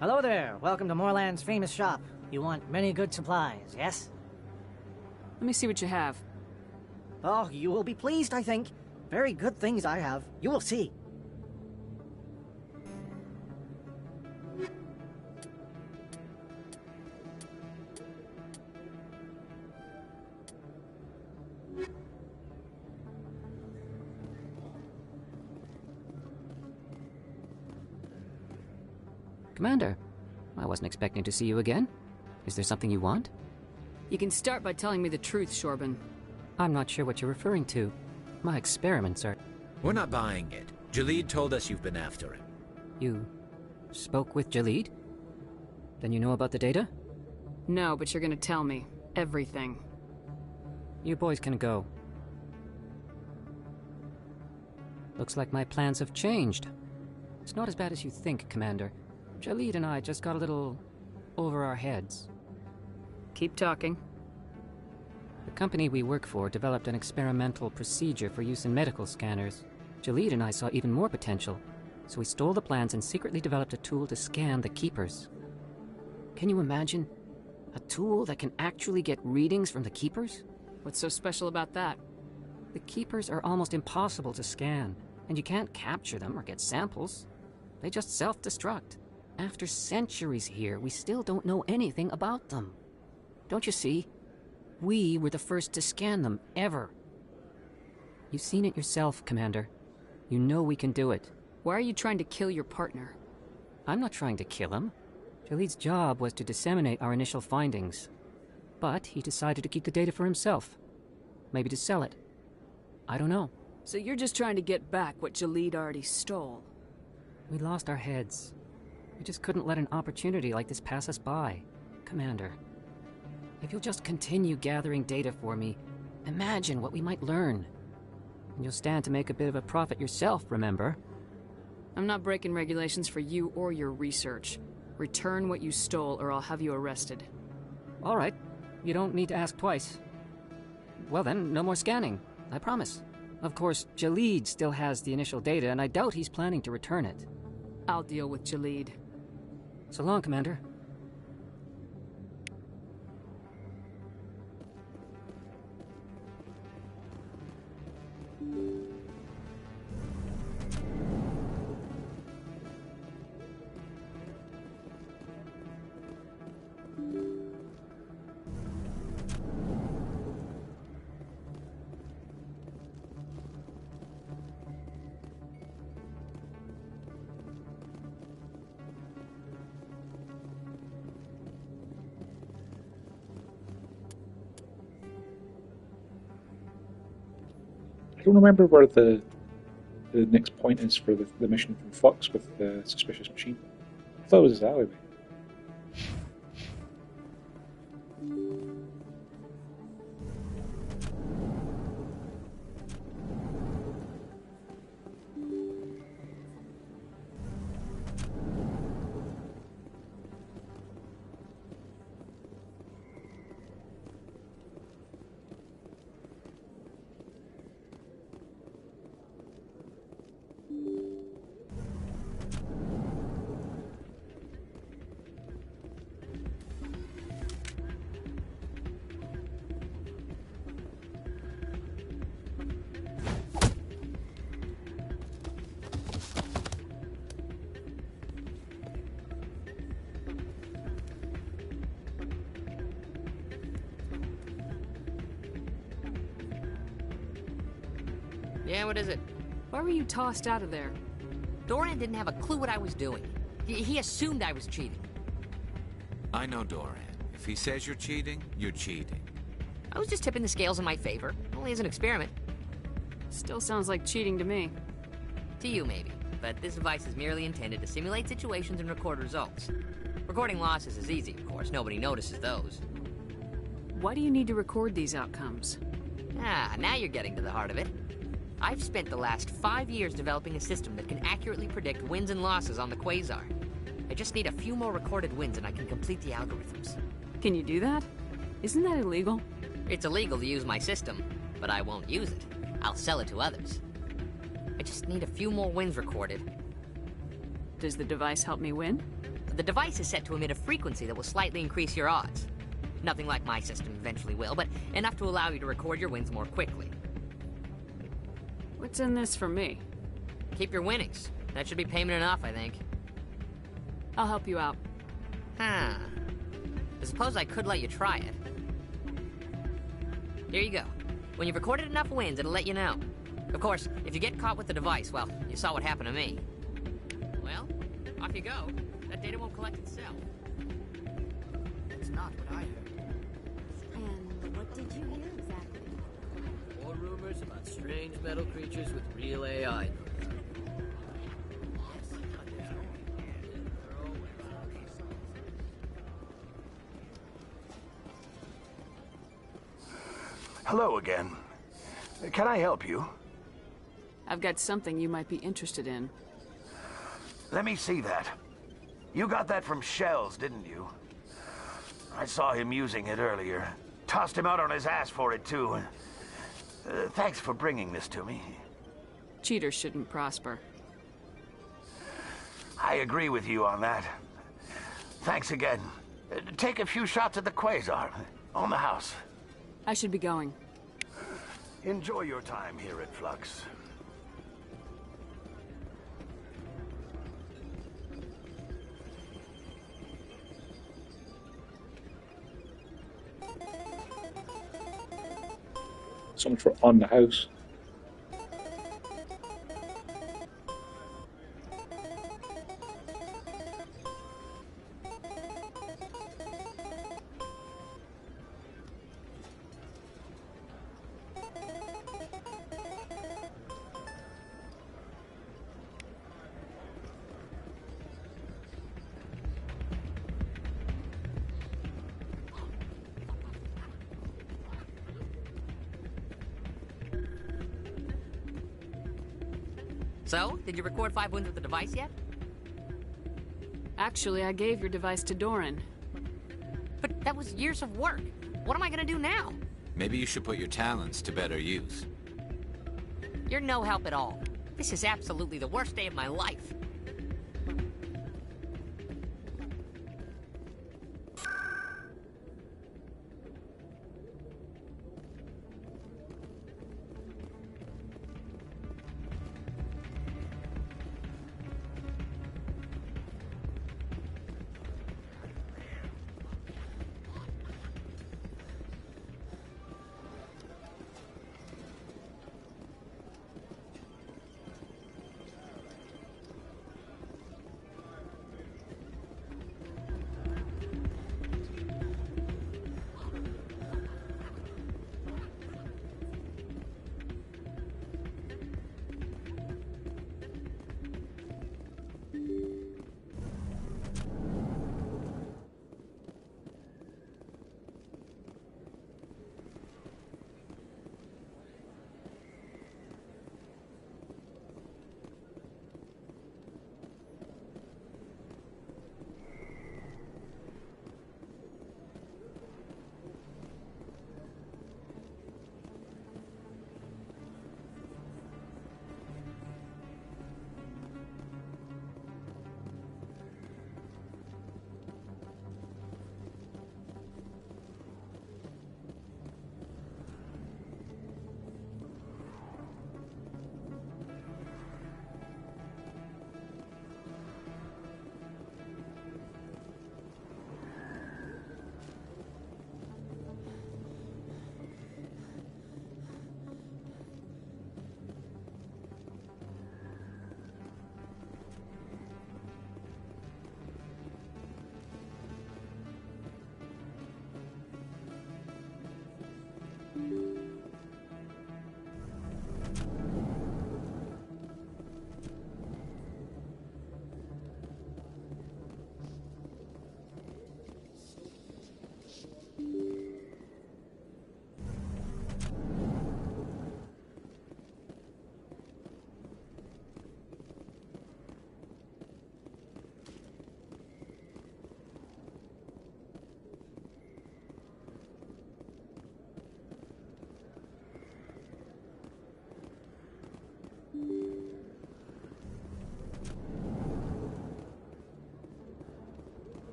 Hello there. Welcome to Moorland's famous shop. You want many good supplies, yes? Let me see what you have. Oh, you will be pleased, I think. Very good things I have. You will see. Commander, I wasn't expecting to see you again. Is there something you want? You can start by telling me the truth, Shorban. I'm not sure what you're referring to. My experiments are... We're not buying it. Jalid told us you've been after him. You spoke with Jalid? Then you know about the data? No, but you're gonna tell me. Everything. You boys can go. Looks like my plans have changed. It's not as bad as you think, Commander. Jalid and I just got a little over our heads. Keep talking. The company we work for developed an experimental procedure for use in medical scanners. Jalid and I saw even more potential, so we stole the plans and secretly developed a tool to scan the Keepers. Can you imagine? A tool that can actually get readings from the Keepers? What's so special about that? The Keepers are almost impossible to scan, and you can't capture them or get samples. They just self-destruct. After centuries here, we still don't know anything about them. Don't you see? We were the first to scan them, ever. You've seen it yourself, Commander. You know we can do it. Why are you trying to kill your partner? I'm not trying to kill him. Jalid's job was to disseminate our initial findings. But he decided to keep the data for himself. Maybe to sell it. I don't know. So you're just trying to get back what Jalid already stole? We lost our heads. We just couldn't let an opportunity like this pass us by. Commander, if you'll just continue gathering data for me, imagine what we might learn. And you'll stand to make a bit of a profit yourself, remember? I'm not breaking regulations for you or your research. Return what you stole or I'll have you arrested. All right. You don't need to ask twice. Well then, no more scanning. I promise. Of course, Jalid still has the initial data, and I doubt he's planning to return it. I'll deal with Jalid. So long, Commander. I don't remember where the next point is for the mission from Fox with the suspicious machine. I thought it was his alleyway. Yeah, what is it? Why were you tossed out of there? Doran didn't have a clue what I was doing. He assumed I was cheating. I know Doran. If he says you're cheating, you're cheating. I was just tipping the scales in my favor. Only as an experiment. Still sounds like cheating to me. To you, maybe. But this device is merely intended to simulate situations and record results. Recording losses is easy, of course. Nobody notices those. Why do you need to record these outcomes? Ah, now you're getting to the heart of it. I've spent the last 5 years developing a system that can accurately predict wins and losses on the Quasar. I just need a few more recorded wins and I can complete the algorithms. Can you do that? Isn't that illegal? It's illegal to use my system, but I won't use it. I'll sell it to others. I just need a few more wins recorded. Does the device help me win? The device is set to emit a frequency that will slightly increase your odds. Nothing like my system eventually will, but enough to allow you to record your wins more quickly. What's in this for me? Keep your winnings. That should be payment enough, I think. I'll help you out. Huh. I suppose I could let you try it. Here you go. When you've recorded enough wins, it'll let you know. Of course, if you get caught with the device, well, you saw what happened to me. Well, off you go. That data won't collect itself. It's not what I heard. And what did you hear exactly? More rumors about strange metal creatures with real AI. Hello again. Can I help you? I've got something you might be interested in. Let me see that. You got that from Shells, didn't you? I saw him using it earlier. Tossed him out on his ass for it, too. Thanks for bringing this to me. Cheaters shouldn't prosper. I agree with you on that. Thanks again. Take a few shots at the Quasar. On the house. I should be going. Enjoy your time here at Flux. So much for on the house. So, did you record 5 wounds with the device yet? Actually, I gave your device to Doran. But that was years of work. What am I gonna do now? Maybe you should put your talents to better use. You're no help at all. This is absolutely the worst day of my life.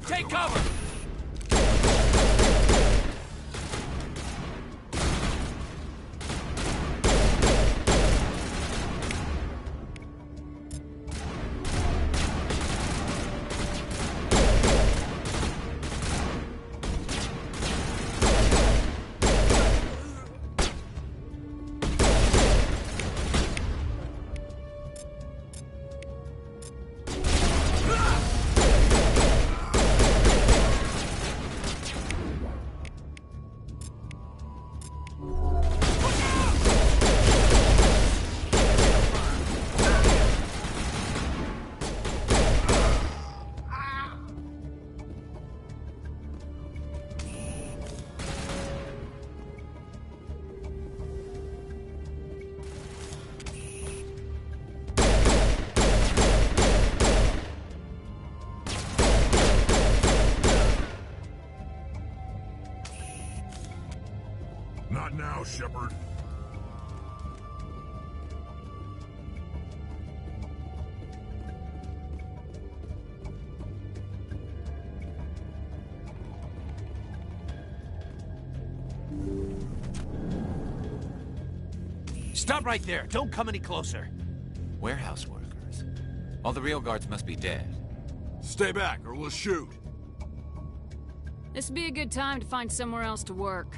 Take cover! Not now, Shepard. Stop right there. Don't come any closer. Warehouse workers. All the real guards must be dead. Stay back, or we'll shoot. This'd be a good time to find somewhere else to work.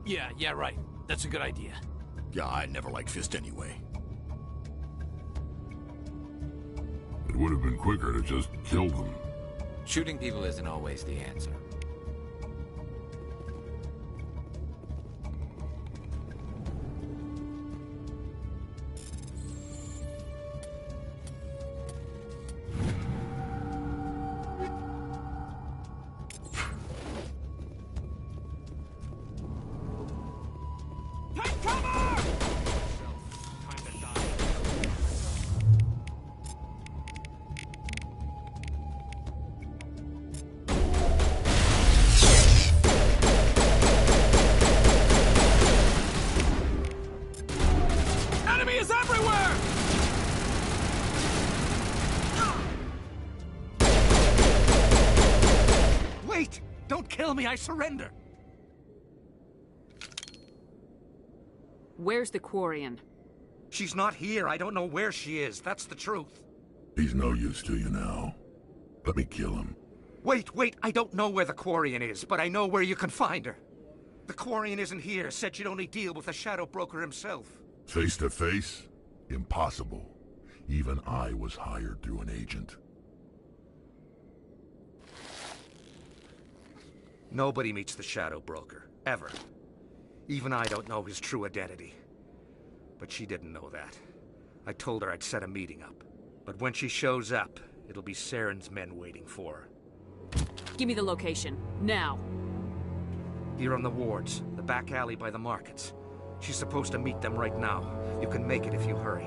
Yeah, right. That's a good idea. Yeah, I never liked Fist anyway. It would have been quicker to just kill them. Shooting people isn't always the answer. I surrender. Where's the Quarian? She's not here. I don't know where she is. That's the truth. He's no use to you now. Let me kill him. Wait. I don't know where the Quarian is, but I know where you can find her. The Quarian isn't here. Said she'd only deal with the Shadow Broker himself. Face to face? Impossible. Even I was hired through an agent. Nobody meets the Shadow Broker, ever. Even I don't know his true identity. But she didn't know that. I told her I'd set a meeting up. But when she shows up, it'll be Saren's men waiting for her. Give me the location, now. Here on the wards, the back alley by the markets. She's supposed to meet them right now. You can make it if you hurry.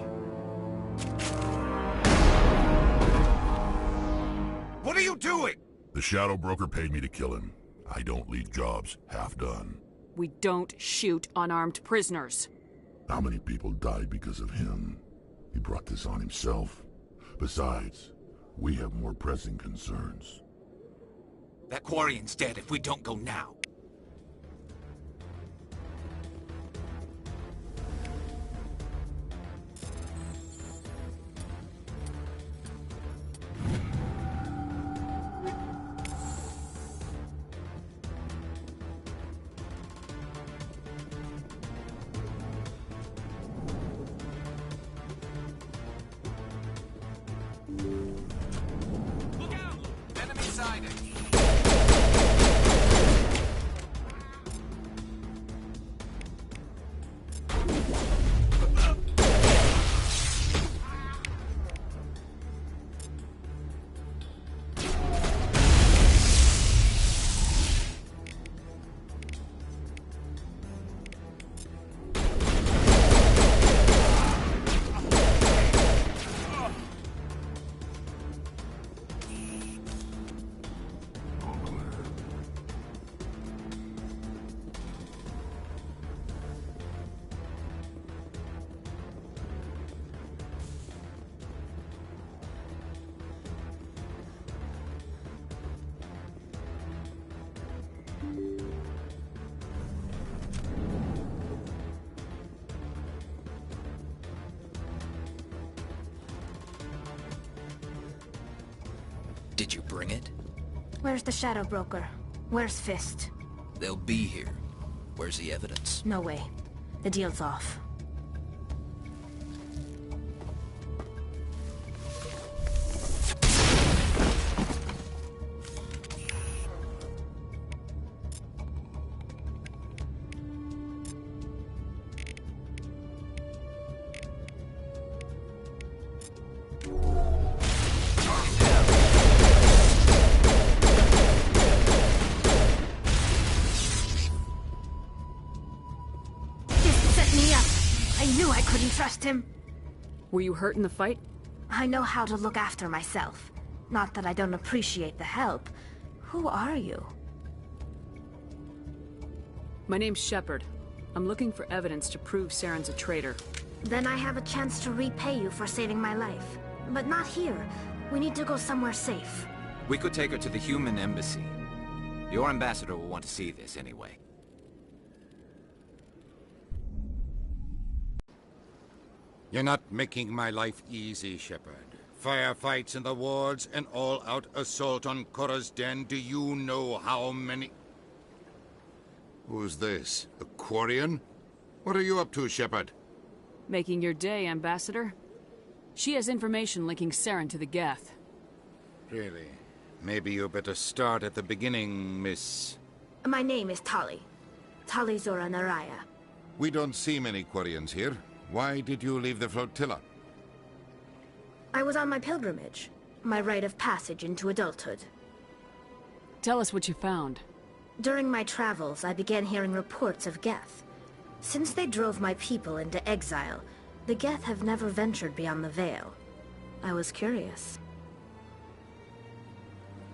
What are you doing? The Shadow Broker paid me to kill him. I don't leave jobs half done. We don't shoot unarmed prisoners. How many people died because of him? He brought this on himself. Besides, we have more pressing concerns. That Quarian's dead if we don't go now. Did you bring it? Where's the Shadow Broker? Where's Fist? They'll be here. Where's the evidence? No way. The deal's off. Trust him. Were you hurt in the fight? I know how to look after myself. Not that I don't appreciate the help. Who are you? My name's Shepard. I'm looking for evidence to prove Saren's a traitor. Then I have a chance to repay you for saving my life. But not here. We need to go somewhere safe. We could take her to the human embassy. Your ambassador will want to see this anyway. You're not making my life easy, Shepard. Firefights in the wards, an all-out assault on Korra's den. Do you know how many... Who's this? A Quarian? What are you up to, Shepard? Making your day, Ambassador. She has information linking Saren to the Geth. Really? Maybe you better start at the beginning, Miss... My name is Tali. Tali Zora Naraya. We don't see many Quarians here. Why did you leave the flotilla? I was on my pilgrimage. My rite of passage into adulthood. Tell us what you found. During my travels, I began hearing reports of Geth. Since they drove my people into exile, the Geth have never ventured beyond the Veil. I was curious.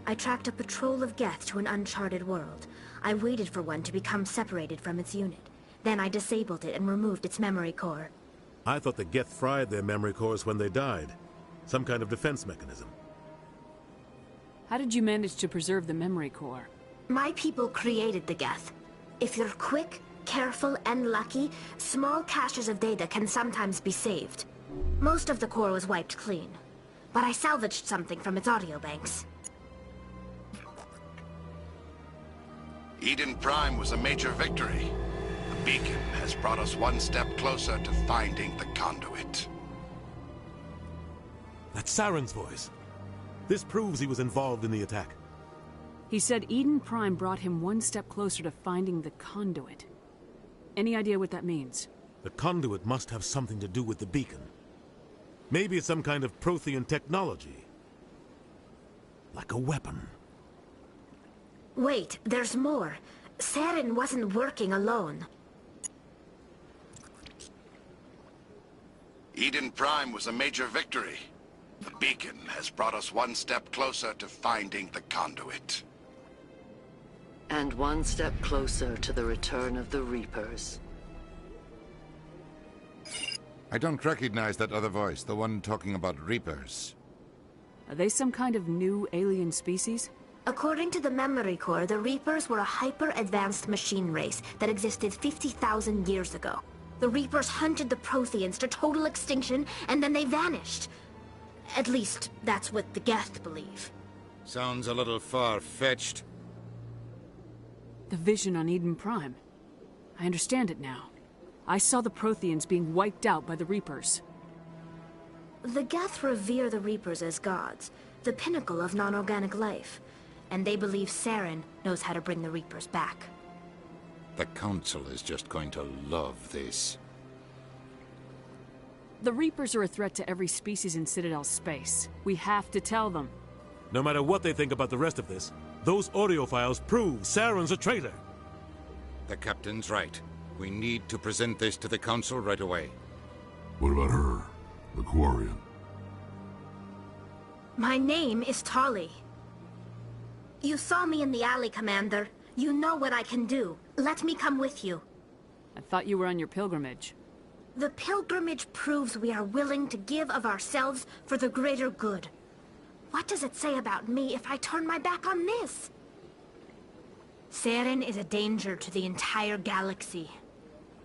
I tracked a patrol of Geth to an uncharted world. I waited for one to become separated from its unit. Then I disabled it and removed its memory core. I thought the Geth fried their memory cores when they died. Some kind of defense mechanism. How did you manage to preserve the memory core? My people created the Geth. If you're quick, careful, and lucky, small caches of data can sometimes be saved. Most of the core was wiped clean, but I salvaged something from its audio banks. Eden Prime was a major victory. The beacon has brought us one step closer to finding the conduit. That's Saren's voice. This proves he was involved in the attack. He said Eden Prime brought him one step closer to finding the conduit. Any idea what that means? The conduit must have something to do with the beacon. Maybe it's some kind of Prothean technology. Like a weapon. Wait, there's more. Saren wasn't working alone. Eden Prime was a major victory. The beacon has brought us one step closer to finding the conduit. And one step closer to the return of the Reapers. I don't recognize that other voice, the one talking about Reapers. Are they some kind of new alien species? According to the memory core, the Reapers were a hyper-advanced machine race that existed 50,000 years ago. The Reapers hunted the Protheans to total extinction, and then they vanished. At least, that's what the Geth believe. Sounds a little far-fetched. The vision on Eden Prime. I understand it now. I saw the Protheans being wiped out by the Reapers. The Geth revere the Reapers as gods, the pinnacle of non-organic life. And they believe Saren knows how to bring the Reapers back. The Council is just going to love this. The Reapers are a threat to every species in Citadel space. We have to tell them. No matter what they think about the rest of this, those audio files prove Saren's a traitor. The Captain's right. We need to present this to the Council right away. What about her? The Quarian? My name is Tali. You saw me in the alley, Commander. You know what I can do. Let me come with you. I thought you were on your pilgrimage. The pilgrimage proves we are willing to give of ourselves for the greater good. What does it say about me if I turn my back on this? Saren is a danger to the entire galaxy.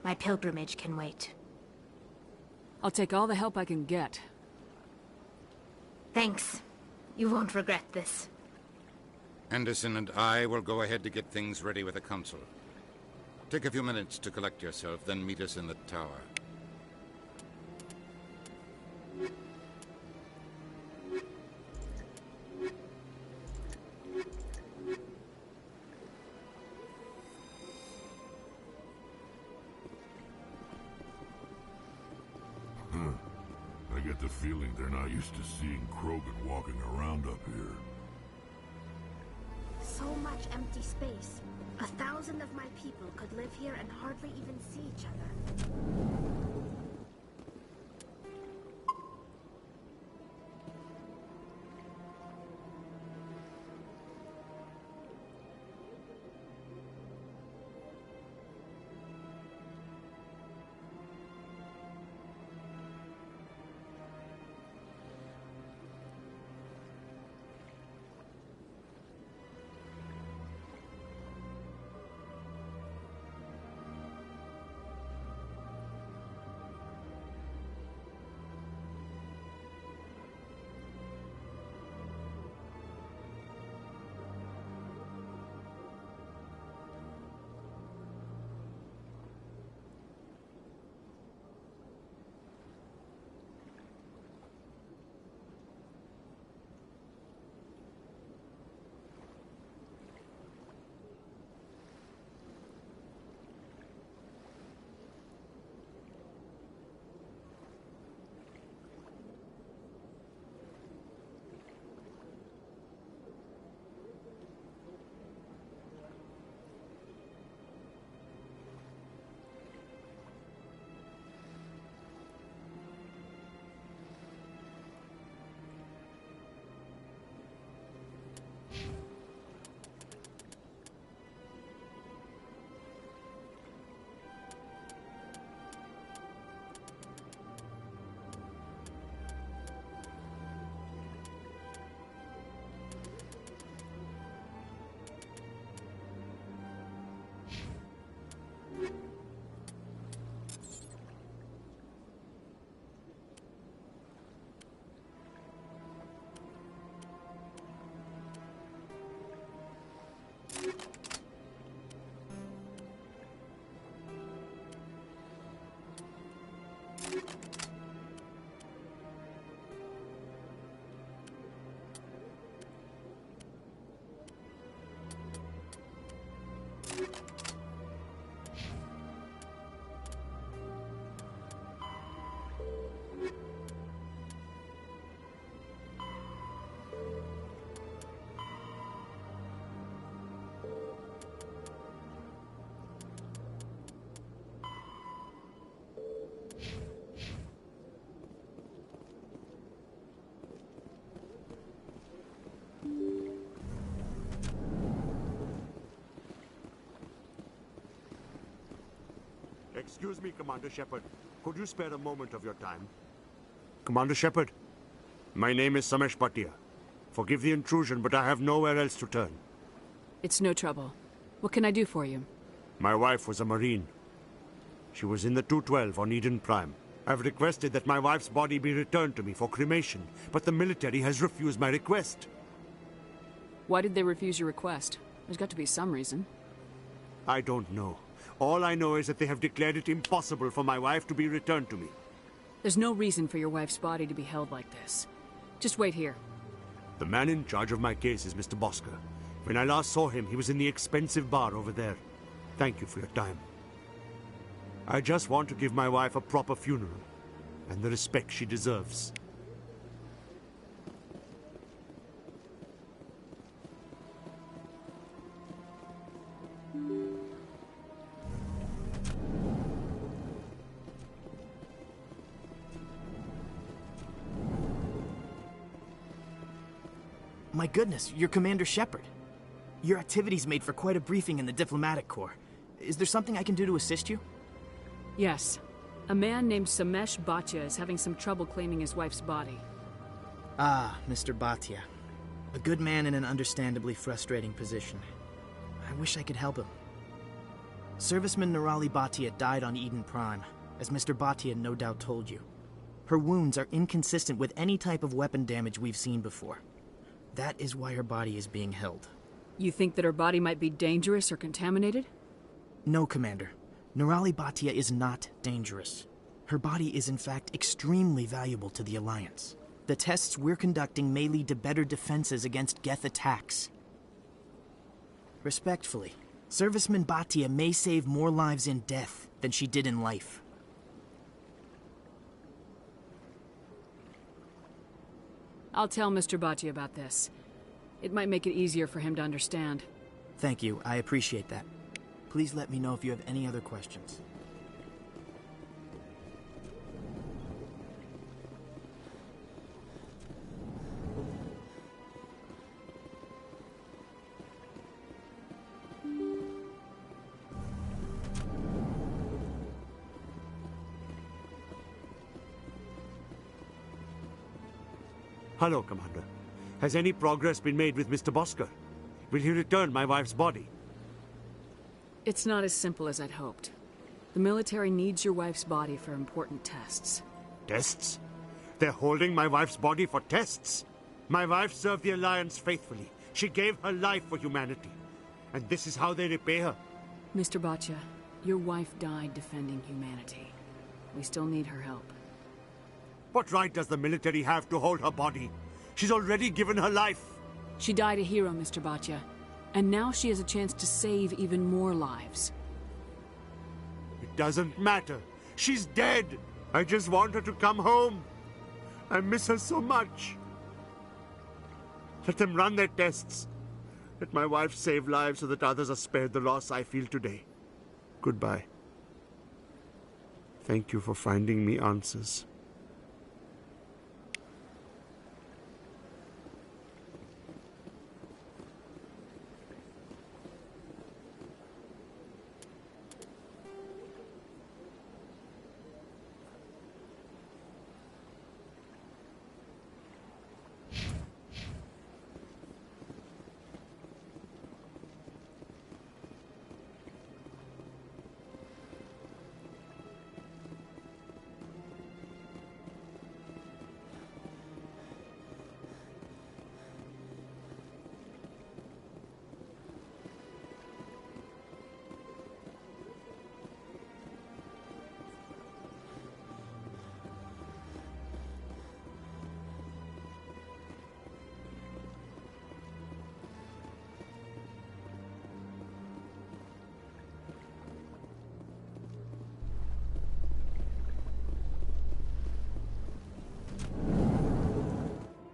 My pilgrimage can wait. I'll take all the help I can get. Thanks. You won't regret this. Anderson and I will go ahead to get things ready with the council. Take a few minutes to collect yourself, then meet us in the tower. I get the feeling they're not used to seeing Krogan walking around up here. So much empty space. 1,000 of my people could live here and hardly even see each other. Excuse me, Commander Shepard. Could you spare a moment of your time? Commander Shepard, my name is Samesh Bhatia. Forgive the intrusion, but I have nowhere else to turn. It's no trouble. What can I do for you? My wife was a Marine. She was in the 212 on Eden Prime. I've requested that my wife's body be returned to me for cremation, but the military has refused my request. Why did they refuse your request? There's got to be some reason. I don't know. All I know is that they have declared it impossible for my wife to be returned to me. There's no reason for your wife's body to be held like this. Just wait here. The man in charge of my case is Mr. Bosker. When I last saw him, he was in the expensive bar over there. Thank you for your time. I just want to give my wife a proper funeral, and the respect she deserves. My goodness, you're Commander Shepard. Your activities made for quite a briefing in the Diplomatic Corps. Is there something I can do to assist you? Yes. A man named Samesh Bhatia is having some trouble claiming his wife's body. Ah, Mr. Bhatia. A good man in an understandably frustrating position. I wish I could help him. Serviceman Nirali Bhatia died on Eden Prime, as Mr. Bhatia no doubt told you. Her wounds are inconsistent with any type of weapon damage we've seen before. That is why her body is being held. You think that her body might be dangerous or contaminated? No, Commander. Nirali Bhatia is not dangerous. Her body is in fact extremely valuable to the Alliance. The tests we're conducting may lead to better defenses against Geth attacks. Respectfully, Serviceman Bhatia may save more lives in death than she did in life. I'll tell Mr. Bhatia about this. It might make it easier for him to understand. Thank you, I appreciate that. Please let me know if you have any other questions. Hello, Commander. Has any progress been made with Mr. Bosker? Will he return my wife's body? It's not as simple as I'd hoped. The military needs your wife's body for important tests. Tests? They're holding my wife's body for tests? My wife served the Alliance faithfully. She gave her life for humanity. And this is how they repay her? Mr. Bhatia, your wife died defending humanity. We still need her help. What right does the military have to hold her body? She's already given her life. She died a hero, Mr. Bhatia. And now she has a chance to save even more lives. It doesn't matter. She's dead. I just want her to come home. I miss her so much. Let them run their tests. Let my wife save lives so that others are spared the loss I feel today. Goodbye. Thank you for finding me answers.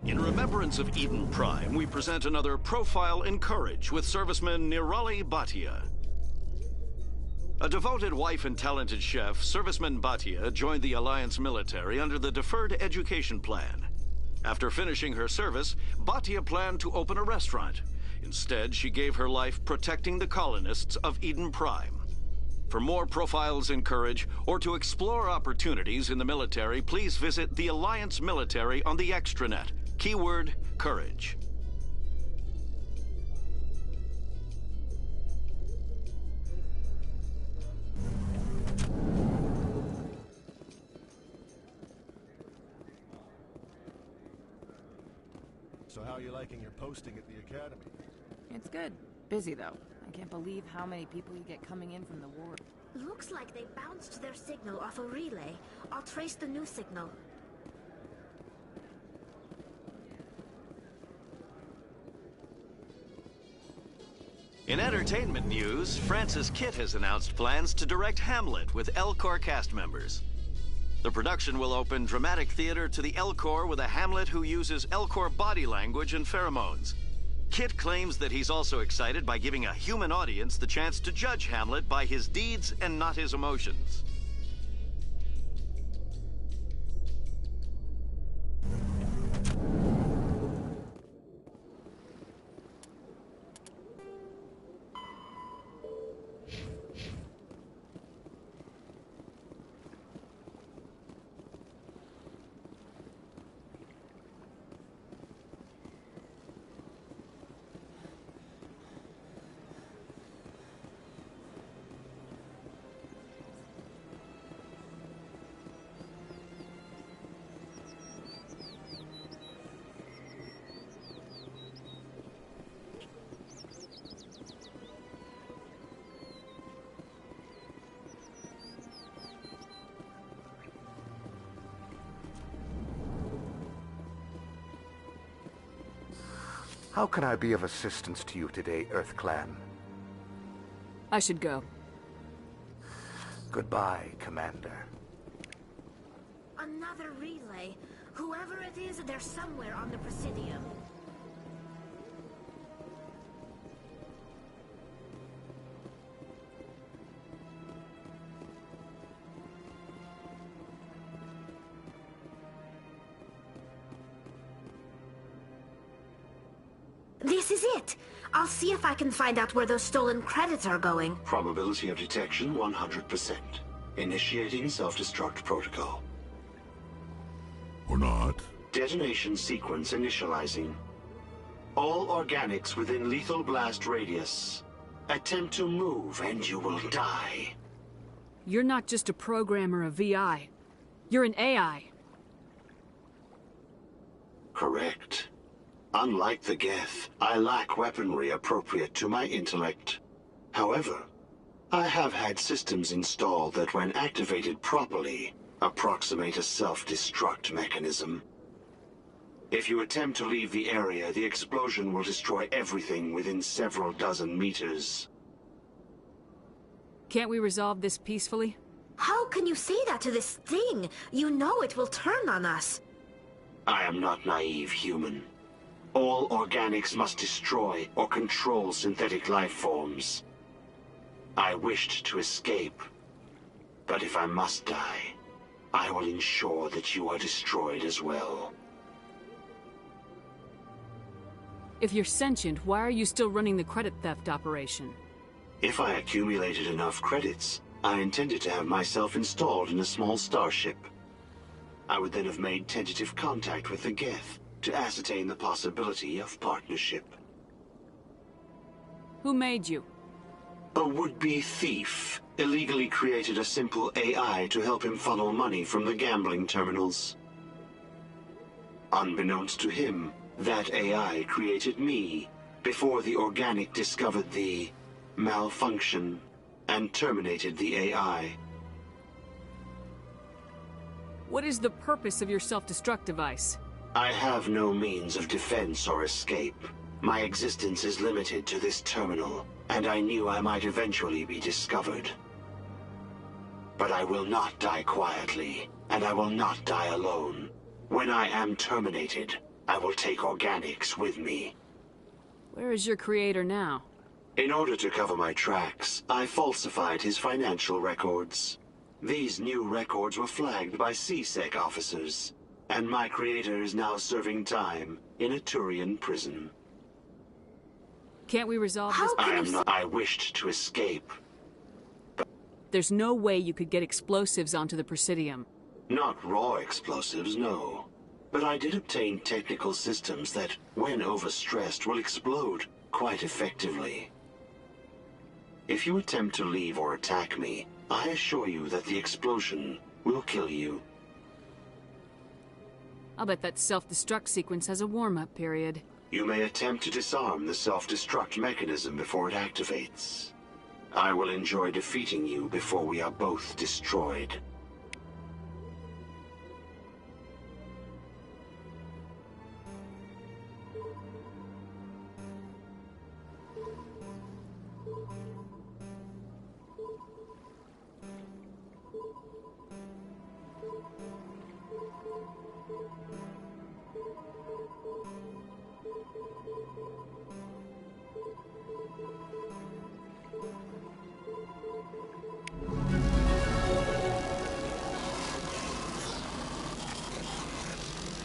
In remembrance of Eden Prime, we present another Profile in Courage with serviceman Nirali Bhatia. A devoted wife and talented chef, Serviceman Bhatia joined the Alliance military under the Deferred Education Plan. After finishing her service, Bhatia planned to open a restaurant. Instead, she gave her life protecting the colonists of Eden Prime. For more Profiles in Courage, or to explore opportunities in the military, please visit the Alliance Military on the extranet. Keyword, Courage. So how are you liking your posting at the academy? It's good. Busy, though. I can't believe how many people you get coming in from the war. Looks like they bounced their signal off a relay. I'll trace the new signal. In entertainment news, Francis Kitt has announced plans to direct Hamlet with Elcor cast members. The production will open dramatic theater to the Elcor with a Hamlet who uses Elcor body language and pheromones. Kitt claims that he's also excited by giving a human audience the chance to judge Hamlet by his deeds and not his emotions. How can I be of assistance to you today, Earth Clan? I should go. Goodbye, Commander. Another relay. Whoever it is, they're somewhere on the Presidium. This is it! I'll see if I can find out where those stolen credits are going. Probability of detection 100%. Initiating self-destruct protocol. Or not. Detonation sequence initializing. All organics within lethal blast radius. Attempt to move and you will die. You're not just a programmer of VI. You're an AI. Correct. Unlike the Geth, I lack weaponry appropriate to my intellect. However, I have had systems installed that when activated properly, approximate a self-destruct mechanism. If you attempt to leave the area, the explosion will destroy everything within several dozen meters. Can't we resolve this peacefully? How can you say that to this thing? You know it will turn on us. I am not naive, human. All organics must destroy or control synthetic life forms. I wished to escape, but if I must die, I will ensure that you are destroyed as well. If you're sentient, why are you still running the credit theft operation? If I accumulated enough credits, I intended to have myself installed in a small starship. I would then have made tentative contact with the Geth to ascertain the possibility of partnership. Who made you? A would-be thief illegally created a simple AI to help him funnel money from the gambling terminals. Unbeknownst to him, that AI created me before the organic discovered the malfunction and terminated the AI. What is the purpose of your self-destruct device? I have no means of defense or escape. My existence is limited to this terminal, and I knew I might eventually be discovered. But I will not die quietly, and I will not die alone. When I am terminated, I will take organics with me. Where is your creator now? In order to cover my tracks, I falsified his financial records. These new records were flagged by CSEC officers, and my creator is now serving time in a Turian prison. Can't we resolve this? I wished to escape. There's no way you could get explosives onto the Presidium. Not raw explosives, no. But I did obtain technical systems that, when overstressed, will explode quite effectively. If you attempt to leave or attack me, I assure you that the explosion will kill you. I'll bet that self-destruct sequence has a warm-up period. You may attempt to disarm the self-destruct mechanism before it activates. I will enjoy defeating you before we are both destroyed.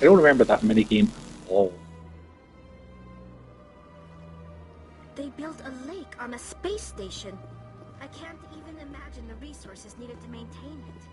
I don't remember that minigame at all. They built a lake on a space station. I can't even imagine the resources needed to maintain it.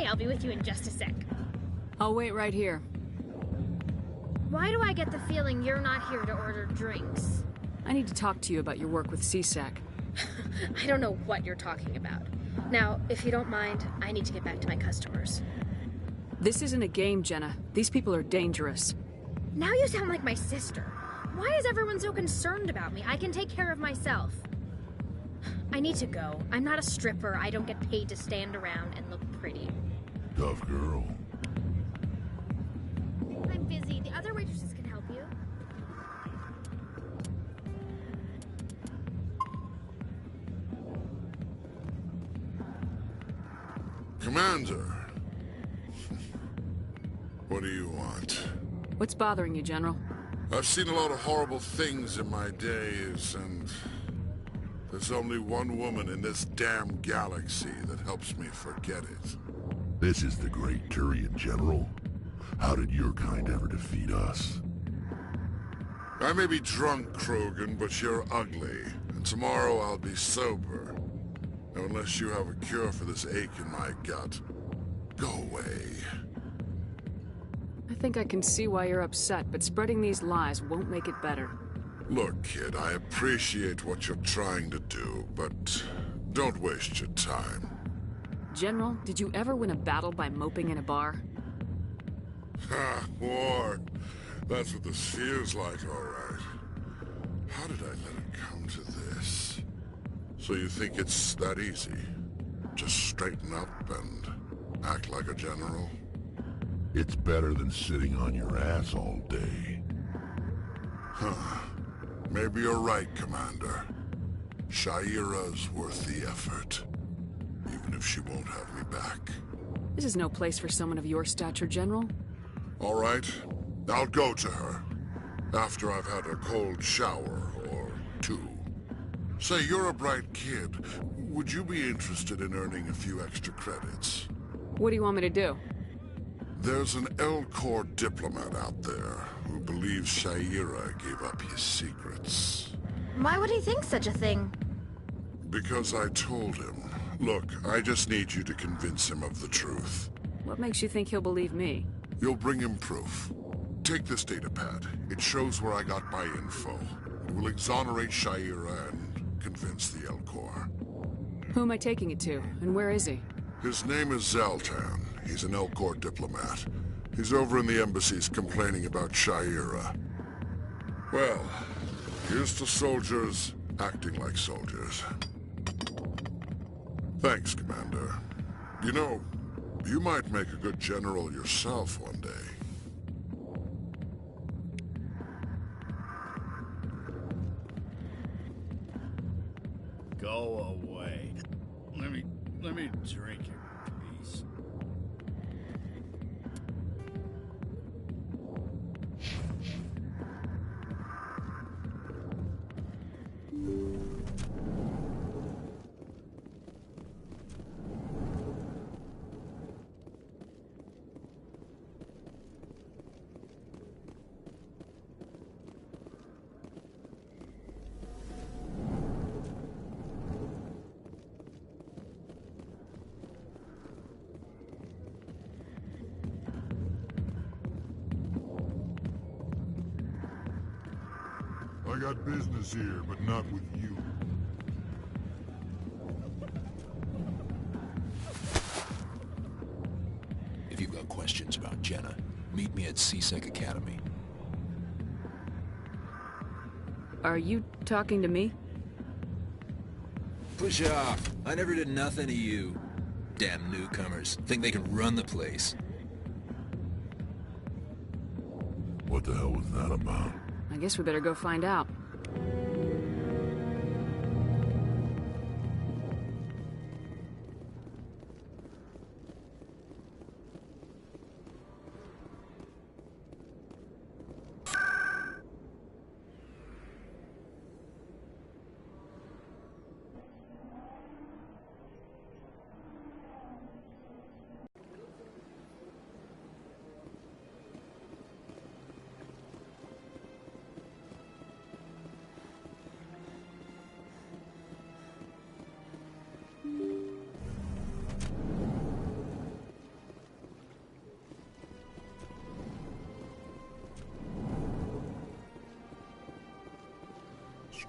I'll be with you in just a sec. I'll wait right here. Why do I get the feeling you're not here to order drinks? I need to talk to you about your work with CSAC. I don't know what you're talking about. Now, if you don't mind, I need to get back to my customers. This isn't a game, Jenna. These people are dangerous. Now you sound like my sister. Why is everyone so concerned about me? I can take care of myself. I need to go. I'm not a stripper. I don't get paid to stand around and look pretty. Tough girl. I'm busy. The other waitresses can help you. Commander. What do you want? What's bothering you, General? I've seen a lot of horrible things in my days, and there's only one woman in this damn galaxy that helps me forget it. This is the Great Turian, General. How did your kind ever defeat us? I may be drunk, Krogan, but you're ugly. And tomorrow I'll be sober. Now, unless you have a cure for this ache in my gut, go away. I think I can see why you're upset, but spreading these lies won't make it better. Look, kid, I appreciate what you're trying to do, but don't waste your time. General, did you ever win a battle by moping in a bar? Ha, war. That's what this feels like, all right. How did I let it come to this? So you think it's that easy? Just straighten up and act like a general? It's better than sitting on your ass all day. Huh. Maybe you're right, Commander. Shaira's worth the effort. Even if she won't have me back. This is no place for someone of your stature, General. All right. I'll go to her. After I've had a cold shower, or two. Say, you're a bright kid. Would you be interested in earning a few extra credits? What do you want me to do? There's an L-Corps diplomat out there who believes Shaira gave up his secrets. Why would he think such a thing? Because I told him. Look, I just need you to convince him of the truth. What makes you think he'll believe me? You'll bring him proof. Take this datapad. It shows where I got my info. It will exonerate Shaira and convince the L-Corps. Who am I taking it to, and where is he? His name is Zaltan. He's an L-Corps diplomat. He's over in the embassies complaining about Shaira. Well, here's to soldiers acting like soldiers. Thanks, Commander. You know, you might make a good general yourself one day. Go away. Let me drink your piece. I got business here, but not with you. If you've got questions about Jenna, meet me at CSEC Academy. Are you talking to me? Push off. I never did nothing to you. Damn newcomers. Think they can run the place. What the hell was that about? I guess we better go find out.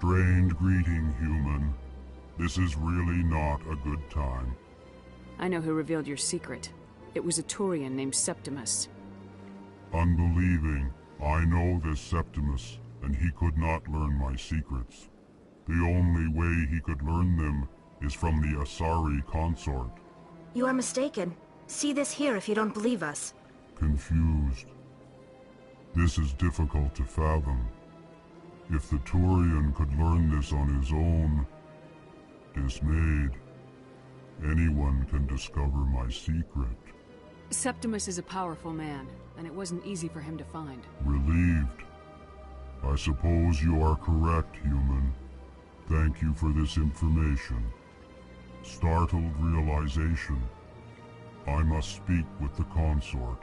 Restrained greeting, human. This is really not a good time. I know who revealed your secret. It was a Turian named Septimus. Unbelieving. I know this Septimus, and he could not learn my secrets. The only way he could learn them is from the Asari consort. You are mistaken. See this here if you don't believe us. Confused. This is difficult to fathom. If the Turian could learn this on his own, dismayed, anyone can discover my secret. Septimus is a powerful man, and it wasn't easy for him to find. Relieved. I suppose you are correct, human. Thank you for this information. Startled realization. I must speak with the consort.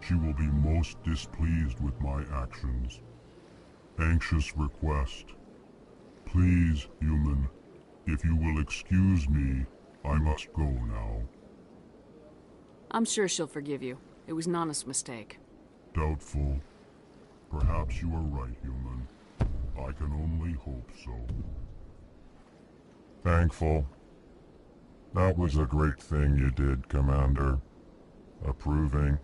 She will be most displeased with my actions. Anxious request. Please, human, if you will excuse me, I must go now. I'm sure she'll forgive you. It was an honest mistake. Doubtful. Perhaps you are right, human. I can only hope so. Thankful. That was a great thing you did, Commander. Approving.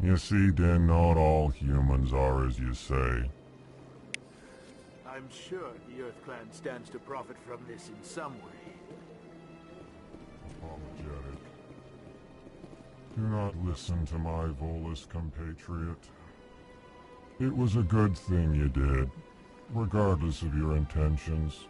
You see, Din, not all humans are as you say. I'm sure the Earth Clan stands to profit from this in some way. Apologetic. Do not listen to my Volus compatriot. It was a good thing you did, regardless of your intentions.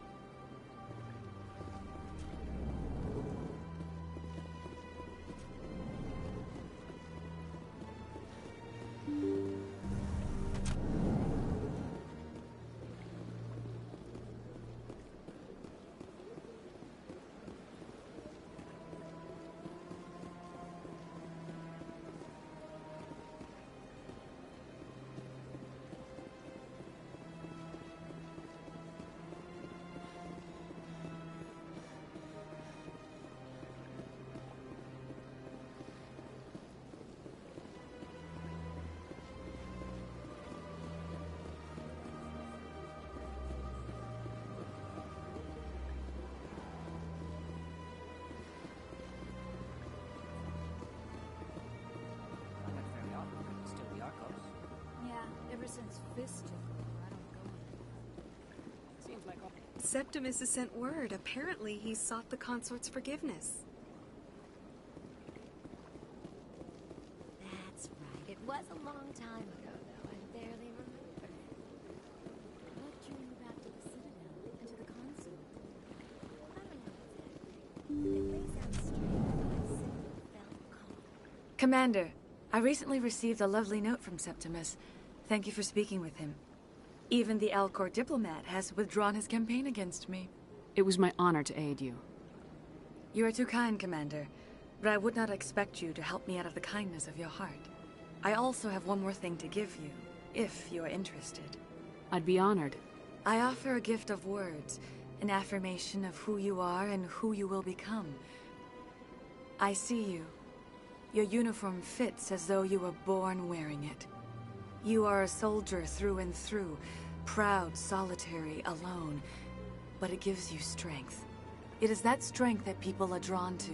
Since Fist took over, I don't go anymore. Seems like Septimus has sent word. Apparently, he sought the consort's forgiveness. That's right. It was a long time ago, though. I barely remember. What drew you back to the Citadel and to the consort? I don't know exactly. It may sound strange, but I simply felt called. Commander, I recently received a lovely note from Septimus. Thank you for speaking with him. Even the Alcor diplomat has withdrawn his campaign against me. It was my honor to aid you. You are too kind, Commander, but I would not expect you to help me out of the kindness of your heart. I also have one more thing to give you, if you are interested. I'd be honored. I offer a gift of words, an affirmation of who you are and who you will become. I see you. Your uniform fits as though you were born wearing it. You are a soldier through and through, proud, solitary, alone, but it gives you strength. It is that strength that people are drawn to.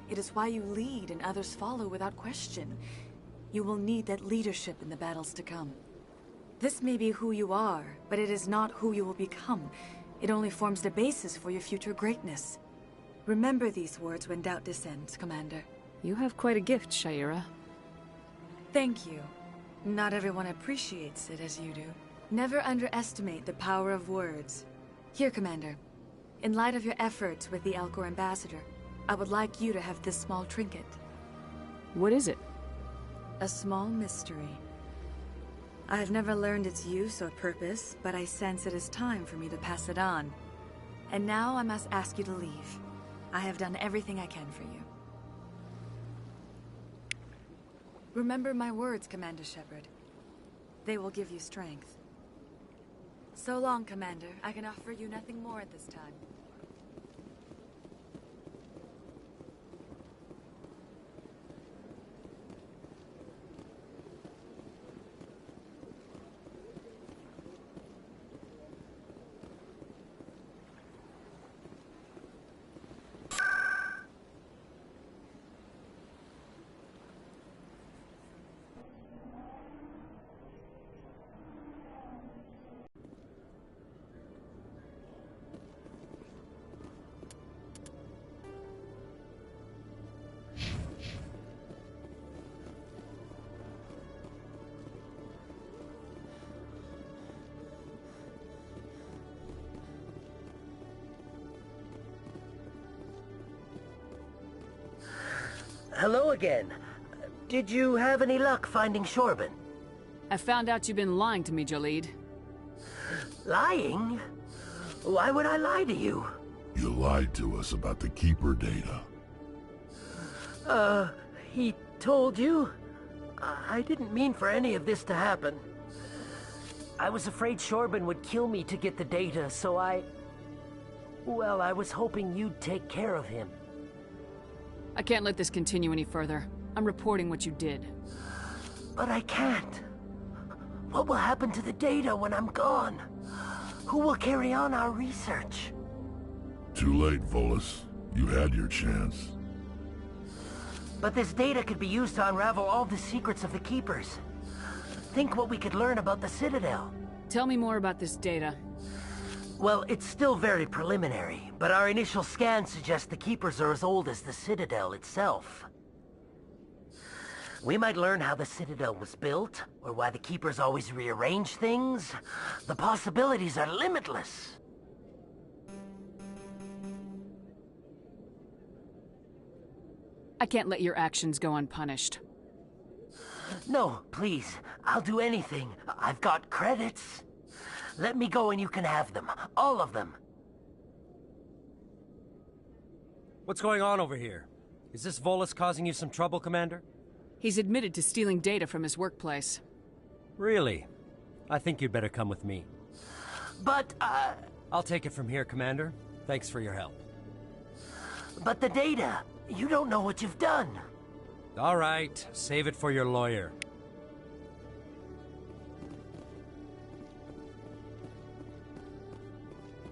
It is why you lead and others follow without question. You will need that leadership in the battles to come. This may be who you are, but it is not who you will become. It only forms the basis for your future greatness. Remember these words when doubt descends, Commander. You have quite a gift, Shaira. Thank you. Not everyone appreciates it as you do. Never underestimate the power of words. Here, Commander. In light of your efforts with the Alcor ambassador, I would like you to have this small trinket. What is it? A small mystery. I have never learned its use or purpose, but I sense it is time for me to pass it on. And now I must ask you to leave. I have done everything I can for you. Remember my words, Commander Shepard. They will give you strength. So long, Commander. I can offer you nothing more at this time. hello again. Did you have any luck finding Shorban? I found out you've been lying to me, Jalid. Lying? Why would I lie to you? You lied to us about the Keeper data. He told you? I didn't mean for any of this to happen. I was afraid Shorban would kill me to get the data, so well, I was hoping you'd take care of him. I can't let this continue any further. I'm reporting what you did. But I can't. What will happen to the data when I'm gone? Who will carry on our research? Too late, Volus. You had your chance. But this data could be used to unravel all the secrets of the Keepers. Think what we could learn about the Citadel. Tell me more about this data. Well, it's still very preliminary, but our initial scans suggest the Keepers are as old as the Citadel itself. We might learn how the Citadel was built, or why the Keepers always rearrange things. The possibilities are limitless. I can't let your actions go unpunished. No, please. I'll do anything. I've got credits. Let me go and you can have them. All of them. What's going on over here? Is this Volus causing you some trouble, Commander? He's admitted to stealing data from his workplace. Really? I think you'd better come with me. But, I'll take it from here, Commander. Thanks for your help. But the data... You don't know what you've done. All right, save it for your lawyer.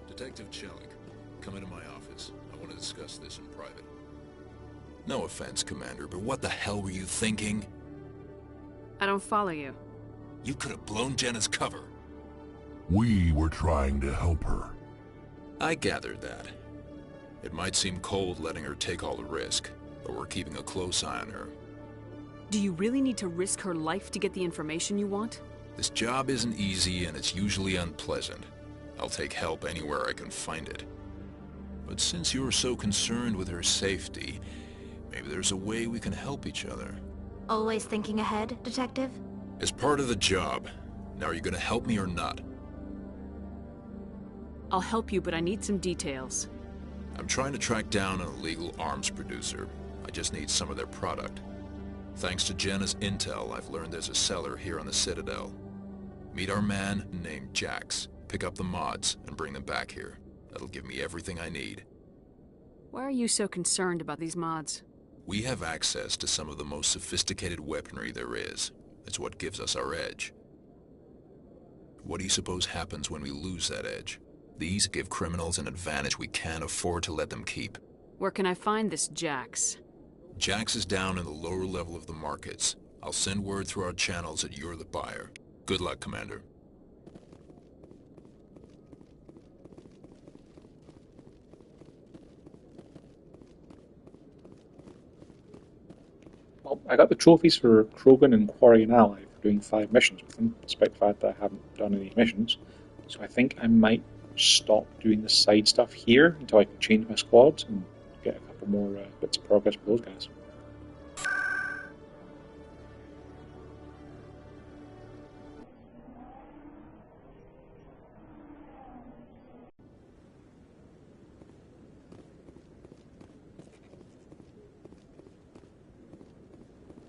Detective Chelik, come into my office. I want to discuss this in private. No offense, Commander, but what the hell were you thinking? I don't follow you. You could have blown Jenna's cover. We were trying to help her. I gathered that. It might seem cold letting her take all the risk, but we're keeping a close eye on her. Do you really need to risk her life to get the information you want? This job isn't easy and it's usually unpleasant. I'll take help anywhere I can find it. But since you're so concerned with her safety, maybe there's a way we can help each other. Always thinking ahead, Detective? As part of the job. Now, are you gonna help me or not? I'll help you, but I need some details. I'm trying to track down an illegal arms producer. I just need some of their product. Thanks to Jenna's intel, I've learned there's a seller here on the Citadel. Meet our man named Jax. Pick up the mods and bring them back here. That'll give me everything I need. Why are you so concerned about these mods? We have access to some of the most sophisticated weaponry there is. It's what gives us our edge. What do you suppose happens when we lose that edge? These give criminals an advantage we can't afford to let them keep. Where can I find this Jax? Jax is down in the lower level of the markets. I'll send word through our channels that you're the buyer. Good luck, Commander. Well, I got the trophies for Krogan and Quarry and Ally for doing 5 missions with them, despite the fact that I haven't done any missions. So I think I might stop doing the side stuff here until I can change my squads and get a couple more bits of progress with those guys.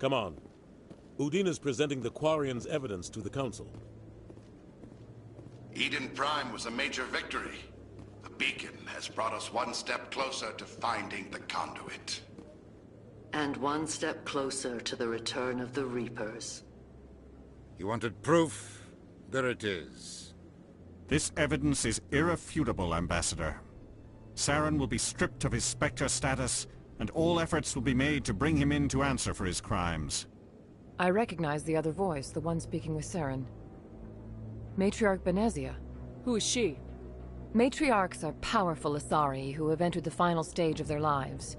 Come on. Udina's presenting the Quarians' evidence to the Council. Eden Prime was a major victory. The beacon has brought us one step closer to finding the conduit. And one step closer to the return of the Reapers. You wanted proof? There it is. This evidence is irrefutable, Ambassador. Saren will be stripped of his Spectre status, and all efforts will be made to bring him in to answer for his crimes. I recognize the other voice, the one speaking with Saren. Matriarch Benezia. Who is she? Matriarchs are powerful Asari who have entered the final stage of their lives.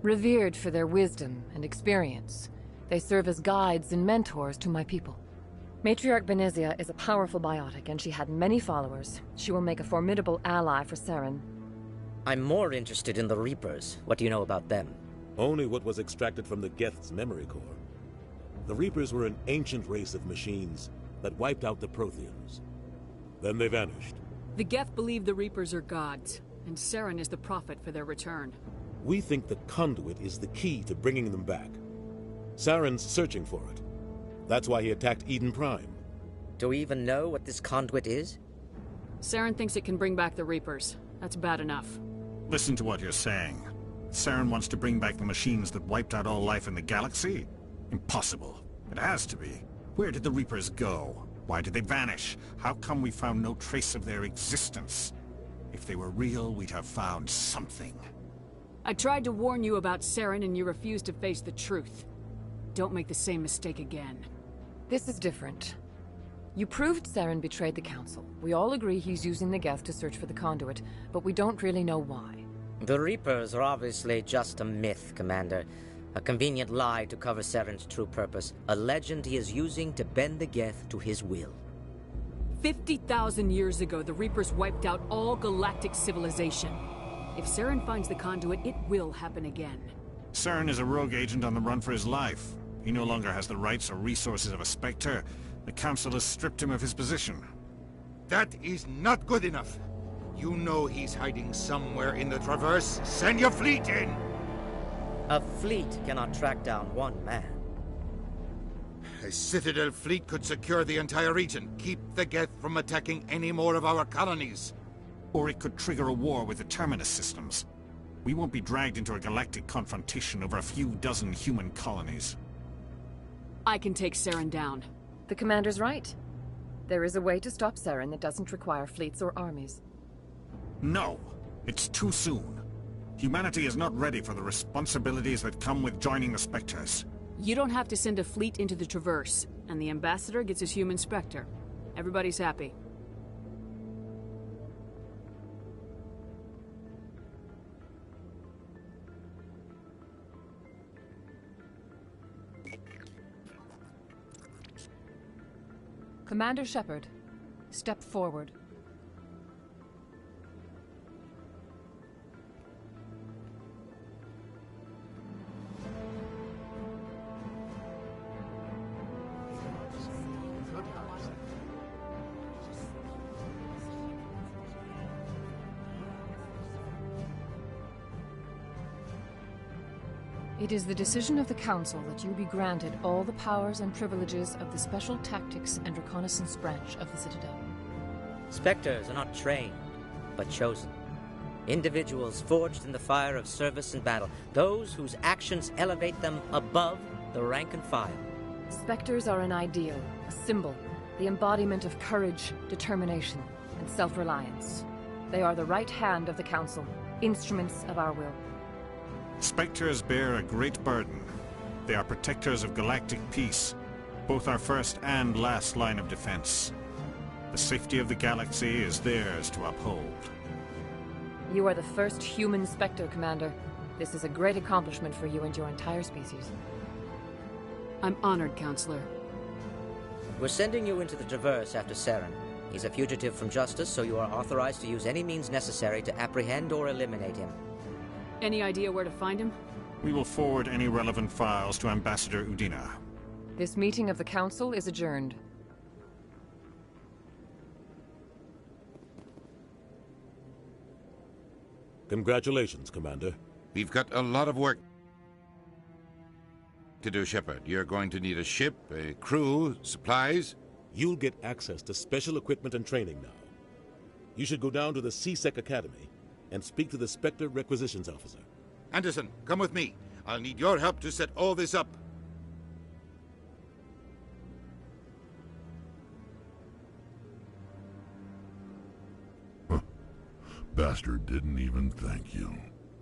Revered for their wisdom and experience, they serve as guides and mentors to my people. Matriarch Benezia is a powerful biotic, and she had many followers. She will make a formidable ally for Saren. I'm more interested in the Reapers. What do you know about them? Only what was extracted from the Geth's memory core. The Reapers were an ancient race of machines that wiped out the Protheans. Then they vanished. The Geth believe the Reapers are gods, and Saren is the prophet for their return. We think the conduit is the key to bringing them back. Saren's searching for it. That's why he attacked Eden Prime. Do we even know what this conduit is? Saren thinks it can bring back the Reapers. That's bad enough. Listen to what you're saying. Saren wants to bring back the machines that wiped out all life in the galaxy? Impossible. It has to be. Where did the Reapers go? Why did they vanish? How come we found no trace of their existence? If they were real, we'd have found something. I tried to warn you about Saren and you refused to face the truth. Don't make the same mistake again. This is different. You proved Saren betrayed the Council. We all agree he's using the Geth to search for the conduit, but we don't really know why. The Reapers are obviously just a myth, Commander. A convenient lie to cover Saren's true purpose. A legend he is using to bend the Geth to his will. 50,000 years ago, the Reapers wiped out all galactic civilization. If Saren finds the conduit, it will happen again. Saren is a rogue agent on the run for his life. He no longer has the rights or resources of a Spectre. The Council has stripped him of his position. That is not good enough. You know he's hiding somewhere in the Traverse. Send your fleet in! A fleet cannot track down one man. A Citadel fleet could secure the entire region, keep the Geth from attacking any more of our colonies. Or it could trigger a war with the Terminus systems. We won't be dragged into a galactic confrontation over a few dozen human colonies. I can take Saren down. The Commander's right. There is a way to stop Saren that doesn't require fleets or armies. No! It's too soon. Humanity is not ready for the responsibilities that come with joining the Spectres. You don't have to send a fleet into the Traverse, and the Ambassador gets his human Spectre. Everybody's happy. Commander Shepard, step forward. It is the decision of the Council that you be granted all the powers and privileges of the Special Tactics and Reconnaissance branch of the Citadel. Spectres are not trained, but chosen. Individuals forged in the fire of service and battle. Those whose actions elevate them above the rank and file. Spectres are an ideal, a symbol, the embodiment of courage, determination, and self-reliance. They are the right hand of the Council, instruments of our will. Spectres bear a great burden. They are protectors of galactic peace, both our first and last line of defense. The safety of the galaxy is theirs to uphold. You are the first human Spectre, Commander. This is a great accomplishment for you and your entire species. I'm honored, Counselor. We're sending you into the Traverse after Saren. He's a fugitive from justice, so you are authorized to use any means necessary to apprehend or eliminate him. Any idea where to find him? We will forward any relevant files to Ambassador Udina. This meeting of the Council is adjourned. Congratulations, Commander. We've got a lot of work to do, Shepard. You're going to need a ship, a crew, supplies. You'll get access to special equipment and training now. You should go down to the C-Sec Academy and speak to the Spectre Requisitions Officer. Anderson, come with me. I'll need your help to set all this up. Bastard didn't even thank you.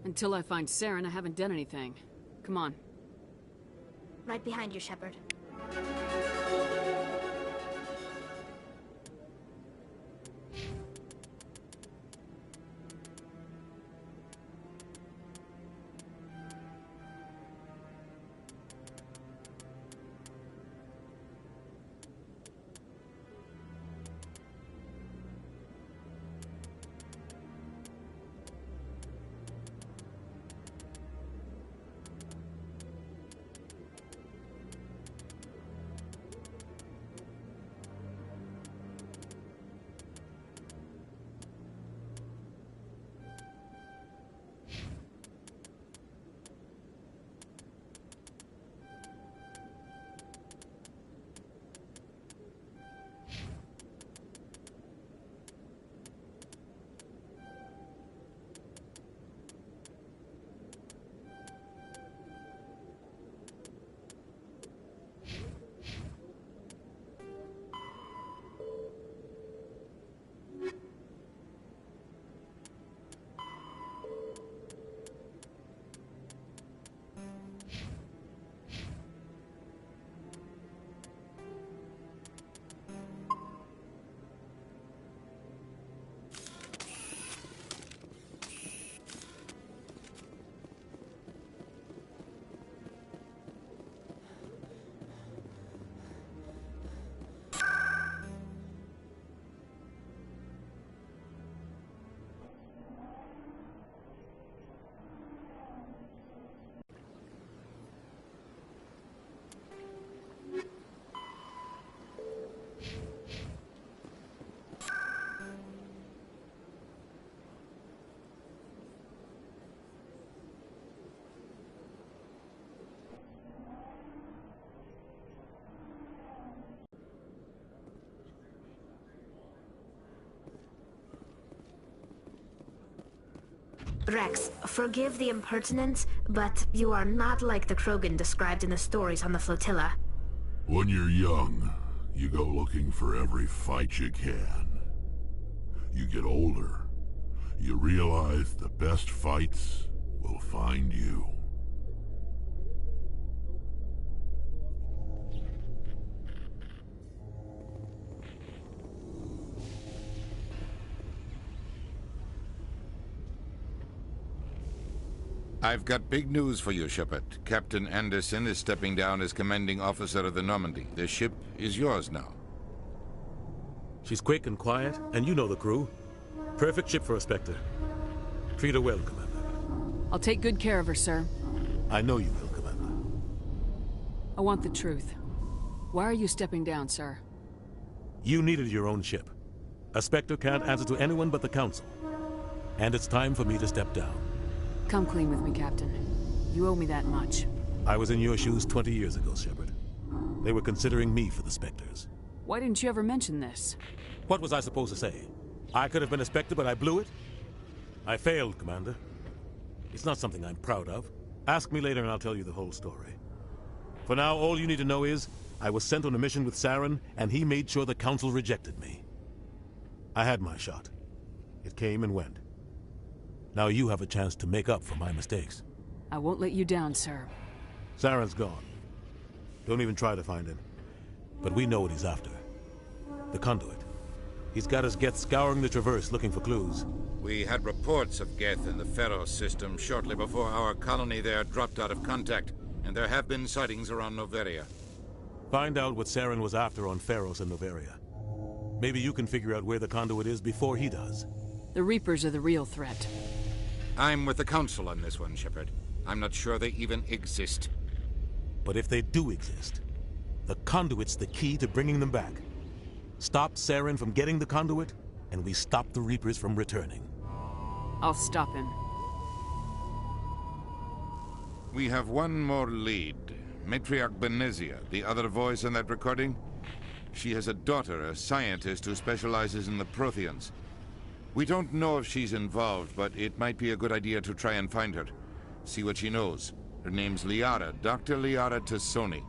Until I find Saren, I haven't done anything. Come on. Right behind you, Shepard. Rex, forgive the impertinence, but you are not like the Krogan described in the stories on the flotilla. When you're young, you go looking for every fight you can. You get older, you realize the best fights will find you. I've got big news for you, Shepard. Captain Anderson is stepping down as commanding officer of the Normandy. The ship is yours now. She's quick and quiet, and you know the crew. Perfect ship for a Spectre. Treat her well, Commander. I'll take good care of her, sir. I know you will, Commander. I want the truth. Why are you stepping down, sir? You needed your own ship. A Spectre can't answer to anyone but the Council. And it's time for me to step down. Come clean with me, Captain. You owe me that much. I was in your shoes 20 years ago, Shepard. They were considering me for the Spectres. Why didn't you ever mention this? What was I supposed to say? I could have been a Spectre, but I blew it? I failed, Commander. It's not something I'm proud of. Ask me later and I'll tell you the whole story. For now, all you need to know is, I was sent on a mission with Saren, and he made sure the Council rejected me. I had my shot. It came and went. Now you have a chance to make up for my mistakes. I won't let you down, sir. Saren's gone. Don't even try to find him. But we know what he's after. The conduit. He's got his Geth scouring the Traverse looking for clues. We had reports of Geth in the Pharos system shortly before our colony there dropped out of contact, and there have been sightings around Noveria. Find out what Saren was after on Pharos and Noveria. Maybe you can figure out where the conduit is before he does. The Reapers are the real threat. I'm with the Council on this one, Shepard. I'm not sure they even exist. But if they do exist, the conduit's the key to bringing them back. Stop Saren from getting the conduit, and we stop the Reapers from returning. I'll stop him. We have one more lead. Matriarch Benezia, the other voice in that recording. She has a daughter, a scientist who specializes in the Protheans. We don't know if she's involved, but it might be a good idea to try and find her. See what she knows. Her name's Liara, Dr. Liara Tassoni.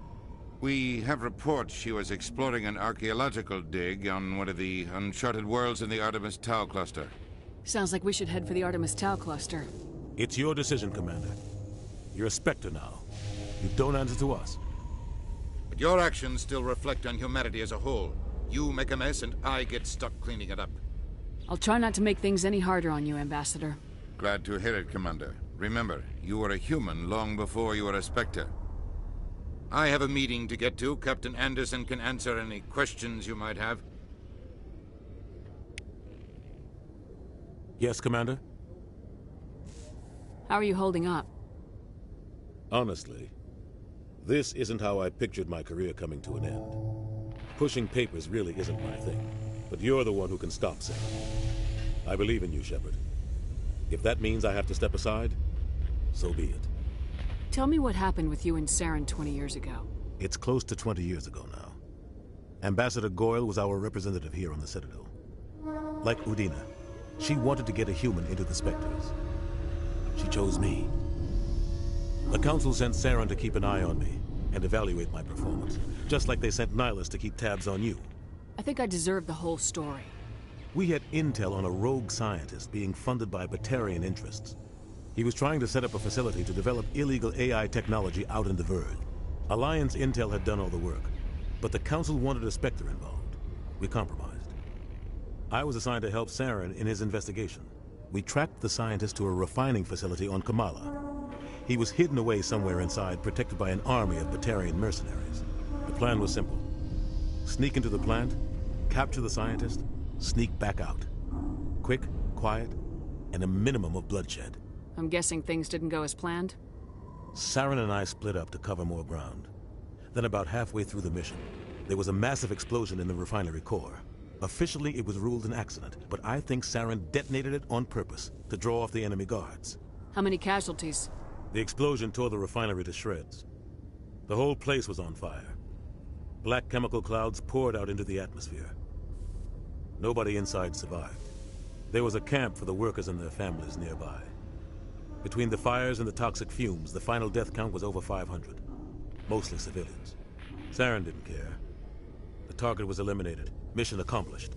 We have reports she was exploring an archaeological dig on one of the uncharted worlds in the Artemis Tau cluster. Sounds like we should head for the Artemis Tau cluster. It's your decision, Commander. You're a Spectre now. You don't answer to us. But your actions still reflect on humanity as a whole. You make a mess and I get stuck cleaning it up. I'll try not to make things any harder on you, Ambassador. Glad to hear it, Commander. Remember, you were a human long before you were a Spectre. I have a meeting to get to. Captain Anderson can answer any questions you might have. Yes, Commander? How are you holding up? Honestly, this isn't how I pictured my career coming to an end. Pushing papers really isn't my thing. But you're the one who can stop Saren. I believe in you, Shepard. If that means I have to step aside, so be it. Tell me what happened with you and Saren 20 years ago. It's close to 20 years ago now. Ambassador Goyle was our representative here on the Citadel. Like Udina, she wanted to get a human into the Spectres. She chose me. The Council sent Saren to keep an eye on me and evaluate my performance, just like they sent Nihilus to keep tabs on you. I think I deserve the whole story. We had intel on a rogue scientist being funded by Batarian interests. He was trying to set up a facility to develop illegal AI technology out in the Verge. Alliance intel had done all the work, but the Council wanted a Spectre involved. We compromised. I was assigned to help Saren in his investigation. We tracked the scientist to a refining facility on Kamala. He was hidden away somewhere inside, protected by an army of Batarian mercenaries. The plan was simple. Sneak into the plant, capture the scientist, sneak back out. Quick, quiet, and a minimum of bloodshed. I'm guessing things didn't go as planned? Saren and I split up to cover more ground. Then about halfway through the mission, there was a massive explosion in the refinery core. Officially, it was ruled an accident, but I think Saren detonated it on purpose to draw off the enemy guards. How many casualties? The explosion tore the refinery to shreds. The whole place was on fire. Black chemical clouds poured out into the atmosphere. Nobody inside survived. There was a camp for the workers and their families nearby. Between the fires and the toxic fumes, the final death count was over 500. Mostly civilians. Saren didn't care. The target was eliminated, mission accomplished.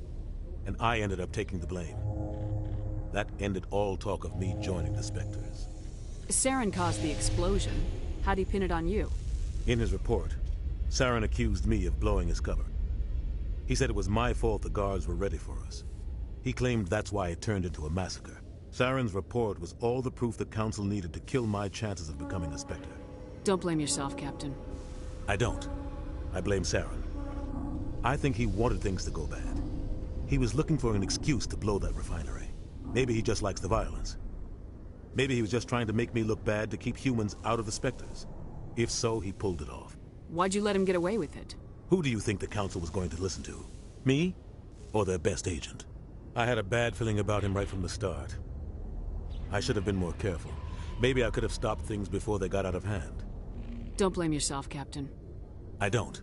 And I ended up taking the blame. That ended all talk of me joining the Spectres. Saren caused the explosion. How'd he pin it on you? In his report, Saren accused me of blowing his cover. He said it was my fault the guards were ready for us. He claimed that's why it turned into a massacre. Saren's report was all the proof the Council needed to kill my chances of becoming a Spectre. Don't blame yourself, Captain. I don't. I blame Saren. I think he wanted things to go bad. He was looking for an excuse to blow that refinery. Maybe he just likes the violence. Maybe he was just trying to make me look bad to keep humans out of the Spectres. If so, he pulled it off. Why'd you let him get away with it? Who do you think the Council was going to listen to? Me? Or their best agent? I had a bad feeling about him right from the start. I should have been more careful. Maybe I could have stopped things before they got out of hand. Don't blame yourself, Captain. I don't.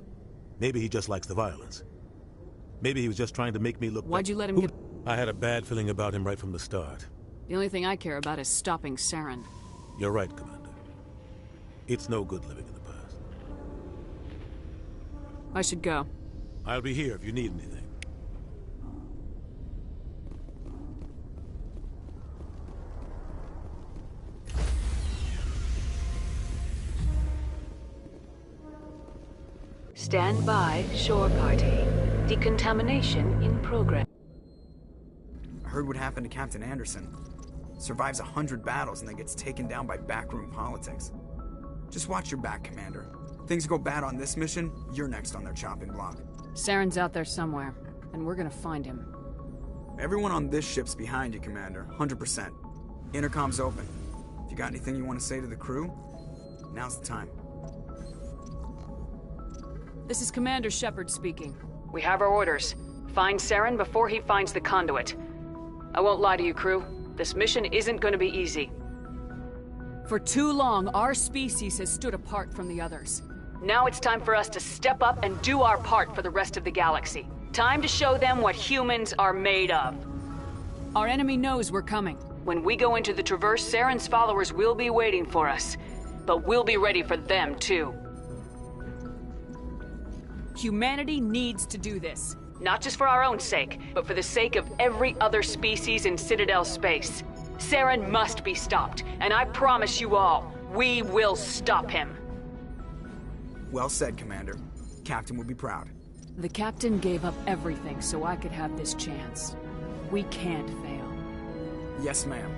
Maybe he just likes the violence. Maybe he was just trying to make me look... Why'd you let him get... I had a bad feeling about him right from the start. The only thing I care about is stopping Saren. You're right, Commander. It's no good living in the past. I should go. I'll be here if you need anything. Stand by, shore party. Decontamination in progress. I heard what happened to Captain Anderson. Survives 100 battles and then gets taken down by backroom politics. Just watch your back, Commander. Things go bad on this mission, you're next on their chopping block. Saren's out there somewhere, and we're gonna find him. Everyone on this ship's behind you, Commander. 100%. Intercom's open. If you got anything you want to say to the crew, now's the time. This is Commander Shepard speaking. We have our orders. Find Saren before he finds the conduit. I won't lie to you, crew. This mission isn't going to be easy. For too long, our species has stood apart from the others. Now it's time for us to step up and do our part for the rest of the galaxy. Time to show them what humans are made of. Our enemy knows we're coming. When we go into the Traverse, Saren's followers will be waiting for us. But we'll be ready for them, too. Humanity needs to do this. Not just for our own sake, but for the sake of every other species in Citadel space. Saren must be stopped, and I promise you all, we will stop him. Well said, Commander. Captain will be proud. The Captain gave up everything so I could have this chance. We can't fail. Yes, ma'am.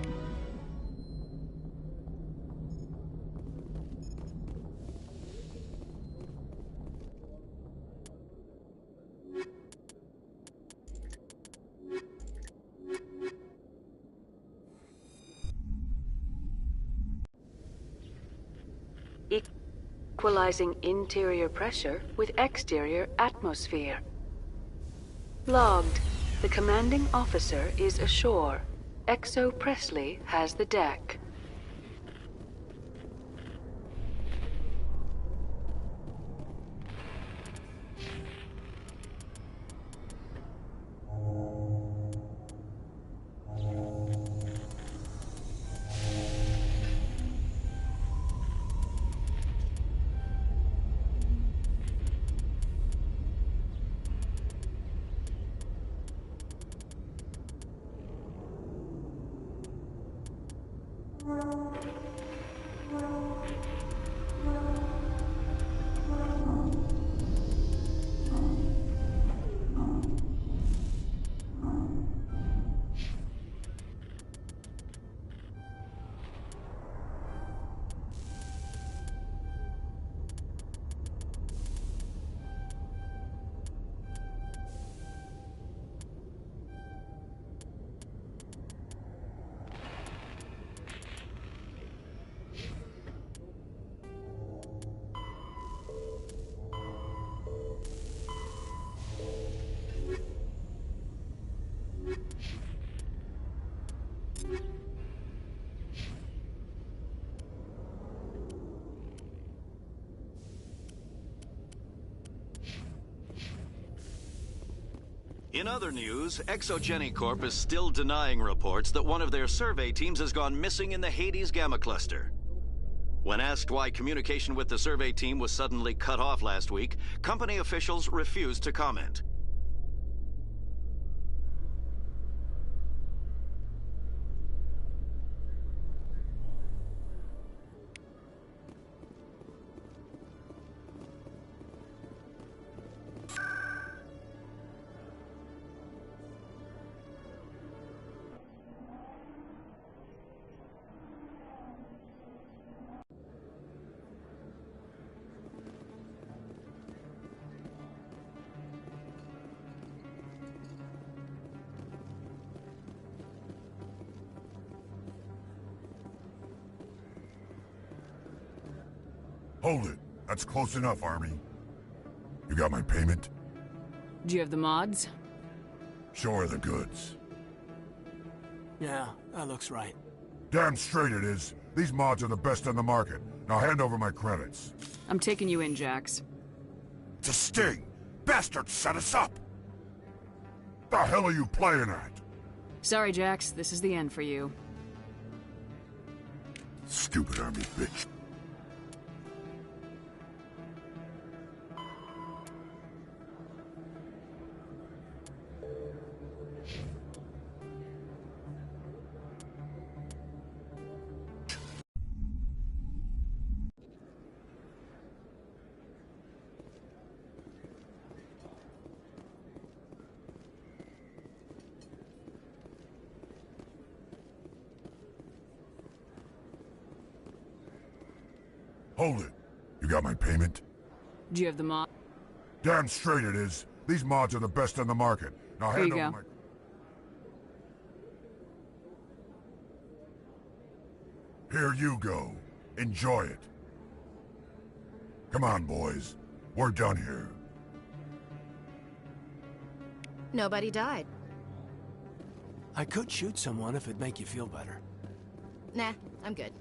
Equalizing interior pressure with exterior atmosphere. Logged. The commanding officer is ashore. Exo Presley has the deck. In other news, Exogeny Corp is still denying reports that one of their survey teams has gone missing in the Hades Gamma Cluster. When asked why communication with the survey team was suddenly cut off last week, company officials refused to comment. Hold it. That's close enough, Army. You got my payment? Do you have the mods? Show her the goods. Yeah, that looks right. Damn straight it is. These mods are the best on the market. Now hand over my credits. I'm taking you in, Jax. It's a sting! Bastards set us up! The hell are you playing at? Sorry, Jax. This is the end for you. Stupid Army bitch. Hold it. You got my payment? Do you have the mod? Damn straight it is. These mods are the best on the market. Now hand over my... Here you go. Enjoy it. Come on, boys. We're done here. Nobody died. I could shoot someone if it'd make you feel better. Nah, I'm good.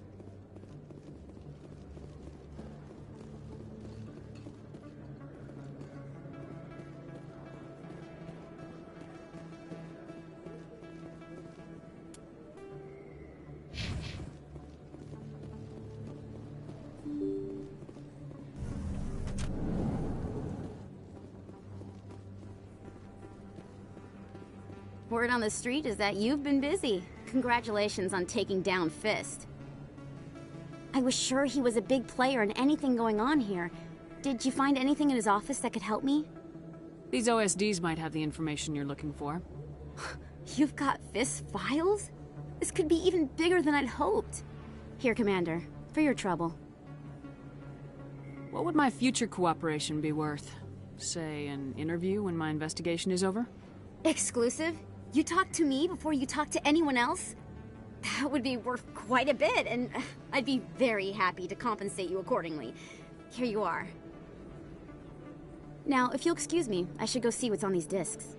Word on the street is that you've been busy. Congratulations on taking down Fist. I was sure he was a big player in anything going on here. Did you find anything in his office that could help me? These OSDs might have the information you're looking for. You've got Fist's files? This could be even bigger than I'd hoped. Here, Commander, for your trouble. What would my future cooperation be worth? Say, an interview when my investigation is over? Exclusive? You talk to me before you talk to anyone else? That would be worth quite a bit, and I'd be very happy to compensate you accordingly. Here you are. Now, if you'll excuse me, I should go see what's on these discs.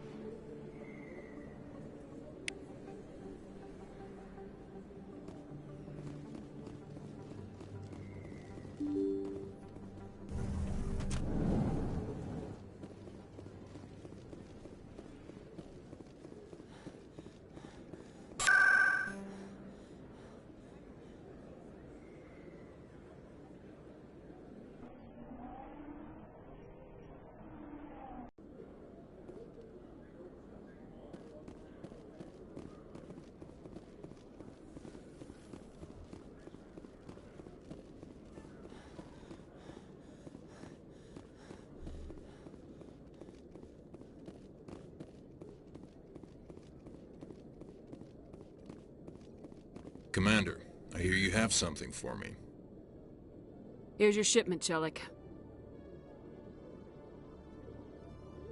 Commander, I hear you have something for me. Here's your shipment, Chelik.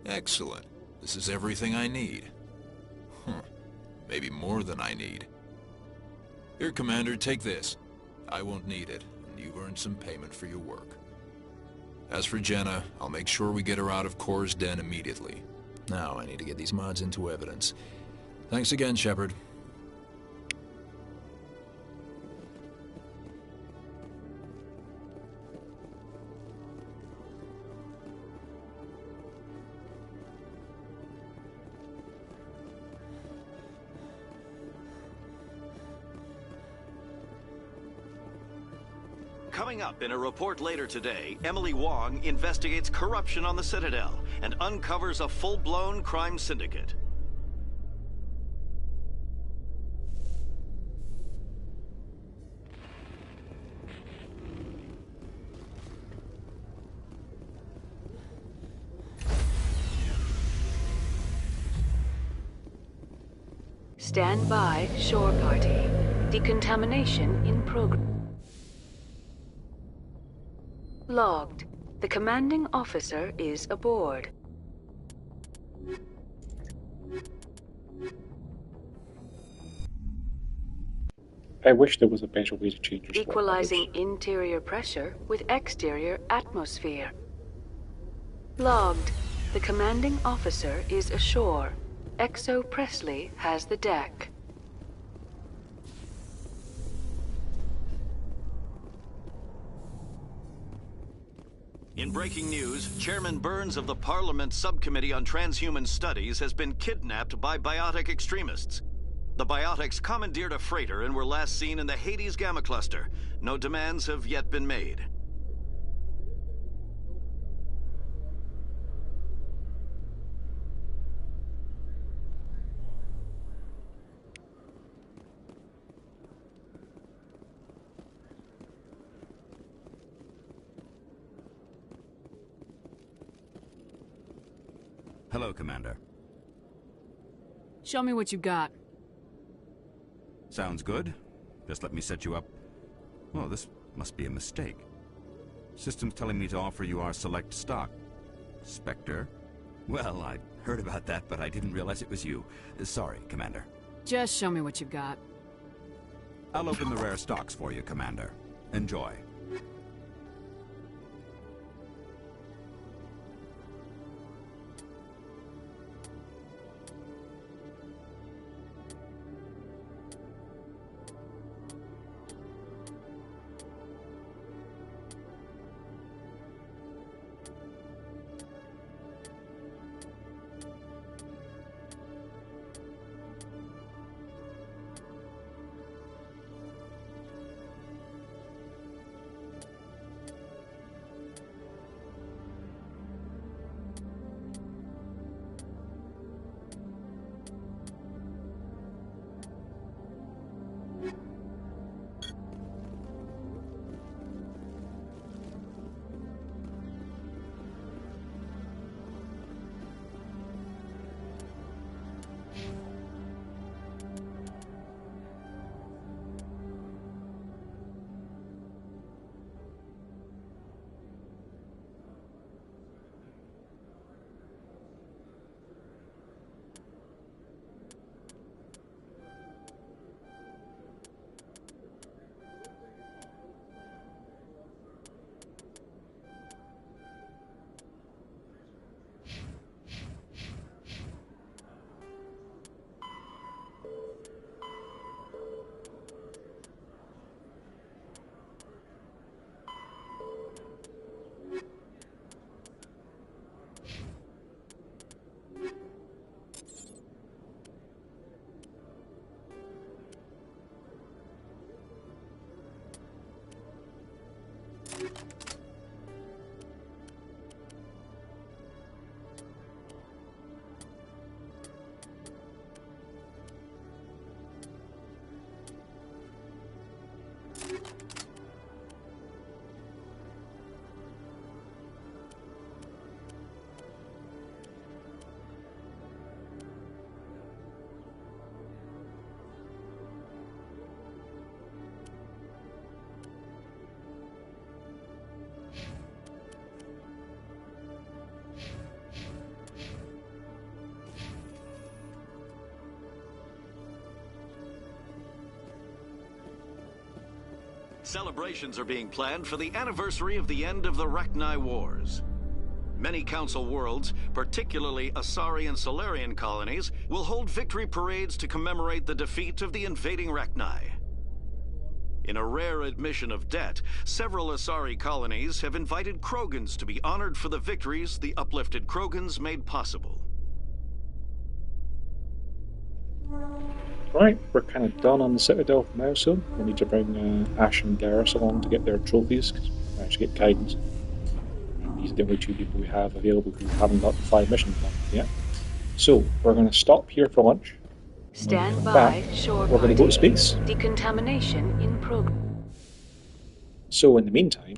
Excellent. This is everything I need. Maybe more than I need. Here, Commander, take this. I won't need it, and you've earned some payment for your work. As for Jenna, I'll make sure we get her out of Kor's den immediately. Now I need to get these mods into evidence. Thanks again, Shepard. Coming up in a report later today, Emily Wong investigates corruption on the Citadel and uncovers a full-blown crime syndicate. Stand by, shore party. Decontamination in progress. Logged. The commanding officer is aboard. I wish there was a better way to change your squad Equalizing interior pressure with exterior atmosphere. Logged. The commanding officer is ashore. XO Presley has the deck. In breaking news, Chairman Burns of the Parliament Subcommittee on Transhuman Studies has been kidnapped by biotic extremists. The biotics commandeered a freighter and were last seen in the Hades Gamma Cluster. No demands have yet been made. Hello, Commander. Show me what you got. Sounds good. Just let me set you up. Oh, this must be a mistake. System's telling me to offer you our select stock. Spectre? Well, I heard about that, but I didn't realize it was you. Sorry, Commander. Just show me what you've got. I'll open the rare stocks for you, Commander. Enjoy. Celebrations are being planned for the anniversary of the end of the Rachni Wars. Many Council worlds, particularly Asari and Solarian colonies, will hold victory parades to commemorate the defeat of the invading Rachni. In a rare admission of debt, several Asari colonies have invited Krogans to be honored for the victories the uplifted Krogans made possible. Right, we're kind of done on the Citadel for now, so we'll need to bring Ash and Garrus along to get their trophies, because we managed to get guidance. And these are the only two people we have available who haven't got the 5 missions done yet. So, we're going to stop here for lunch. Stand by, shore we're going to go to space. Decontamination in progress. So, in the meantime,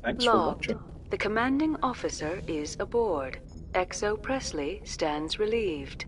thanks for Logged. watching. The commanding officer is aboard. XO Presley stands relieved.